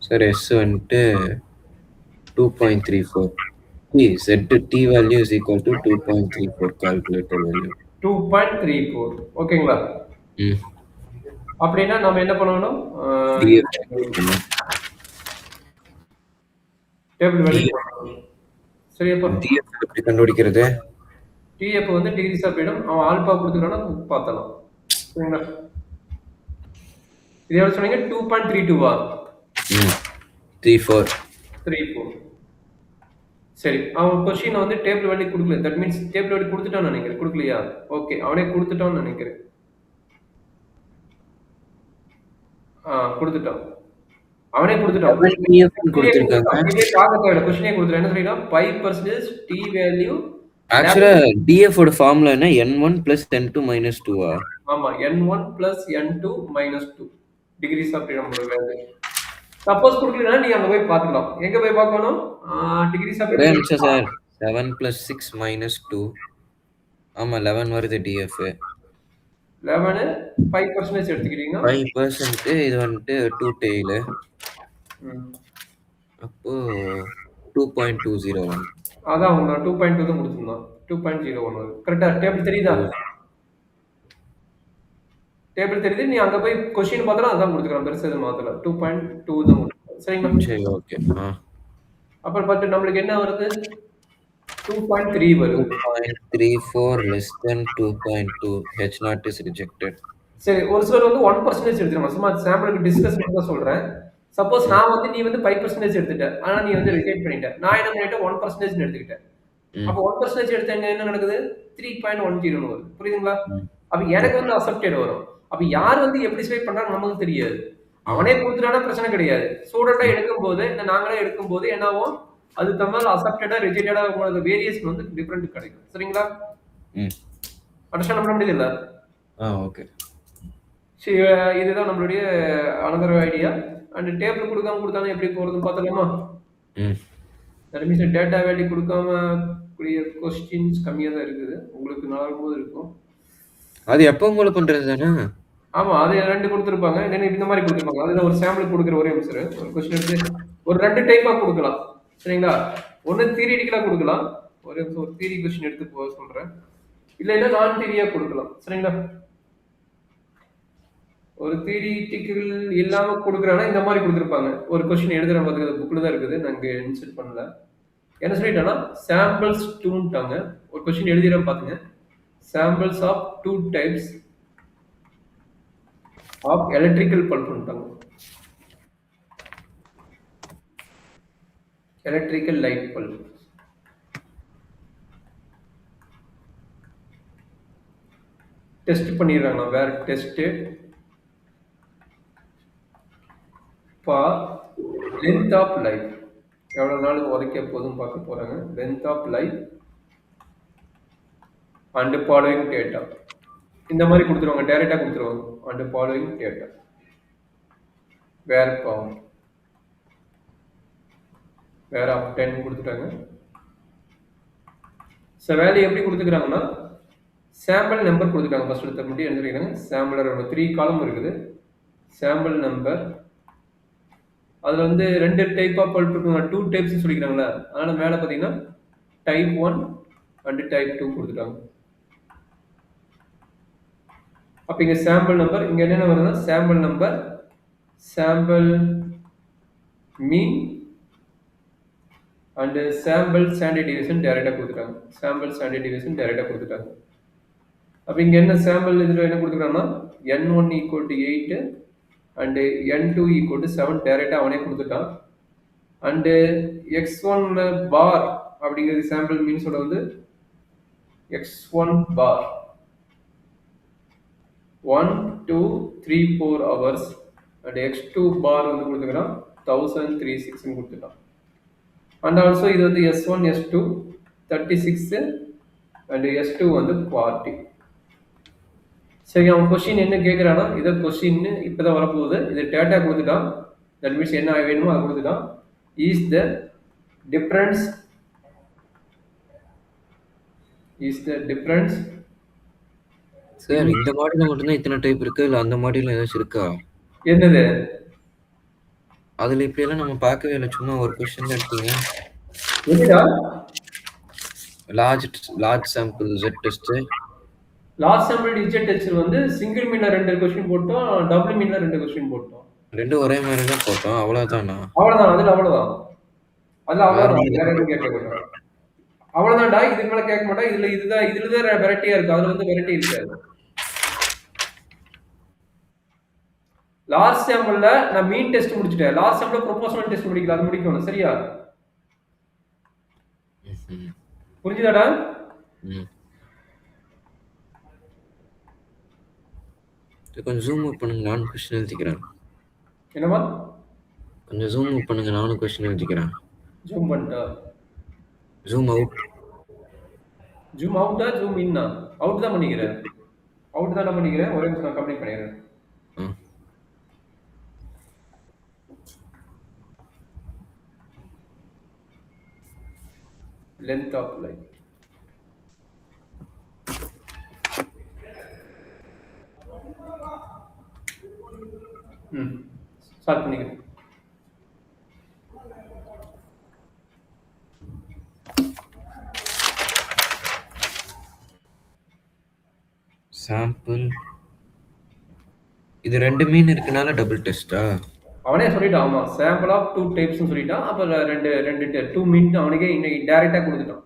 Sir, S வந்துட்டு 2.34. T value is equal to 2.34 calculator value. 2.34 ஓகேங்களா அப்படின்னா நம்ம என்ன பண்ணணும் டேபிள் வேல்யூ சரியாப்பா DF எப்படி கண்டுபிடிக்கிறது டிஎஃப் வந்து டிகிரிஸ் ஆஃப் ஃப்ரீடம் அவன் ஆல்பா கொடுத்துட்டானா பார்த்தலாம் சரிங்களா இது எவ்வளோ சொன்னீங்க 2.32 34 சரி அவன் கொஸ்டின் வந்து டேபிள் வேல்யூ கொடுக்கல தட் மீன்ஸ் டேபிள் வேல்யூ கொடுத்துட்டான்னு நினைக்கிறேன் கொடுக்கலையா ஓகே அவனே கொடுத்துட்டான்னு நினைக்கிறேன் கொடுத்துட்டான் அவனே கொடுத்துட்டான் கொஸ்டினே கொடுத்துட்டான் என்ன சொல்லிட்டான் 5% டி வேல்யூ ஆக்சுவலா டிஎஃப் ஓட ஃபார்முலா என்ன n1 + n2 - 2 ஆமா n1 + n2 - 2 degrees of freedom value suppose கொடுக்கலனா நீ அங்க போய் பார்த்துக்கலாம் எங்க போய் பார்க்கணும் டிகிரிஸ் ஆஃப் ஃப்ரீடம் சார் 7 + 6 - 2 ஆமா 11 வருது டிஎஃப் 11 5% எடுத்துக்கிறீங்க 5% இது வந்துட்டு 2 டெய்ல் அப்போ 2.201 அதான் உங்க 2.2 தான் கொடுத்துருந்தோம் 2.01 கரெக்டா டேபிள் தெரியுதா டேபிள் தெரியுது நீ அங்க போய் क्वेश्चन பார்த்தா அதான் கொடுத்துக்கறோம் பெருசா எதுவும் மாத்தல 2.2 தான் சரிங்களா சரி ஓகே அப்புறம் பார்த்து நம்மளுக்கு என்ன வருது 2.3 வருது 2.34 less than 2.2 H0 is rejected சரி ஒரு சிலர் வந்து 1% எடுத்துறாங்க சும்மா சாம்பிளுக்கு டிஸ்கஸ் பண்ணி தான் சொல்றேன் சப்போஸ் நான் வந்து நீ வந்து 5% எடுத்துட்ட ஆனா நீ வந்து ரிஜெக்ட் பண்ணிட்ட நான் என்ன பண்ணிட்டேன் 1% எடுத்துக்கிட்டேன் அப்ப 1% எடுத்தங்க என்ன நடக்குது 3.10 வருது புரியுதுங்களா அப்ப எனக்கு வந்து அக்செப்டட் வரும் அப்ப யார் வந்து எப்படி ஸ்வைப் பண்றாங்க நமக்கு தெரியாது அவனே கொடுத்துட்டானா பிரச்சனை கிடையாது ஸ்டூடெண்டா எடுக்கும்போது நாங்களே எடுக்கும்போது என்னாவும் அது தம்மால் அக்செப்டடா ரிஜெக்டடா உங்களுக்கு வேரியேஷன் வந்து டிஃபரெண்ட் கிடைக்கும் சரிங்களா அண்டர்ஸ்டாண்ட் பண்ண முடியுது இல்ல ஓகே சரி இதுதான் நம்மளுடைய அனதர் ஐடியா அண்ட் டேபிள் கொடுத்தாலும் எப்படி போறதுன்னு பார்த்தலாமா தட் மீன்ஸ் டேட்டா வேல்யூ கொடுக்காம கூடிய கொஸ்டின்ஸ் கம்மியாக தான் இருக்குது உங்களுக்கு நாலு போது இருக்கும் அது எப்போ உங்களுக்கு பண்றது தானே ஆமா. அது 2 குடுத்திருப்பாங்க. இல்லன்னா இந்த மாரி குடுத்திருப்பாங்க. அதுல ஒரு சாம்பிள் குடுக்குற ஒரே நிமிஷம் இரு. ஒரு கொஸ்டின் எடுத்து ஒரு 2 டைப்பா குடுக்கலாம். சரிங்களா? ஒண்ணு தியரிட்டிக்கலா குடுக்கலாம். ஒரே நிமிஷம் ஒரு தியரி கொஸ்டின் எடுத்து சொல்றேன். இல்லைன்னா நான் தியரியா குடுக்கலாம். சரிங்களா? ஒரு தியரிட்டிக்கல் இல்லாம குடுக்குறாங்கன்னா இந்த மாரி குடுத்திருப்பாங்க. ஒரு கொஸ்டின் எழுதுறேன் பாத்துக்க அது புக்ல தான் இருக்குது. நான் இங்க இன்சர்ட் பண்ணல. என்ன சொல்லிட்டேன்னா சாம்பிள்ஸ் 2ன்ட்டாங்க. ஒரு கொஸ்டின் எழுதிறேன் பாத்துங்க. Samples of 2 types of electrical பல்ப்ன்ட்டாங்க. Electrical light bulb. டெஸ்ட் பண்ணிடுறாங்க. வேற test for length of life. எவ்வளவு நாள் உரைக்க போதும் பார்க்க போறாங்க. Length of life and following data. இந்த மாதிரி கொடுத்துருவாங்க. டைரக்டா கொடுத்துருவாங்க. And following data where form where of 10 கொடுத்துட்டாங்க. ஸோ வேல்யூ எப்படி கொடுத்துக்கிறாங்கன்னா சாம்பிள் நம்பர் கொடுத்துட்டாங்க. ஃபர்ஸ்ட் எடுத்த மட்டும் எழுதிருக்காங்க. சாம்பிளர் 3 காலம் இருக்குது. சாம்பிள் நம்பர் அதுல வந்து 2 டைப் ஆஃப் பல்ப் இருக்குங்க. 2 டைப்ஸ் சொல்லிக்கிறாங்களா. அதனால மேல பாத்தீங்கன்னா டைப் 1 அண்ட் டைப் 2 கொடுத்துட்டாங்க. அப்ப இங்க சாம்பிள் நம்பர் இங்க என்னென்ன வருதுன்னா sample number, sample mean and sample standard deviation டைரக்டா கொடுத்துட்டாங்க. சாம்பிள் ஸ்டாண்டர்ட் டிவியேஷன் டைரக்டா கொடுத்துட்டாங்க. அப்ப இங்க என்ன சாம்பிள் இதுல என்ன கொடுத்துட்டாங்கன்னா n1 equal to 8 and n2 equal to 7 டைரக்டா அவனே கொடுத்துட்டான். அண்ட் x1 பார் அப்படிங்கிறது சாம்பிள் மீன்ஸோட வந்து x1 bar 1 2 3 4 hours and x2 பார் வந்து கொடுத்துக்கிறான் 1036 கொடுத்துட்டான். அண்ட் ஆல்சோ இது வந்து s1 s2 36 அண்ட் s2 வந்து 40. சரி அவன் கொஸ்டின் என்ன கேட்குறான்னா இதை கொஸ்டின் இப்போதான் வரப்போகுது. இது டேட்டா கொடுத்துட்டான். தட் மீன்ஸ் என்ன வேணுமோ அதை கொடுத்துட்டான். இஸ் த டிஃபரன்ஸ் சார் இந்த மாடல்ல மட்டும்தான் இத்தனை டைப் இருக்கு இல்ல அந்த மாடல்ல ஏதாச்சும் இருக்கா? என்னது அதுல இப்படி எல்லாம் நம்ம பார்க்கவே இல்லை. சும்மா ஒரு கொஸ்டின் தான் எடுத்தீங்க. என்னடா large sample Z test. Last sample digit test வந்து சிங்கிள் மீன்ல 2 கொஸ்டின் போட்டோம், டபுள் மீன்ல 2 கொஸ்டின் போட்டோம். ரெண்டும் ஒரே மாதிரி தான் போட்டோம். அவ்வளவுதானா? அவ்வளவுதான். அதுல அவ்வளவுதான். அதுல வேற அவ்வளவுதான். ஒண்ணும் வேற எதுவும் கேட்க மாட்டோம். அவ்வளவுதான்டா. இதுக்கு மேல கேட்க மாட்டோம். இதுலதான் வெரைட்டியா இருக்கு. அதுல வந்து வெரைட்டி இருக்காது. லாஸ்ட் சாம்பிள்ல நான் மீன் டெஸ்ட் முடிச்சிட்டேன். லாஸ்ட் சாம்பிள்ல ப்ரொபோஷனல் டெஸ்ட் முடிக்கல. அது முடிக்கணும். சரியா? புரிஞ்சுதாடா? கொஞ்சம் ஜூம் அவுட் பண்ணுங்க. நானும் கொஸ்டின் எழுதிக்கிறேன். என்னமா? கொஞ்சம் ஜூம் அவுட் பண்ணுங்க. நானும் கொஸ்டின் எழுதிக்கிறேன். ஜூம் பண்ணிட்டா? Zoom out. ஜூம் அவுட்டா ஜூம் இன்னா? அவுட் தான் பண்ணிக்கிறேன். அவுட் தான் பண்ணிக்கிறேன். ஒரே நிமிஷம் நான் கம்ப்ளீட் பண்ணிடுறேன். Length of line. ஸ்டார்ட் பண்ணிக்கிறேன். சாம்பிள் இது 2 மீன் இருக்கனால டபுள் டெஸ்டா? அவனே சொல்லிட்டான். ஆமா சாம்பிள் ஆஃப் 2 டைப்ஸ் சொல்லிட்டான். அப்ப ரெண்டு 2 மீன் அவனுக்கே இன்னைக்கு டைரக்டா கொடுத்துட்டான்.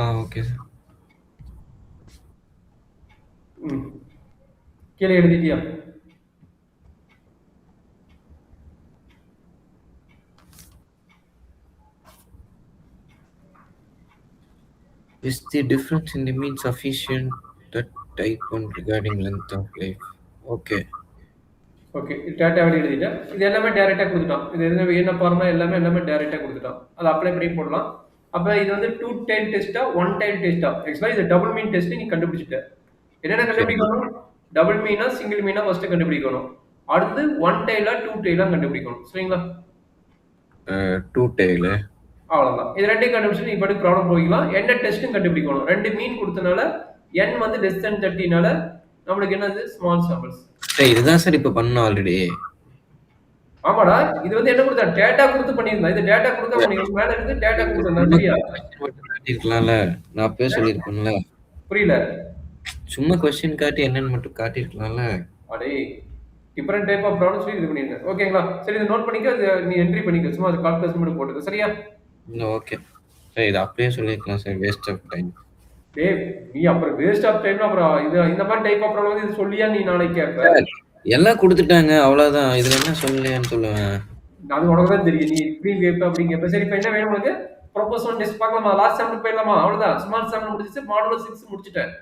Okay sir. ம் கீழே எழுதிட்டியா? Is the difference in the mean sufficient that type 1 regarding length of life? Okay. Okay data எப்படி எழுதிட்டேன். இது எல்லாமே டேரெக்டாக கொடுத்துட்டான். இது என்ன ஃபார்முலா எல்லாமே டேரெக்டாக கொடுத்துட்டான். அதை அப்ளை பண்ணி போடலாம். அப்போ இது வந்து 2 டைம் டெஸ்ட்டா 1 டைம் டெஸ்ட்டா? ஆக்சுவலாக இது டபுள் மீன் டெஸ்ட் நீ கண்டுபிடிச்சிட்ட. என்னென்ன சரி. கண்டுபிடிக்கணும்? Double Meena single Meena first கண்டுபிடிக்கணும். அடுத்து 1 டைலா 2 டைலா கண்டுபிடிக்கணும். சரிங்களா? 2 tail. அவ்வளோதான். இது ரெண்டையும் கண்டுபிடிச்சு நீ படி ப்ராப்ளம் போய்க்கலாம். என்ன டெஸ்ட்டும் கண்டுபிடிக்கணும். 2 மீன் கொடுத்தனால n வந்து லெஸ் தென் 30னால நம்மளுக்கு என்னது ஸ்மால் சாம்பிள்ஸ். சரி, இதுதான் சார் இப்போ பண்ணோம் ஆல்ரெடி. ஆமாடா, இது வந்து என்ன கொடுத்தா டேட்டா கொடுத்து பண்ணியிருந்தான். இது டேட்டா கொடுத்தா உனக்கு மேல இருந்து டேட்டா கொடுத்தா சரியா? காட்டியிருக்கலாம்ல, நான் அப்பவே சொல்லியிருப்பேன்ல. புரியல. சும்மா கொஸ்டின் காட்டி என்னன்னு மட்டும் காட்டியிருக்கலாம்ல. அடே டிஃபரெண்ட் டைப் ஆஃப் ப்ராப்ளம்ஸ் இது பண்ணிருக்கேன். ஓகேங்களா? சரி இதை நோட் பண்ணிக்க, அது நீ என்ட்ரி பண்ணிக்க. சும்மா அது கால்குலேஷன் மட்டும் போட்டுக்க. சரியா? ஓகே சார், இது அப்பயே சொல்லியிருக்கலாம் சார், வேஸ்ட் ஆஃப் டைம். டேய் நீ அப்புறம் வேஸ்ட் ஆஃப் டைம்னா அப்புறம் இது இந்த மாதிரி டைப் ஆஃப் ப்ராப்ளம் வந்து இது சொல்லியா நீ நாளைக்கு கேட்ப? எல்லாம் கொடுத்துட்டாங்க, அவ்வளவுதான். இதுல என்ன சொல்லலையான்னு சொல்லுவேன். அது உனக்கு தான் தெரியும். நீ இப்படி கேட்ப அப்படி கேட்ப. சரி இப்போ என்ன வேணும் உனக்கு? ப்ரொபோசல் டெஸ்ட் பார்க்கலாமா? லாஸ்ட் சாம்பிள் போயிடலாமா? அவ்வளவுதான். ஸ்மால் சாம்பிள் முடிஞ்சிச்சு. மாடுலோ 6 முடிச்சிட்டேன்.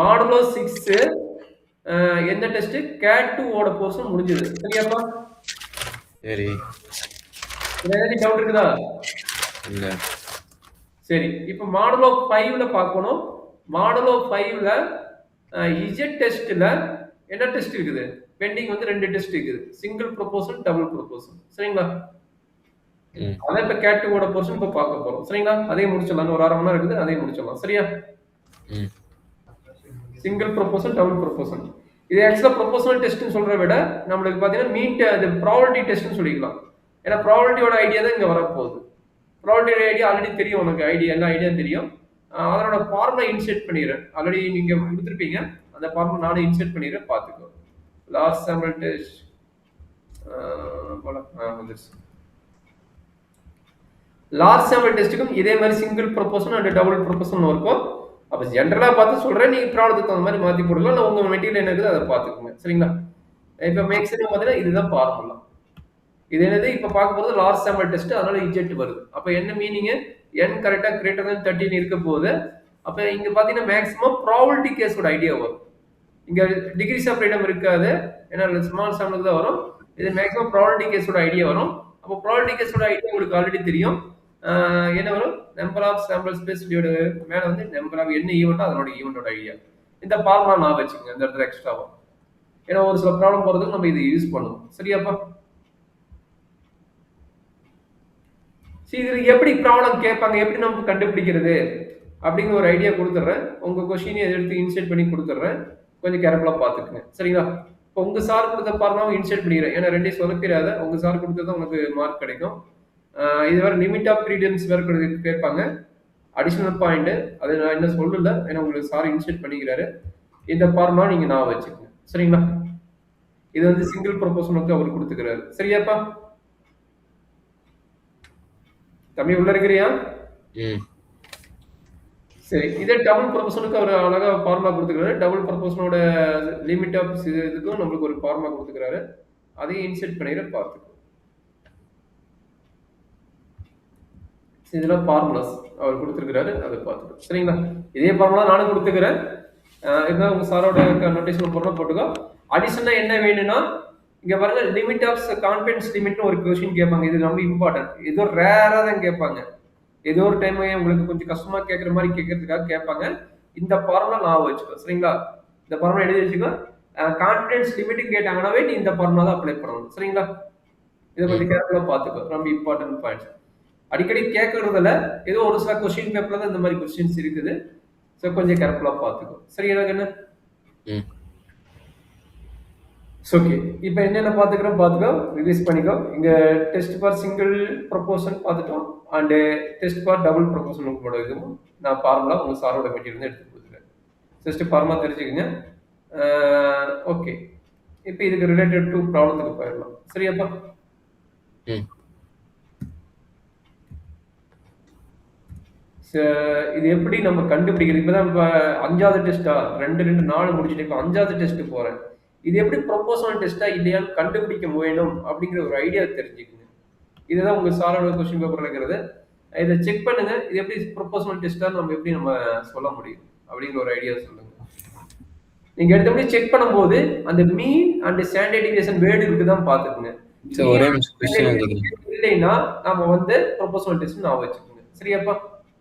மாடுலோ 6 எந்த டெஸ்ட்? கேட் 2 ஓட போர்ஷன் முடிஞ்சது. சரியாப்பா? சரி. இதுல ஏதாவது டவுட் இருக்குதா? இல்ல. சரி இப்போ மாடுலோ 5ல பார்க்கணும். மாடுலோ 5ல இஜெட் டெஸ்ட்ல என்ன டெஸ்ட் இருக்குது? பெண்டிங் வந்து 2 டெஸ்ட் இருக்குது. Single proposal, double proposal. சரிங்களா? அதான் இப்ப கேட் 2 ஓட போர்ஷன் இப்ப பார்க்க போறோம். சரிங்களா? அதையும் முடிச்சிடலாம். ஒரு 1/2 மணி நேரம் இருக்குது, அதையும் முடிச்சிடலாம். சரியா? Single proposal, double proposal. இது ஆக்சுவலா ப்ரொபோசல் டெஸ்ட்னு சொல்றத விட நம்மளுக்கு பாத்தீங்கன்னா மீட் அது ப்ராபபிலிட்டி டெஸ்ட்னு சொல்லிக்கலாம். ஏன்னா ப்ராபபிலிட்டியோட ஐடியா தான் இங்க வரப்போகுது. ப்ராபபிலிட்டி ஐடியா ஆல்ரெடி தெரியும் உனக்கு. ஐடியா எல்லா ஐடியா தெரியும். அதனோட ஃபார்முலா இன்செர்ட் பண்ணிடுறேன். ஆல்ரெடி நீங்க கொடுத்துருப்பீங்க. அந்த ஃபார்முலா நானும் இன்செர்ட் பண்ணிடுறேன், பார்த்துக்கோ. லாஸ்ட் சாம்பிள் டெஸ்ட் வந்துருச்சு. லார்ஜ் சாம்பிள் டெஸ்ட்டுக்கும் இதே மாதிரி single proportion and double proportion இருக்கும். அப்போ ஜென்ரலாக பார்த்து சொல்கிறேன், நீங்கள் ப்ராப்ளத்துக்கு தகுந்த மாதிரி மாற்றி போடலாம். இல்லை உங்கள் மெட்டீரியல் என்ன இருக்குது அதை பார்த்துக்கோங்க. சரிங்களா? இப்போ மேக்ஸிமம் பார்த்தீங்கன்னா இதுதான் ஃபார்முலா. இது என்னது? இப்போ பார்க்க போகிறது லார்ஜ் சாம்பிள் டெஸ்ட், அதனால இஜெட் வருது. அப்போ என்ன மீனிங்கு? n கரெக்டாக கிரேட்டர் than 13 இருக்க போது. அப்போ இங்கே பார்த்தீங்கன்னா மேக்ஸிமம் ப்ராபபிலிட்டி கேஸோட ஐடியா வரும். இங்கே டிகிரிஸ் ஆஃப் ஃப்ரீடம் இருக்காது, ஏன்னா ஸ்மால் சாம்பிளுக்கு தான் வரும். இது மேக்ஸிமம் ப்ராபபிலிட்டி கேஸோட ஐடியா வரும். அப்போ ப்ராபபிலிட்டி கேஸோட ஐடியா உங்களுக்கு ஆல்ரெடி தெரியும். என்ன வரும்? நம்பர் ஆஃப் சாம்பிள் ஸ்பேஸ் மேல வந்து நம்பர் ஆஃப் என்ன ஈவெண்ட்டோ அதனோட ஈவெண்ட்டோட ஐடியா. இந்த ஃபார்முலா நான் வச்சுக்கோங்க இந்த இடத்துல எக்ஸ்ட்ராவா. ஏன்னா ஒரு சில ப்ராப்ளம் போறதுக்கு நம்ம இது யூஸ் பண்ணுவோம். சரியாப்பா? சரி, இது எப்படி ப்ராப்ளம் கேட்பாங்க, எப்படி நம்ம கண்டுபிடிக்கிறது அப்படிங்கிற ஒரு ஐடியா கொடுத்துட்றேன். உங்க கொஸ்டினை எடுத்து இன்செர்ட் பண்ணி கொடுத்துட்றேன். கொஞ்சம் கேர்ஃபுல்லா பார்த்துக்குங்க. சரிங்களா? இப்போ உங்க சார் கொடுத்த ஃபார்முலாவும் இன்செர்ட் பண்ணிடுறேன். ஏன்னா ரெண்டையும் சொதப்பிடாத. உங்க சார் கொடுத்தது உனக்கு மார்க் கிடைக்கும். இது வேற லிமிட் ஆஃப் ஃப்ரீடம்ஸ் வேற கேட்பாங்க. அடிஷனல் பாயிண்ட் அது நான் என்ன சொல்லல, ஏன்னா உங்களுக்கு சார் இன்செர்ட் பண்ணிக்கிறாரு. இந்த ஃபார்முலா நீங்க நான் வச்சுக்கோங்க. சரிங்களா? இது வந்து சிங்கிள் ப்ரொபோஷனுக்கு அவர் கொடுத்துக்கிறாரு. சரியாப்பா? தம்பி உள்ள இருக்கிறியா? சரி, இதே டபுள் ப்ரொபோஷனுக்கு அவர் அழகா ஃபார்முலா கொடுத்துக்கிறாரு. டபுள் ப்ரொபோஷனோட லிமிட் ஆஃப் இதுக்கும் நம்மளுக்கு ஒரு ஃபார்முலா கொடுத்துக்கிறாரு. அதையும் இன்செர்ட் பண்ணிடுற பார்த்துக்கோ. இதெல்லாம் ஃபார்முலாஸ் அவர் கொடுத்துருக்காரு, அதை பார்த்துக்கோ. சரிங்களா? இதே ஃபார்முலா நானும் கொடுத்துக்கிறேன். இதுதான் உங்க சாரோட நோட்டேஷன் போடணும், போட்டுக்கோ. அடிஷனா என்ன வேணும்னா இங்க பாருங்க, லிமிட் ஆஃப் கான்ஃபிடன்ஸ் லிமிட்னு ஒரு கொஸ்டின் கேட்பாங்க. இது ரொம்ப இம்பார்ட்டன்ட். ஏதோ ரேரா தான் கேட்பாங்க. ஏதோ ஒரு டைம் உங்களுக்கு கொஞ்சம் கஷ்டமா கேட்குற மாதிரி கேட்கறதுக்காக கேட்பாங்க. இந்த ஃபார்முலா நான் வச்சுக்கோ. சரிங்களா? இந்த ஃபார்முலா எழுதி வச்சுக்கோ. கான்ஃபிடன்ஸ் லிமிட் கேட்டாங்கன்னாவே நீ இந்த ஃபார்முலா தான் அப்ளை பண்ணணும். சரிங்களா? இதை கொஞ்சம் கேர்ஃபுல்லா பார்த்துக்கோ. ரொம்ப இம்பார்ட்டன்ட் பாயிண்ட்ஸ். அடிக்கடி கேட்கறதுல ஏதோ ஒரு சில கொஸ்டின் பேப்பர்ல தான் இந்த மாதிரி கொஸ்டின்ஸ் இருக்குது. ஸோ கொஞ்சம் கேர்ஃபுல்லா பார்த்துக்கோ. சரி எனக்கு என்ன? ஓகே, இப்போ என்னென்ன பார்த்துக்கோ, ரிலீஸ் பண்ணிக்கோ. இங்கே டெஸ்ட் ஃபார் சிங்கிள் ப்ரொபோஷன் பார்த்துட்டோம், and test for double proportion உங்களோட இதுவும் நான் ஃபார்முலா உங்கள் சாரோட மெட்டீரியல் எடுத்து கொடுத்துருக்கேன். ஜஸ்ட் ஃபார்முலா தெரிஞ்சுக்கோங்க. ஓகே, இப்போ இதுக்கு ரிலேட்டட் டு ப்ராப்ளத்துக்கு போயிடலாம். சரியாப்பா? இது எப்படி நம்ம கண்டுபிடிக்கிறது? இப்பதான் இப்ப 5வது டெஸ்ட்டா? 2, 2, 4 முடிச்சுட்டு இப்ப 5வது டெஸ்ட் போறேன். இது எப்படி ப்ரொபோஷனல் டெஸ்ட்டா இல்லையான்னு கண்டுபிடிக்க வேணும் அப்படிங்கிற ஒரு ஐடியா தெரிஞ்சுக்கங்க. இதுதான் உங்க சாரோட கொஸ்டின் பேப்பர்ல இருக்கிறது. இத செக் பண்ணுங்க. இது எப்படி ப்ரொபோஷனல் டெஸ்ட்டா நம்ம சொல்ல முடியும்? அப்படிங்கிற ஒரு ஐடியா சொல்லுங்க. நீங்க எடுத்தபடி செக் பண்ணும்போது அந்த மீன் அண்ட் ஸ்டாண்டர்ட் டிவியேஷன் வேர்டு இருக்குதான் பாத்துக்கங்க. சார் ஒரே நிமிஷம் கொஸ்டின் எழுதிக்கிறேன். இல்லைன்னா நம்ம வந்து ப்ரொபோஷனல் டெஸ்ட் நான் வச்சுக்கோங்க. சரியாப்பா?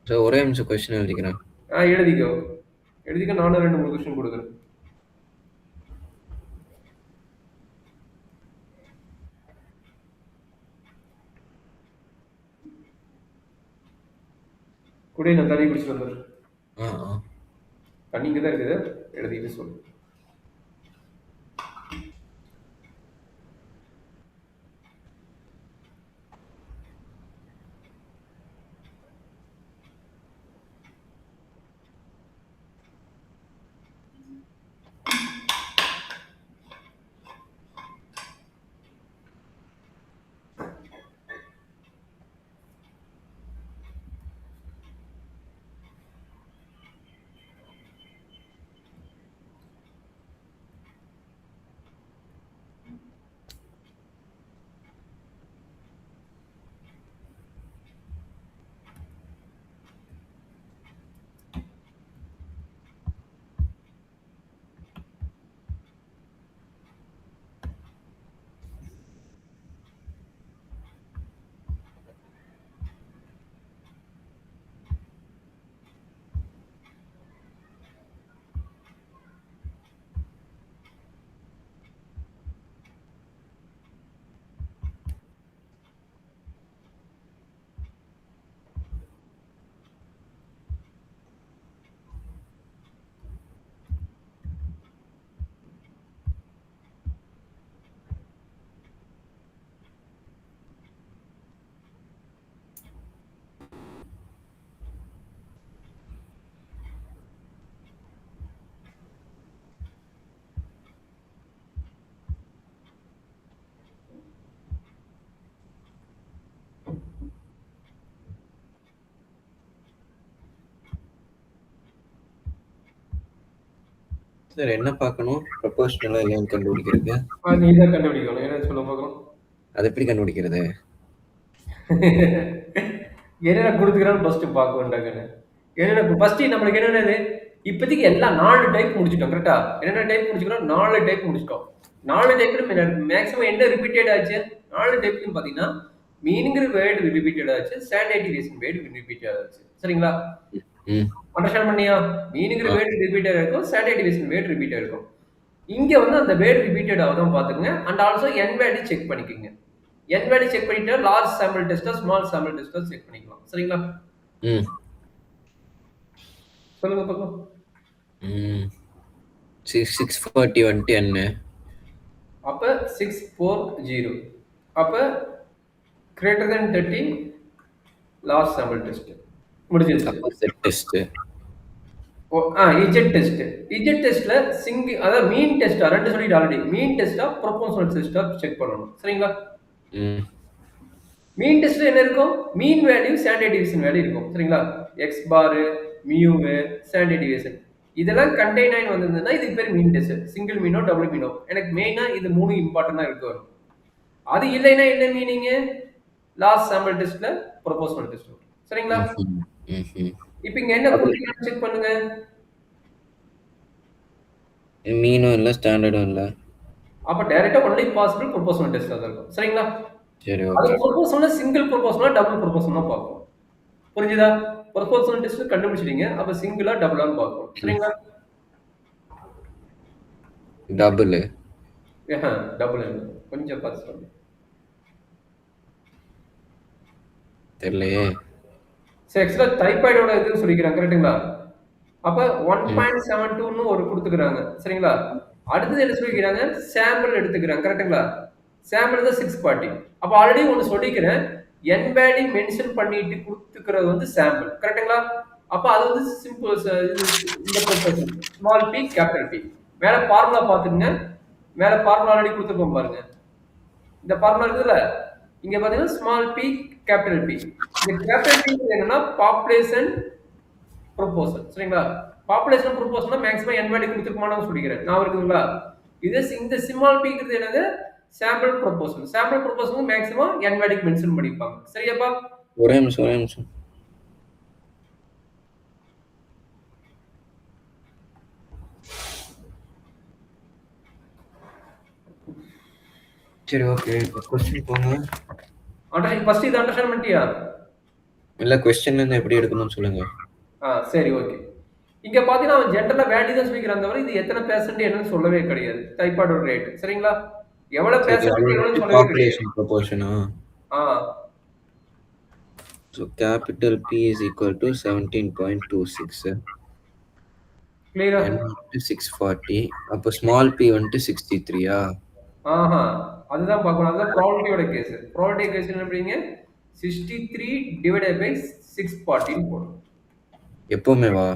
சார் ஒரே நிமிஷம் கொஸ்டின் எழுதிக்கிறேன். எழுதிக்கோ. எழுதிக்க, நானும் 2, 3 கொஸ்டின் கொடுக்குறேன். கூட நான் தண்ணி குடிச்சிட்டு வந்துடுறேன். தண்ணி இங்கே தான் இருக்குது, எழுதிட்டு சொல்லு. சார் என்ன பார்க்கணும்? ப்ரொபோஷனலா இல்லையான்னு கண்டுபிடிக்கிறது. நீ தான் கண்டுபிடிக்கணும். என்ன சொல்ல பார்க்கணும்? அது எப்படி கண்டுபிடிக்கிறது? என்னென்ன கொடுத்துக்கிறான்னு ஃபர்ஸ்ட் பார்க்க வேண்டாங்கன்னு. என்னென்ன ஃபர்ஸ்ட் நம்மளுக்கு என்னென்னது இப்போதைக்கு எல்லாம் 4 டைப் முடிச்சிட்டோம். கரெக்டா? என்னென்ன டைப் முடிச்சுக்கிறோம்? 4 டைப் முடிச்சிட்டோம். 4 டைப்ல மேக்ஸிமம் என்ன ரிப்பீட்டட் ஆச்சு? 4 டைப்லையும் பார்த்தீங்கன்னா மீனிங்கிற வேர்டு ரிப்பீட்டட் ஆச்சு, ஸ்டாண்டர்ட் டிவியேஷன் வேர்டு ரிப்பீட்டட் ஆச்சு. சரிங்களா? அண்டர்ஸ்டாண்ட் பண்ணியா? மீனிங்கிற வேர்டு ரிப்பீட்டட் இருக்கும், ஸ்டாண்டர்ட் டிவியேஷன் வேர்டு ரிப்பீட்டட் இருக்கும். இங்க வந்து அந்த வேர்டு ரிப்பீட்டட் ஆகுதான் பாத்துக்கங்க. And also n value check பண்ணிக்கங்க. n வேல்யூ செக் பண்ணிட்டு லார்ஜ் சாம்பிள் டெஸ்டா ஸ்மால் சாம்பிள் டெஸ்டா செக் பண்ணிக்கலாம். சரிங்களா? சொல்லுங்க பாக்கலாம். 640 வந்துட்டு என்ன? அப்ப 640. அப்ப greater than 30 large sample test முடிஞ்சிருச்சு. அப்ப Z test. Z test. Z டெஸ்ட்ல அதாவது மீன் டெஸ்டா 2 சொல்லிட்டு ஆல்ரெடி. மீன் டெஸ்டா ப்ரொபோஷனல் டெஸ்டா செக் பண்ணணும். சரிங்களா? மீன் டெஸ்ட்ல என்ன இருக்கும்? Mean value, standard deviation value இருக்கும். சரிங்களா? X bar, mu, standard deviation இதெல்லாம் கண்டெய்ன் ஆகி வந்திருந்ததுன்னா இதுக்கு பேர் மீன் டெஸ்ட். சிங்கிள் மீனோ டபுள் மீனோ. எனக்கு மெயினா இது 3 இம்பார்ட்டன்டா இருக்கு. அது இல்லைன்னா என்ன மீனிங்? லாஸ்ட் சாம்பிள் டெஸ்ட்ல ப்ரொபோஷனல் டெஸ்ட். சரிங்களா? இப்போ இங்க என்ன கொடுத்தீங்கன்னு செக் பண்ணுங்க. மீனும் இல்ல ஸ்டாண்டர்டும் இல்ல. அப்ப டைரக்டா ஒன்லி பாசிபிள் ப்ரொபோஷனல் டெஸ்ட் தான் இருக்கும். சரிங்களா? சரி, அது okay. Proportional single proportional double proportional பார்ப்போம். புரிஞ்சுதா? ப்ரொபோஷனல் டெஸ்ட் கண்டுபிடிச்சிட்டீங்க. அப்ப சிங்கிளா டபுளான்னு பார்ப்போம். சரிங்களா? டபுள். டபுள் கொஞ்சம் பார்த்து சொல்லுங்க. தெரியலையே. சரி, ஆக்சுவலா டைபாய்டோட இதுன்னு சொல்லிக்கிறாங்க. கரெக்ட்டுங்களா? அப்ப 1.72ன்னு ஒரு கொடுத்துக்கிறாங்க. சரிங்களா? அடுத்தது என்ன சொல்லிக்கிறாங்க? சாம்பிள் எடுத்துக்கிறாங்க. கரெக்ட்டுங்களா? சாம்பிள் தான் 640. அப்ப ஆல்ரெடி ஒன்று சொல்லிக்கிறேன். n வேல்யூ மென்ஷன் பண்ணிட்டு கொடுத்துக்கிறது வந்து சாம்பிள். கரெக்ட்டுங்களா? அப்ப அது வந்து சிம்பிள் இந்த proportion small p capital P. மேல ஃபார்முலா பாத்துங்க. மேல ஃபார்முலா ஆல்ரெடி கொடுத்துருக்கோம் பாருங்க. இந்த ஃபார்முலா இருக்குதுல, இங்க பாத்தீங்கன்னா ஸ்மால் p கேபிட்டல் P. இந்த கேபிட்டல் P என்னன்னா பாப்புலேஷன் ப்ரொபோசல் சரிங்களா. பாப்புலேஷன் ப்ரொபோசல்னா மேக்ஸிமம் n வேல்யூ கொடுத்துருக்குமான்னு சொல்லிக்கிறேன் நான் இருக்குங்களா. இது இந்த ஸ்மால் பிங்கிறது என்னது sample proposal. Sample proposal maximum n value mention பண்ணிப்பாங்க சரியாப்பா. ஒரே நிமிஷம். சரி ஓகே, இப்போ கொஸ்டின் போங்க. ஃபர்ஸ்ட் இது அண்டர்ஸ்டாண்ட் பண்ணிட்டியா? இல்ல கொஸ்டின்ல இருந்து எப்படி எடுக்கணும்னு சொல்லுங்க. சரி ஓகே. இங்க பாத்தீங்கன்னா அவன் ஜென்ரலா வேல்யூ தான் சொல்லிக்கிறான் தவிர இது எத்தனை பெர்சன்ட் என்னன்னு சொல்லவே கிடையாது. டைபாய்டோட ரேட் சரிங்களா. எவ்வளவு சரி, பெர்சன்ட் அது எவ்வளவு வந்து சொல்லவே கிடையாது. Population ப்ரொபோர்ஷனா. Ah So capital P is equal to 17.26. கிளியரா? N வந்து 640. அப்போ ஸ்மால் p வந்துட்டு 63-ஆ? ஆஹா அதுதான் பார்க்கணும். அதுதான் ப்ராபபிலிட்டியோட கேஸ். ப்ராபபிலிட்டி கேஸ் என்ன பண்ணீங்க 63 டிவைடட் பை 640 போடும். எப்பவுமே வா?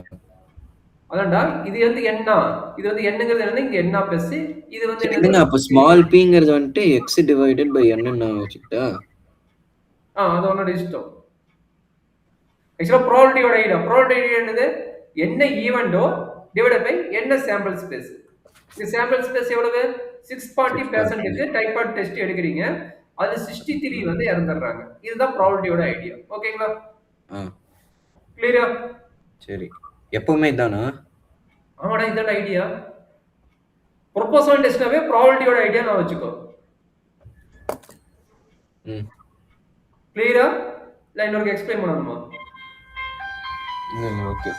அதான்டா இது வந்து என்ன, இது வந்து என்னங்கிறது என்னன்னா இங்க என்ன பிளஸ் இது வந்து சரி என்னது இருங்க, அப்போ ஸ்மால் pங்கிறது வந்துட்டு x டிவைடட் பை n நான் வச்சுக்கிட்டா? அது உன்னோட இஷ்டம். ஆக்சுவலா ப்ராபபிலிட்டியோட ஐடியா, ப்ராபபிலிட்டி என்னது என்ன ஈவெண்டோ டிவைடட் பை என்ன சாம்பிள் ஸ்பேஸ். இந்த சாம்பிள் ஸ்பேஸ் எவ்வளவு 640 பேஷண்ட்டுக்கு டைபாய்டு டெஸ்ட் எடுக்கிறீங்க, அது 63 வந்து இறந்துடுறாங்க. இதுதான் ப்ராபபிலிட்டியோட ஐடியா. ஓகேங்களா? கிளியரா? சரி, எப்பவுமே இதானா? ஆமாடா இதான் ஐடியா. ப்ரொபோசல் டெஸ்ட்னாவே ப்ராபபிலிட்டியோட ஐடியா நான் வச்சுக்கோ. கிளியரா? இல்ல இன்னொரு எக்ஸ்பிளைன் பண்ணணுமா? ஓகே.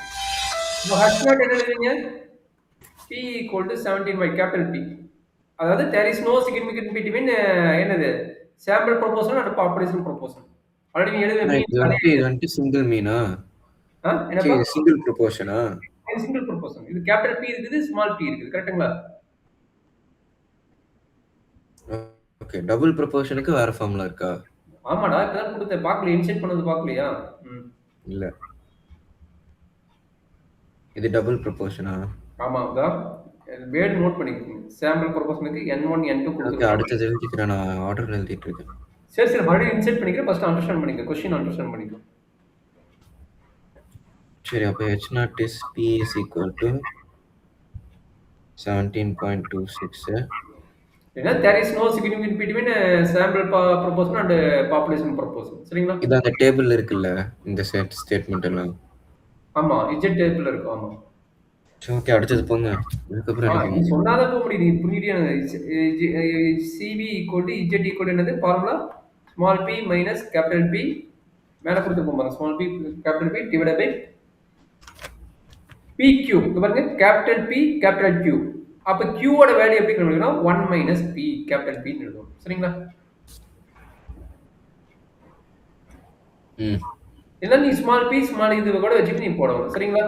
இப்போ ஹஸ்பண்ட் என்ன எழுதுறீங்க p equal to 17 by capital P. அதாவது there is no significant between என்னது sample proportion and population proportion. Already நீ எழுதுற மீன் இது வந்து சிங்கிள் மீனா? என்னப்பா சிங்கிள் ப்ரொபோர்ஷனா? இது சிங்கிள் ப்ரொபோர்ஷன். இது கேபிட்டல் P இருக்குது, ஸ்மால் p இருக்குது. கரெக்ட்டுங்களா? ஓகே, டபுள் ப்ரொபோர்ஷனுக்கு வேற ஃபார்முலா இருக்கா? ஆமாடா இப்பதான் கொடுத்த பார்க்கல, இன்செர்ட் பண்ணது பார்க்கலையா? இல்ல, இது டபுள் ப்ரொபோர்ஷனா? ஆமாடா வேர்ட் நோட் பண்ணிக்கோங்க. சாம்பிள் ப்ரொபோர்ஷனுக்கு n1 n2 கொடுத்துருக்கேன். அடுத்து எழுதிக்கிறேன், நான் ஆர்டர் எழுதிட்டு இருக்கேன். சரி மறுபடியும் இன்செர்ட் பண்ணிக்கிறேன். ஃபர்ஸ்ட் அண்டர்ஸ்டாண்ட் பண்ணிக்க, क्वेश्चन அண்டர்ஸ்டாண்ட் பண்ணிக்கோ. சரி, அப்போ h naught is p is equal to 17.26. ஏன்னா there is no significant between sample proportion and population proportion. சரிங்களா? இது அந்த டேபிள்ல இருக்குல்ல இந்த ஸ்டேட்மெண்ட் எல்லாம். ஆமா z டேபிள்ல இருக்கு. ஆமா சரி ஓகே, அடுத்தது போங்க. அதுக்கப்புறம் நீ சொன்னாதான் போக முடியும். நீ புரியுறியா? cv equal to z equal என்னது formula small p minus capital P மேல கொடுத்துருக்கோம் பாருங்க. Small p capital P divided by pq. இங்க பாருங்க கேபிட்டல் P கேபிட்டல் Q. அப்ப q ஓட வேல்யூ எப்படி கண்டுபிடிக்கணும் 1 மைனஸ் p கேபிட்டல் P ன்னு எழுதுவோம். சரிங்களா? இல்ல நீ ஸ்மால் p ஸ்மால் இது கூட வச்சுட்டு நீ போடணும். சரிங்களா?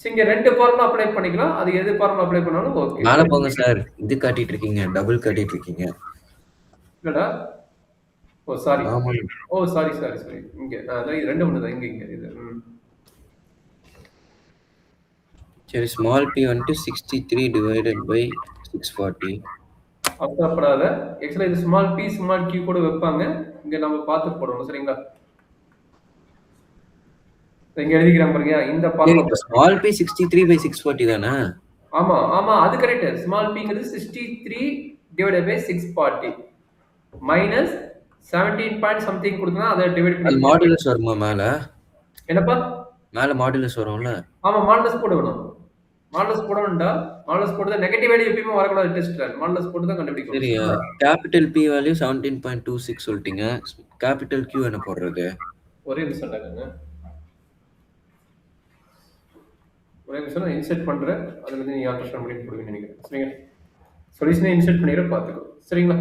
இங்க ரெண்டு ஃபார்முலா அப்ளை பண்ணிக்கலாம். அது எது ஃபார்முலா அப்ளை பண்ணாலும் ஓகே. மேல போங்க சார், இது காட்டிட்டு இருக்கீங்க, டபுள் காட்டிட்டு இருக்கீங்க. இல்லடா ஓ சாரி. ஆமா, ஓ சாரி இங்க அதான் இது ரெண்டு ஒண்ணு தான். இங்க இது சரி. ஸ்மால் p வந்துட்டு 63 டிவைடட் பை 640. அப்படாத ஆக்சுவலா இது ஸ்மால் p ஸ்மால் q கூட வைப்பாங்க. இங்க நம்ம பார்த்து போடணும். சரிங்களா? இங்க எழுதிக்கிறேன் பாருங்க. இந்த ஃபார்முலா ஸ்மால் p 63 by 640 தானே? ஆமா அது கரெக்ட். ஸ்மால் pங்கிறது 63 divided by 640 minus 17 point something கொடுத்தா அதை டிவைட் பண்ணி மாடுலஸ் வருமா மேல? என்னப்பா மேல மாடுலஸ் வரும்ல? ஆமா மாடுலஸ் போடணும். மாடுலஸ் போடணும்டா. மாடுலஸ் போடுறது நெகட்டிவ் வேல்யூ எப்பவுமே வரக்கூடாது டெஸ்ட்ல. மாடுலஸ் போட்டு தான் கண்டுபிடிக்கணும். சரியா? கேபிட்டல் P வேல்யூ 17.26 சொல்லிட்டீங்க. கேபிட்டல் Q என்ன போடுறது? ஒரே நிமிஷம் நான் இன்சர்ட் பண்றேன். அதுல இருந்து நீ அண்டர்ஸ்டாண்ட் பண்ணி போடுவீங்க நினைக்கிறேன். சரிங்க, சொல்யூஷனை இன்சர்ட் பண்ணிடுற பாத்துக்கோ. சரிங்களா?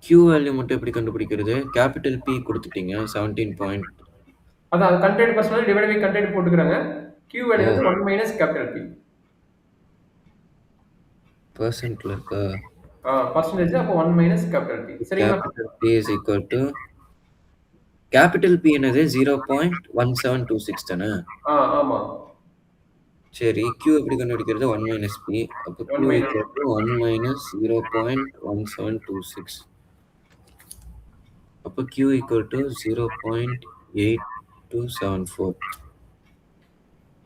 Q வேல்யூ மட்டும் எப்படி கண்டுபிடிக்கிறது? கேபிட்டல் P கொடுத்துட்டீங்க 17. அதான் content personal divide by content போட்டுக்கறாங்க. Q வேல்யூ வந்து 1 மைனஸ் கேபிட்டல் P. பெர்சன்ட்ல இருக்கா? பர்சன்டேஜ் அப்ப 1 மைனஸ் கேபிட்டல் P. சரிங்களா? Capital P is equal to capital P என்னது 0.1726 தானே? ஆமா. சரி, Q எப்படி கண்டுபிடிக்கிறது? 1 minus P. அப்போ Q equal to 1 minus 0.1726. அப்போ Q equal to 0.8274.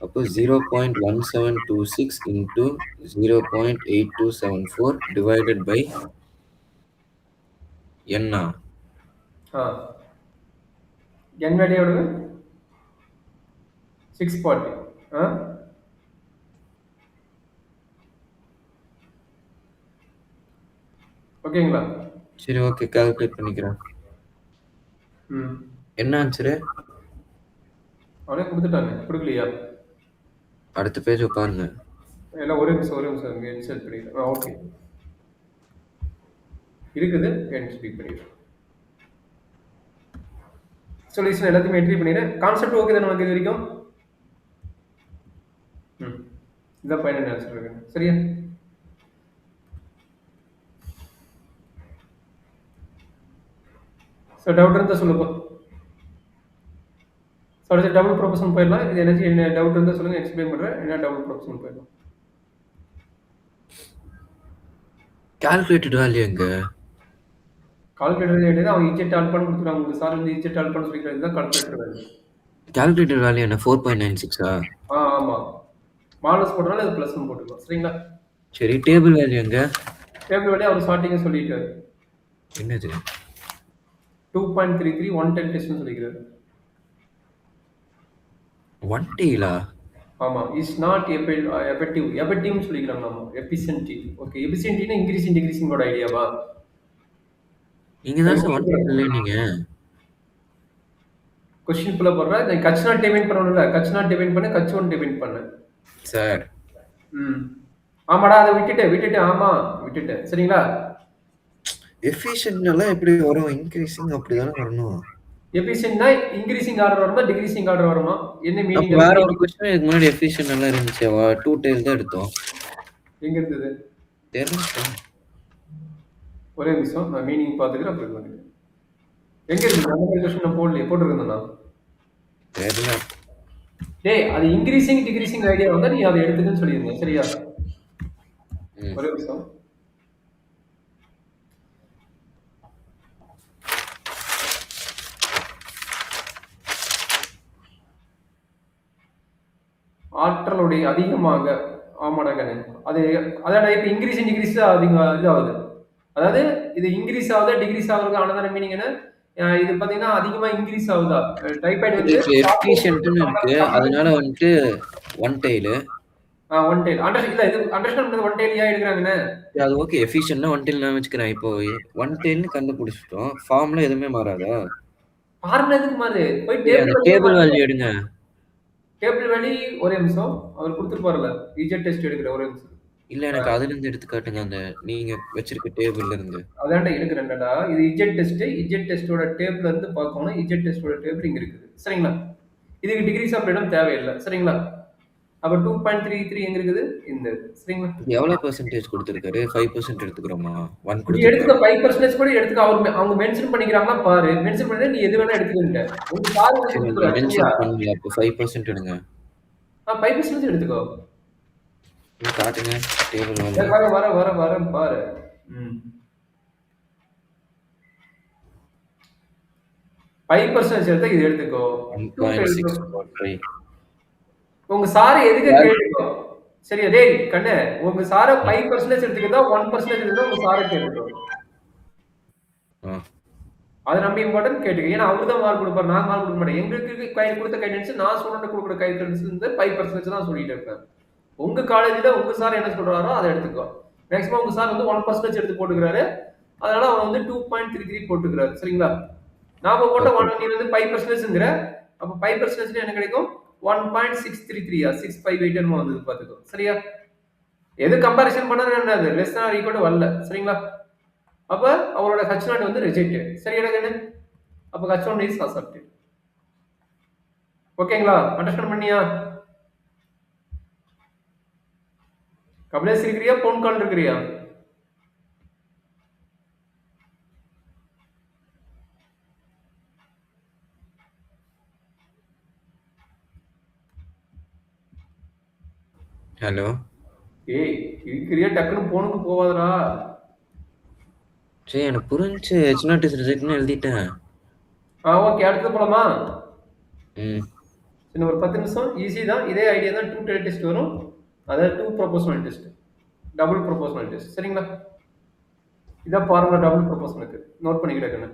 அப்போ 0.1726 into 0.8274 divided by n. ஆ என் வேல்யூ எவ்வளவு 640. ஆ ஓகேங்களா? சரி, ஓகே, கால்குலேட் பண்ணிக்கிறேன். ம் என்ன ஆன்சரு? அவனே கொடுத்துட்டாங்க, கொடுக்கலையா? அடுத்த பேஜ் பாருங்க. எல்லாம் ஒரே நிமிஷம் இங்கே இன்சர்ட் பண்ணிக்கிறேன். ஓகே இருக்குது, ஸ்பீக் பண்ணிக்கிறேன். சொல்யூஷன் எல்லாத்தையுமே என்ட்ரி பண்ணிடுறேன். கான்செப்ட் ஓகே தான் நமக்கு இது வரைக்கும். ம் இதான் ஃபைனல் ஆன்சர் இருக்கு, சரியா? ஸோ டவுட் இருந்தால் சொல்லுப்பா. ஸோ அடுத்து டபுள் ப்ரொபோஷன் போயிடலாம். இது என்ன டவுட் இருந்தால் சொல்லுங்கள், எக்ஸ்பிளைன் பண்ணுறேன். என்ன டபுள் ப்ரொபோஷன் போயிடலாம். கால்குலேட்டட் வேல்யூ எங்க? கால்குலேட்டர் வேண்டியது அவங்க இஜெட் ஆல்பான்னு கொடுத்துருவாங்க. உங்களுக்கு சார் வந்து இஜெட் ஆல்பான்னு சொல்லிக்கிறது தான் கால்குலேட்டர் வேல்யூ. கால்குலேட்டட் வேல்யூ என்ன 4.96? ஆமாம், மாடல்ஸ் போட்டனால அது ப்ளஸ்ன்னு போட்டுக்கலாம், சரிங்களா? சரி, டேபிள் வேல்யூ எங்க? டேபிள் வேல்யூ அவர் ஸ்டார்டிங்காக சொல்லிட்டாரு. என்னது? 2.33 110 டெஸ்ட்னு சொல்லிக்கிறாரு. 1T-லா? ஆமாம், இஸ் நாட் எஃபெக்டிவ். எஃபெக்டிவ்னு சொல்லிக்கிறாங்க. நம்ம எபிசென்டி. ஓகே, எபிசென்டினா இன்க்ரீசிங் டிக்ரீசிங்கோட ஐடியாவா? நீங்க தான் சார் 1T நீங்க கொஸ்டின் ஃபுல்லாக போடுறேன். இந்த கச் நாட் டிவைன் பண்ணணும்ல, கச் நாட் டிவைன் பண்ண, கச் ஒன் டிவைன் பண்ணேன் சார். ஆமாடா, அதை விட்டுட்டு ஆமாம் விட்டுட்டேன், சரிங்களா? எஃபிஷியன்ட் எல்லாம் எப்படி வரும்? இன்க்ரீசிங் அப்படிதானே வரணும். எஃபிஷியன்ட்னா இன்க்ரீசிங் ஆர்டர் வருமா, டிக்ரீசிங் ஆர்டர் வருமா? என்ன மீனிங்? வேற ஒரு क्वेश्चन இதுக்கு முன்னாடி எஃபிஷியன்ட் எல்லாம் இருந்துச்சு. 2 டைல் தான் எடுத்தோம். எங்க இருந்தது தெரியல. ஒரே நிமிஷம், நான் மீனிங் பார்த்துக்கிறேன். அப்புறம் வந்து எங்க இருக்கு அந்த மாதிரி क्वेश्चन நான் போட்டுருந்தேனா? தெரியல. டேய், அது இன்க்ரீசிங் டிக்ரீசிங் ஐடியா வந்தா நீ அதை எடுத்துக்கன்னு சொல்லிருங்க, சரியா? ஒரே நிமிஷம். ஆற்றலுடைய அதிகமாக, ஆமாடகனே, அது அதான் இப்ப இன்க்ரீஸ் டிகிரீஸ் அதிகம் இது ஆகுது. அதாவது இது இன்க்ரீஸ் ஆகுதா டிகிரீஸ் ஆகுறது ஆனதான மீனிங் என்ன? இது பாத்தீங்கன்னா அதிகமா இன்க்ரீஸ் ஆகுதா? டைபாய்டு வந்து எஃபிஷியன்ட்னு இருக்கு, அதனால வந்துட்டு ஒன் டைல். ஒன் டைல் இல்ல, இது அண்டர்ஸ்டாண்ட் பண்ணது ஒன் டைல் ஏன் எடுக்கறாங்கன்னு. அது ஓகே, எஃபிஷியன்ட்னா ஒன் டைல் நான் வெச்சுக்கிறேன். இப்போ ஒன் டைல்னு கண்டுபிடிச்சிட்டோம். ஃபார்முலா எதுவுமே மாறாதா? ஃபார்முலா எதுக்கு மாறுது? போய் டேபிள் வேல்யூ எடுங்க. டேபிள் வேல்யூ ஒரே நிமிஷம், அவர் கொடுத்துருப்பாருல இஜெட் டெஸ்ட் எடுக்கிற, ஒரே நிமிஷம். இல்ல, எனக்கு அதுல இருந்து எடுத்து காட்டுங்க, அந்த நீங்க வச்சிருக்க டேபிள்ல இருந்து. அதான்டா எடுக்கிறேன்டா. இது இஜெட் டெஸ்ட். இஜெட் டெஸ்டோட டேபிள்ல இருந்து பார்க்கணும். இஜெட் டெஸ்டோட டேபிள் இங்க இருக்குது, சரிங்களா? இதுக்கு டிகிரிஸ் ஆஃப் ஃப்ரீடம் தேவையில்லை, சரிங்களா? அப்ப 2.33 எங்க இருக்குது? இந்த, சரிங்களா? எவ்வளவு பெர்சன்டேஜ் கொடுத்திருக்காரு? 5% எடுத்துக்கிறோமா? 1 நீ எடுத்துக்க 5% கூட எடுத்துக்க. அவங்க மென்ஷன் பண்ணிக்கிறாங்களா பாரு. மென்ஷன் பண்ணி நீ எது வேணா எடுத்துக்கங்க. உங்க கார் கொடுத்துறாங்க, மென்ஷன் பண்ணல. அப்ப 5% எடுங்க. 5% எடுத்துக்கோ. காட்டுங்க டேபிள் வேல்யூ. வர பாரு. 5% எடுத்தா இது எடுத்துக்கோ. 1.643. உங்க சார் எதுக்கு கேட்டுக்கோ, சரியா? டேய் கண்ணே, உங்க சார 5% எடுத்துக்கிறதா 1% எடுத்துக்கிறதா உங்க சார கேட்டுக்கோ. அது நம்ம இம்பார்ட்டன்ட் கேட்டுக்க. ஏன்னா அவரு தான் மார்க் கொடுப்பாரு, நான் மார்க் கொடுக்க மாட்டேன். எங்களுக்கு கையில் கொடுத்த கைடன்ஸ், நான் ஸ்டூடெண்ட் கொடுக்குற கைடன்ஸ் வந்து 5% தான் சொல்லிட்டு இருப்பேன். உங்க காலேஜ்ல உங்க சார் என்ன சொல்றாரோ அதை எடுத்துக்கோ. மேக்ஸிமம் உங்க சார் வந்து 1% எடுத்து போட்டுக்கிறாரு, அதனால அவர் வந்து 2.33 போட்டுக்கிறாரு, சரிங்களா? நாம போட்ட 1 நீ வந்து 5%ங்கிற, அப்ப 5% என்ன கிடைக்கும்? 1.633 658 என்னமோ வந்தது பாத்துக்கோ, சரியா? எது கம்பேரிசன் பண்ணாலும் என்னது லெஸ் ஆர் ஈக்குவல் டு வரல, சரிங்களா? அப்ப அவரோட h0 வந்து ரிஜெக்டட், சரியா கண்ணு? அப்ப h1 இஸ் அக்செப்டட். ஓகேங்களா? அண்டர்ஸ்டாண்ட் பண்ணியா? கபிலேஷ் இருக்கிறியா? போன் கால் இருக்கிறியா? ஹலோ. ஏய் இருக்கிறியா? டக்குன்னு போனுக்கு போவாதடா. சரி, எனக்கு புரிஞ்சு h0 is rejectனு எழுதிட்டேன். ஓகே, அடுத்தது போலாமா? ம் இன்னும் ஒரு 10 நிமிஷம். ஈஸி தான். இதே ஐடியா தான் 2 டெய்ல் டெஸ்ட் வரும். அதாவது 2 proportional test. Double proportional test. சரிங்களா? இதான் ஃபார்முலா டபுள் ப்ரொபோஷனலுக்கு. நோட் பண்ணிக்கிட கண்ணு.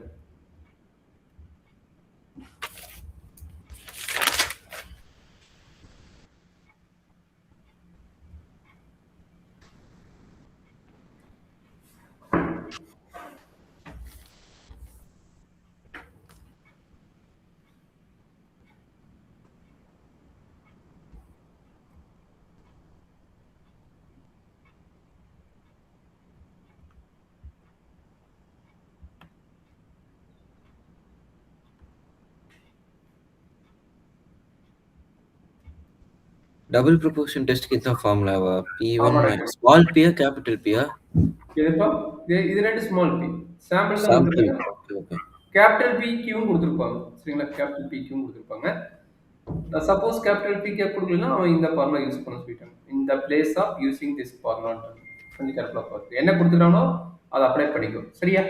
डबल प्रोपोर्शन टेस्ट कितना फॉर्मूला हुआ P1 ஆமாடா. माइनस स्मॉल P या कैपिटल P या எதுப்பா? இது 2 ஸ்மால் பி. சாம்பிள் தான் सैंपल குடுத்துருக்காங்க. ओके ओके கேப்பிட்டல் பி கியூவும் குடுத்துருப்பாங்க. சரிங்களா? கேப்பிட்டல் பி கியூவும் குடுத்துருப்பாங்க. சப்போஸ் கேப்பிட்டல் பி கேப் குடுக்கலன்னா அவன் இந்த ஃபார்முலா யூஸ் பண்ண சொல்லிட்டாங்க. In the place of using this formula கொஞ்சம் கேர்ஃபுல்லா பாத்து. என்ன குடுத்துட்டானோ அதை அப்ளை பண்ணிக்கோ. சரியா?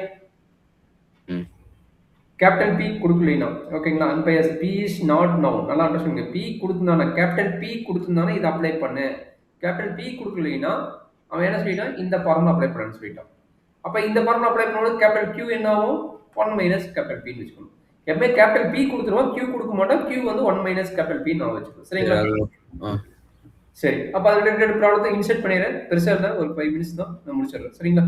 கேப்டன் பி கொடுக்கலைனா ஓகேங்களா? அன்பயர்ஸ் பி இஸ் நாட் நவுன். நல்லா அண்டர்ஸ்டாண்டிங். பி கொடுத்துருந்தானா கேப்டன் பி கொடுத்துருந்தானா இதை அப்ளை பண்ணு. கேப்டன் பி கொடுக்கலைனா அவன் என்ன சொல்லிட்டான்? இந்த ஃபார்முலா அப்ளை பண்ணு சொல்லிட்டான். அப்ப இந்த ஃபார்முலா அப்ளை பண்ணும்போது கேப்டன் கியூ என்ன ஆகும்? 1 மைனஸ் கேப்டன் பி வச்சுக்கணும். எப்பவுமே கேப்டன் பி கொடுத்துருவான், கியூ கொடுக்க மாட்டான். கியூ வந்து 1 மைனஸ் கேப்டன் பி நான் வச்சுக்கணும். சரிங்களா? சரி, அப்ப அது ரிலேட்டட் ப்ராப்ளத்தை இன்சர்ட் பண்ணிடுறேன். பெருசா இருந்தா ஒரு 5 மினிட்ஸ் தான் நான் முடிச்சிடுறேன். சரிங்களா?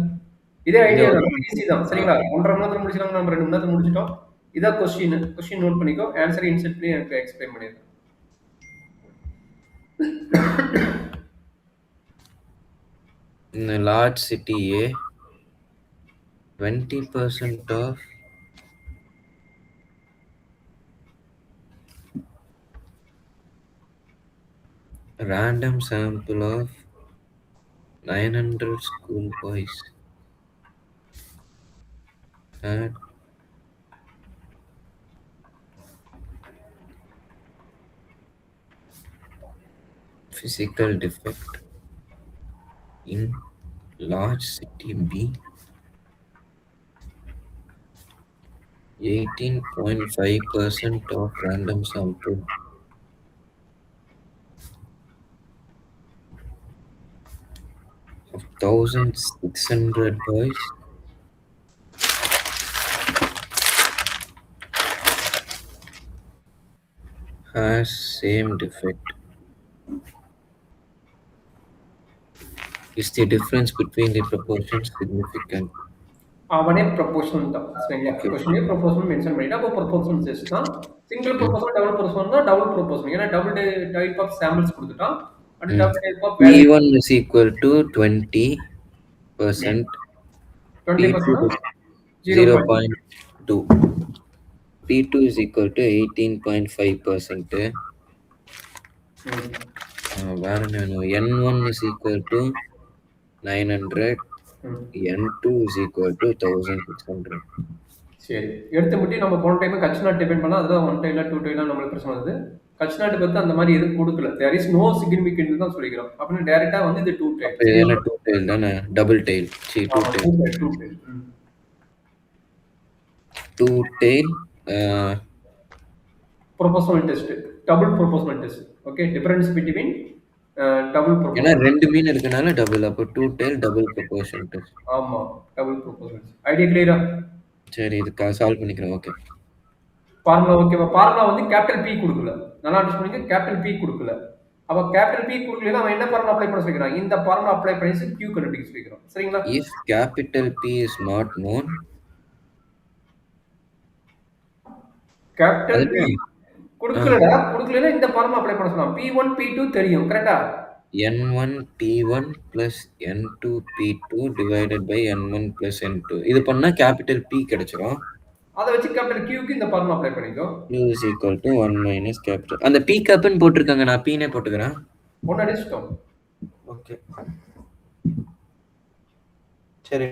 இதே ஐடியா தான், ஈஸி தான். சரிங்களா? 1.5 மணி நேரத்துல முடிச்சிடலாம். நம்ம 2 மணி நேரத்துல முடிச்சிட்டோம். இதான் கொஸ்டின் நோட் பண்ணிக்கோ. ஆன்சரை இன்சர்ட் பண்ணி எனக்கு எக்ஸ்பிளைன் பண்ணிடுறேன். In a large city A, 20% of random sample of 900 school boys had physical defect in large city B. 18.5% of random sample of 1,600 boys has same defect. Is the difference between the proportions significant? அவனே ப்ரொபோஷனல் தான். சரிங்களா? கொஸ்டினே ப்ரொபோஷனல் மென்ஷன் பண்ணிட்டா அப்போ ப்ரொபோஷனல் டெஸ்ட் தான். சிங்கிள் ப்ரொபோஷனல், டபுள் ப்ரொபோஷனல் தான். டபுள் ப்ரொபோஷனல் ஏன்னா டபுள் டைப் ஆஃப் சாம்பிள்ஸ் கொடுத்துட்டான். And double type of P1 is equal to 20%. 20% 0.2. P2 is equal to 18.5%. N1 is equal to 900. N2 is equal to 1,600. சரி, எடுத்து முட்டி நம்ம போன டைம் கட்ச் நாட் டிபெண்ட் பண்ணா அதுதான் 1 டைலா 2 டைலா நம்மளுக்கு பிரச்சனை வருது. கட்ச் நாட் பத்தி அந்த மாதிரி எதுவும் கொடுக்கல. தேர் இஸ் நோ சிக்னிஃபிகன்ட் தான் சொல்லிக்கிறோம். அப்படின்னு டைரக்டா வந்து இது 2 டைல். ஏன்னா 2 டைல் தானே, double tail. C 2 tail. 2 tail proportional test, double proportional test. Okay, difference between double proportional. ஏன்னா 2 மீன் இருக்கனால டபுள். அப்போ 2 டைல் டபுள் ப்ரொபோஷனல் டெஸ்ட். ஆமா, டபுள் ப்ரொபோஷனல். ஐடியா கிளியரா? சரி, இதுக்கு சால்வ் பண்ணிக்கிறேன். ஓகே, ஃபார்முலா ஓகேவா? ஃபார்முலா வந்து கேபிட்டல் பி கொடுக்கல. நல்லா அண்டர்ஸ்டாண்ட் பண்ணிக்க. கேபிட்டல் பி கொடுக்கல. அப்ப கேபிட்டல் பி கொடுக்கலனா அவன் என்ன ஃபார்முலா அப்ளை பண்ண சொல்லிக்கிறான்? இந்த ஃபார்முலா அப்ளை பண்ணி Q கண்டுபிடிக்க சொல்லிக்கிறான். சரிங்களா? if capital P is not known, capital P கொடுக்கலனா இந்த ஃபார்முலா அப்ளை பண்ண சொல்றான். P1 P2 தெரியும். கரெக்ட்டா? N1 P1 plus N2 P2 divided by N1 plus N2. இது பண்ணா கேபிட்டல் P கிடைச்சிரும். அத வச்சு கேபிட்டல் Q க்கு இந்த ஃபார்முலா அப்ளை பண்ணிக்கோ. Q is equal to 1 minus capital. அந்த P கேப்னு போட்டுருக்காங்க. நான் P னே போட்டுக்கிறேன். ஒண்ணு அடிச்சிட்டோம். ஓகே, சரி.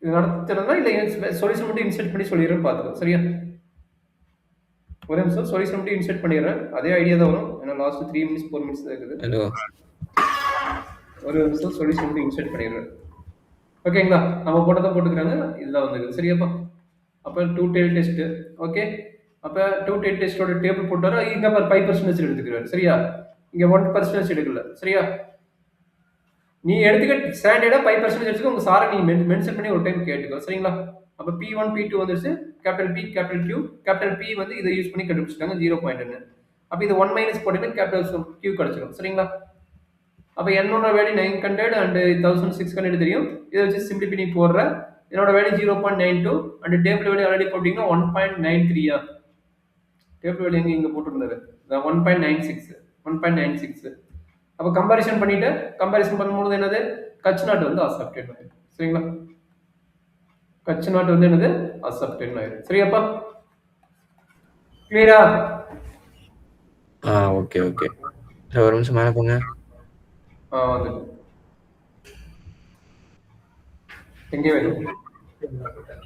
இது நடத்துறதா இல்ல சொல்யூஷன் மட்டும் இன்சர்ட் பண்ணி சொல்லிடுறேன் பாத்துக்கோ. சரியா? ஒரே நிமிஷம் சொல்யூஷன் மட்டும் இன்சர்ட் பண்ணிடுறேன். அதே ஐடியா தான் வரும். ஏன்னா லாஸ்ட் 3 மினிட்ஸ் 4 மினிட்ஸ் தான் இருக்குது. ஹலோ, ஒரு நிமிஷம் சொல்யூஷன் மட்டும் இன்சர்ட் பண்ணிடுறேன். ஓகேங்களா? நம்ம போட்டதான் போட்டுக்கிறாங்க. இதுதான் வந்துருக்குது. சரியாப்பா? அப்போ டூ டெயில் டெஸ்ட். ஓகே, அப்போ டூ டெயில் டெஸ்டோட டேபிள் போட்டாரு. இங்க பாரு 5% எடுத்துக்கிறாரு. சரியா, இங்க 1% எடுக்கல. சரியா, நீ எடுத்துக்க ஸ்டாண்டர்டா 5% எடுத்துக்க. உங்க சாரை நீ மென்ஷன் பண்ணி ஒரு டைம் கேட்டுக்கோ. சரிங்களா, அப்போ P1 P2 வந்துருச்சு. Capital P capital Q. Capital P வந்து இதை யூஸ் பண்ணி கண்டுபிடிச்சிட்டாங்க 0.1. அப்போ இது 1 மைனஸ் போட்டீங்கன்னா கேபிட்டல் Q கிடைச்சிடும். சரிங்களா, அப்போ என்னோட வேல்யூ 900 அண்ட் 1600 தெரியும். இதை வச்சு சிம்பிளிஃபை பண்ணி போடுற. என்னோட value 0.92 and table value already போட்டிங்கன்னா 1.93. டேபிள் வேல்யூ எங்க இங்க போட்டுருந்தாரு 1.96. அப்போ கம்பேரிசன் பண்ணிட்டு கம்பேரிசன் பண்ணும்போது என்னது, கட்ச் நாட் வந்து அக்செப்டட் ஆயிடும். சரிங்களா, கட்ச் நாட் வந்து என்னது அக்செப்டட் ஆயிடும். சரியாப்பா, கிளியரா? Okay okay. ஒரு நிமிஷம் மேலே போங்க. வந்துட்டு எங்கே வேணும்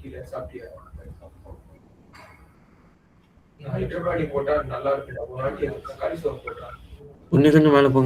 கீழே சாப்பிட்டியா? ஹைதராபாடி போட்டா நல்லா இருக்கு. ஒரு வாட்டி கறி சோறு போட்டா இன்னும் கொஞ்சம் மேலே போங்க.